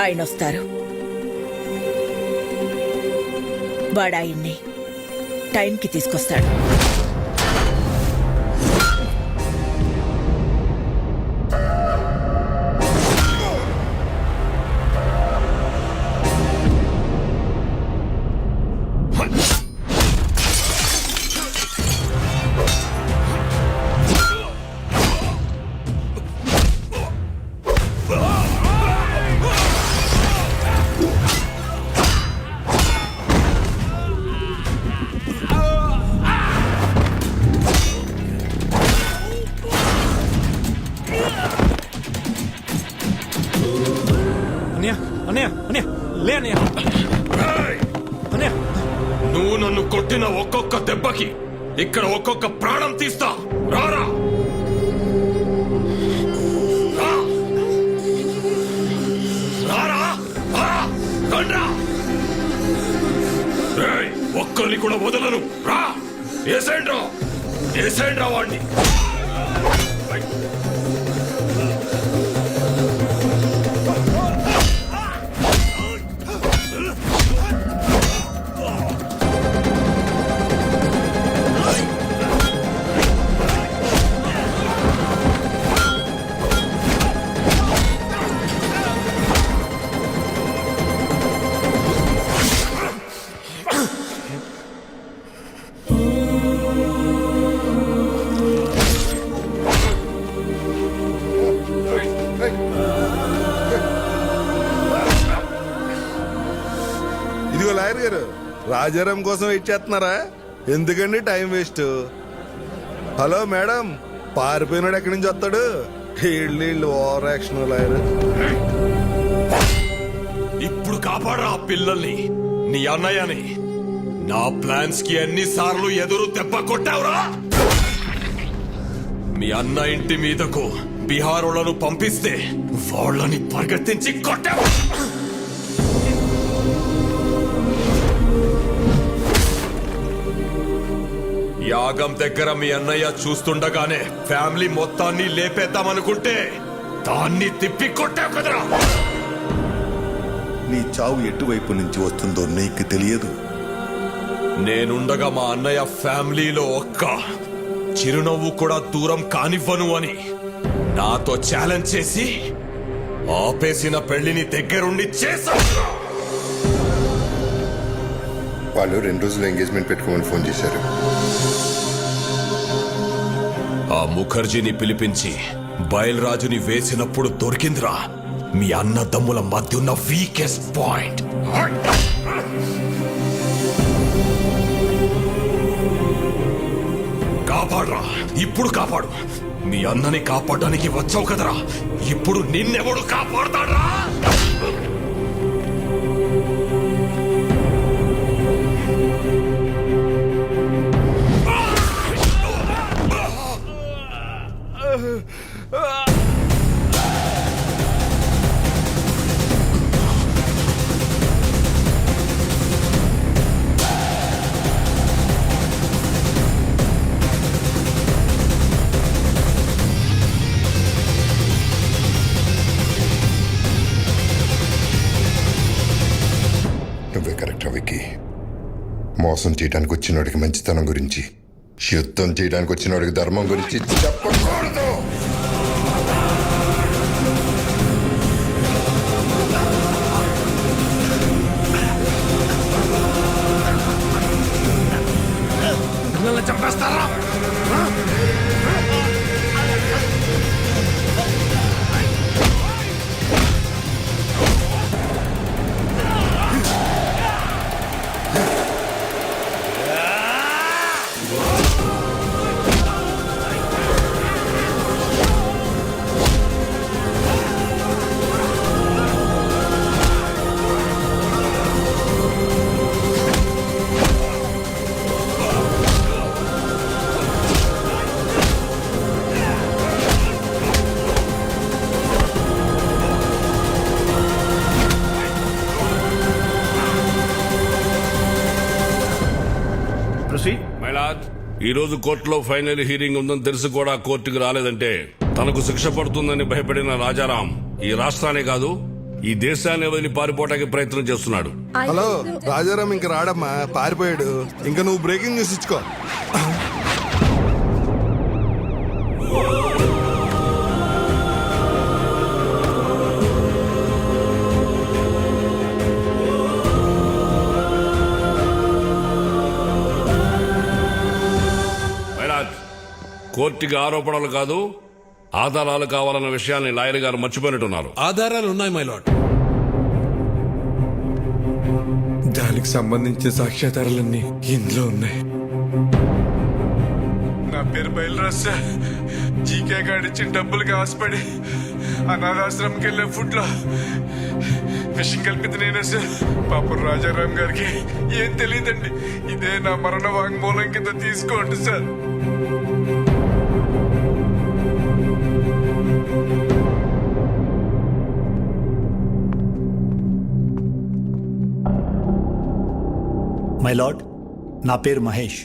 ఆయన వస్తారు. వాడు ఆయన్ని టైంకి తీసుకొస్తాడు. అన్నయ్య అన్నయ్య అన్నయ్య లే అన్నయ్య అన్నయ్య. నువ్వు నన్ను కొట్టిన ఒక్కొక్క దెబ్బకి ఇక్కడ ఒక్కొక్క ప్రాణం తీస్తా. రారా రా. రారా రా. రండ్రా. రేయ్, ఒక్కరిని కూడా వదలను. రా ఏసేండ్రా వాడిని. ఇదిగో లాయర్ గారు, రాజారాం కోసం వెయిట్ చేస్తున్నారా? ఎందుకండి టైం వేస్ట్? హలో మేడం, పారిపోయినాడు ఎక్కడి నుంచి వస్తాడు? వీళ్ళు ఓవర్ యాక్షన్ లాయర్. ఇప్పుడు కాపాడరా ఆ పిల్లల్ని, నీ అన్నయ్యని. నా ప్లాన్స్ కి ఎన్నిసార్లు ఎదురు దెబ్బ కొట్టావురా? మీ అన్న ఇంటి మీదకు బీహారోళ్లను పంపిస్తే వాళ్ళని పరిగెత్తించి కొట్టావు. యాగం దగ్గర మీ అన్నయ్య చూస్తుండగానే ఫ్యామిలీ మొత్తాన్ని లేపేద్దామనుకుంటే దాన్ని తిప్పి కొట్టావు కదరా. నీ చావు ఎటువైపు నుంచి వస్తుందో నీకు తెలియదు. నేనుండగా మా అన్నయ్య ఫ్యామిలీలో ఒక్క చిరునవ్వు కూడా దూరం కానివ్వను అని నాతో ఛాలెంజ్ చేసి ఆపేసిన పెళ్లిని దగ్గరుండి చేశావు. వాళ్ళు 2 రోజులు ఎంగేజ్మెంట్ పెట్టుకోమని ఫోన్ చేశారు. ఆ ముఖర్జీని పిలిపించి బయల్రాజుని వేసినప్పుడు దొరికిందిరా మీ అన్నదమ్ముల మధ్య ఉన్న వీకెస్ట్ పాయింట్. కాపాడరా, ఇప్పుడు కాపాడు. మీ అన్నని కాపాడడానికి వచ్చావు కదరా, ఇప్పుడు నిన్నెవడు కాపాడతాడ్రా? నువ్వే కరెక్ట్ విక్కీ. మోసం చేయడానికి వచ్చినోడికి మంచితనం గురించి, యుద్ధం చేయడానికి వచ్చినోడికి ధర్మం గురించి చెప్పకూడదు. చంపేస్తారా? ఈ రోజు కోర్టులో ఫైనల్ హీరింగ్ ఉందని తెలిసి కూడా కోర్టుకు రాలేదంటే తనకు శిక్ష పడుతుందని భయపడిన రాజారాం ఈ రాష్ట్రాన్ని కాదు ఈ దేశాన్ని వదిలి పారిపోవడానికి ప్రయత్నం చేస్తున్నాడు. హలో, రాజారాం ఇంక రాడమ్మా, పారిపోయాడు. ఇంకా నువ్వు బ్రేకింగ్ న్యూస్ ఇచ్చుకో. కోర్టుకి ఆరోపణలు కాదు ఆధారాలు కావాలన్న విషయాన్ని లాయర్ గారు మర్చిపోయినట్టున్నారు. ఆధారాలు ఉన్నాయి మై లార్డ్. దానికి సంబంధించిన సాక్ష్యాధారాలన్నీ ఇందులో ఉన్నాయి. నా పేరు బయలురాజ్ సార్. జీకే గారు ఇచ్చిన డబ్బులకి ఆశపడి అనాథాశ్రమంకి వెళ్ళే ఫుడ్ లో విషయం కలిపింది నేనే సార్. పాపం రాజారాం గారికి ఏం తెలియదండి. ఇదే నా మరణ వాంగ్మూలం కింద తీసుకోండి సార్. మై లార్డ్, నా పేరు మహేష్.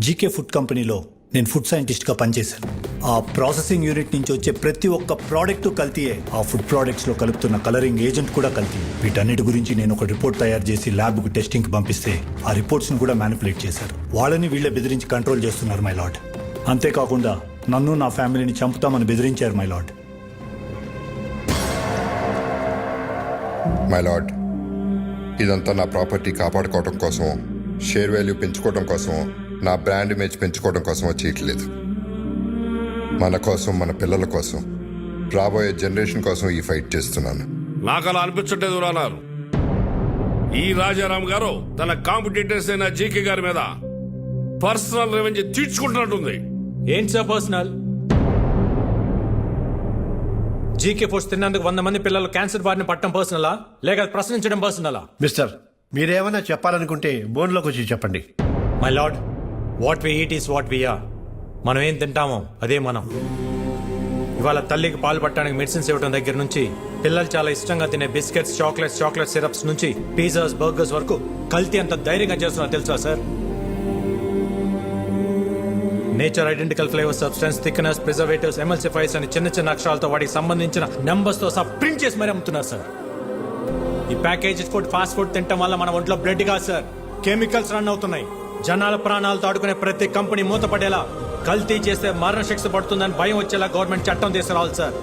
జీకే ఫుడ్ కంపెనీలో నేను ఫుడ్ సైంటిస్ట్గా పనిచేశాను. ఆ ప్రాసెసింగ్ యూనిట్ నుంచి వచ్చే ప్రతి ఒక్క ప్రోడక్ట్ కల్తీయే. ఆ ఫుడ్ ప్రోడక్ట్స్లో కలుపుతున్న కలరింగ్ ఏజెంట్ కూడా కల్తీ. వీటన్నిటి గురించి నేను ఒక రిపోర్ట్ తయారు చేసి ల్యాబ్కు టెస్టింగ్కి పంపిస్తే ఆ రిపోర్ట్స్ని కూడా మ్యానిపులేట్ చేశారు. వాళ్ళని వీళ్ళే బెదిరించి కంట్రోల్ చేస్తున్నారు మై లార్డ్. అంతేకాకుండా నన్ను నా ఫ్యామిలీని చంపుతామని బెదిరించారు మై లార్డ్. మై లార్డ్, ఇదంతా నా ప్రాపర్టీ కాపాడుకోవడం కోసం, షేర్ వాల్యూ పెంచుకోవడం కోసం, నా బ్రాండ్ ఇమేజ్ పెంచుకోవడం కోసం చేయట్లేదు. మన కోసం, మన పిల్లల కోసం, రాబోయే జనరేషన్ కోసం ఈ ఫైట్ చేస్తున్నాను. నాకు అలా అనిపించట్లేదు రానారు. ఈ రాజారాం గారు తన కాంపిటీటర్స్ అయిన జీకే గారి మీద పర్సనల్ రెవెంజ్ తీర్చుకుంటున్నట్టుంది. ఏంటి సార్ పర్సనల్? జీకే ఫుడ్స్ తిన్నందుకు 100 మంది పిల్లలు క్యాన్సర్ బారిన పట్టడం పర్సనలా, లేక ప్రశ్నించడం పర్సనలా? మిస్టర్, మీరేమైనా చెప్పాలనుకుంటే బోన్లోకి వచ్చి చెప్పండి. My lord, what we eat is what we are. మనం ఏం తింటామో అదే మనం. ఇవాళ తల్లికి పాలు పట్టడానికి మెడిసిన్స్ ఇవ్వడం దగ్గర నుంచి, పిల్లలు చాలా ఇష్టంగా తినే బిస్కెట్స్, చాక్లెట్ సిరప్స్ నుంచి పిజ్జాస్, బర్గర్స్ వరకు కల్తీ అంత ధైర్యంగా చేస్తున్నా తెలుసా sir? Nature identical flavour, substance, thickness, preservatives, ఎమల్సిఫైర్స్ అని చిన్న చిన్న అక్షరాలతో వాటికి సంబంధించిన నెంబర్స్ తో సహా ప్రింట్ చేసి మరీ అమ్ముతున్నారు సార్. ఈ ప్యాకేజ్ ఫుడ్, ఫాస్ట్ ఫుడ్ తినడం వల్ల మన ఒంట్లో బ్లడ్ కాదు సార్, కెమికల్స్ రన్ అవుతున్నాయి. జనాల ప్రాణాలతో ఆడుకునే ప్రతి కంపెనీ మూతపడేలా, కల్తీ చేస్తే మరణశిక్ష పడుతుందని భయం వచ్చేలా గవర్నమెంట్ చట్టం తీసుకురావాలి సార్.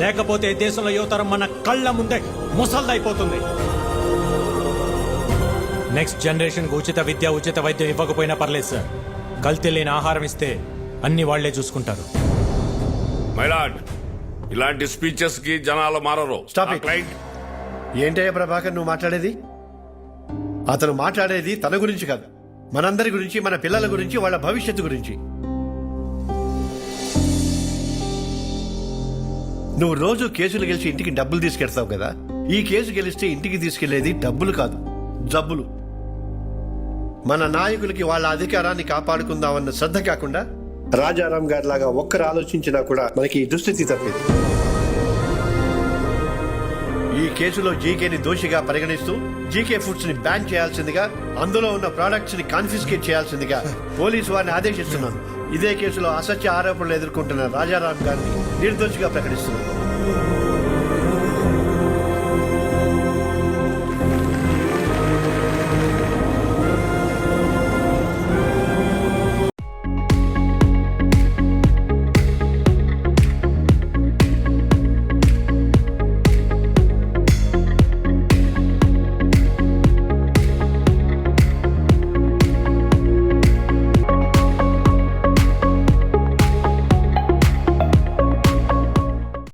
లేకపోతే దేశంలో యువతరం మన కళ్ళ ముందే ముసల్దైపోతుంది. నెక్స్ట్ జనరేషన్ కు ఉచిత విద్య, ఉచిత వైద్యం ఇవ్వకపోయినా పర్లేదు సార్. కల్తీ లేని ఆహారం ఇస్తే అన్ని వాళ్లే చూసుకుంటారు. మైలాడ్, ఇలాంటి స్పీచెస్ కి జనాలు మారరు. క్లయింట్ ఏంటయ్యా ప్రభాకర్ నువ్వు మాట్లాడేది? అతను మాట్లాడేది తన గురించి కాదు, మనందరి గురించి, మన పిల్లల గురించి, వాళ్ళ భవిష్యత్తు గురించి. నువ్వు రోజు కేసులు గెలిచి ఇంటికి డబ్బులు తీసుకెళ్తావు కదా, ఈ కేసు గెలిస్తే ఇంటికి తీసుకెళ్లేది డబ్బులు కాదు, జబ్బులు. మన నాయకులకి వాళ్ళ అధికారాన్ని కాపాడుకుందామన్న శ్రద్ధ కాకుండా రాజారాం గారి లాగా ఒక్కరు ఆలోచించినా కూడా మనకి ఈ దుస్థితి తప్పేది. ఈ కేసులో జీకేని దోషిగా పరిగణిస్తూ జీకే ఫుడ్స్ ని బ్యాన్ చేయాల్సిందిగా, అందులో ఉన్న ప్రొడక్ట్స్ ని కాన్ఫిస్కేట్ చేయాల్సిందిగా పోలీసు వారిని ఆదేశిస్తున్నాను. ఇదే కేసులో అసత్య ఆరోపణలు ఎదుర్కొంటున్న రాజారాం గారిని నిర్దోషిగా ప్రకటిస్తున్నాను.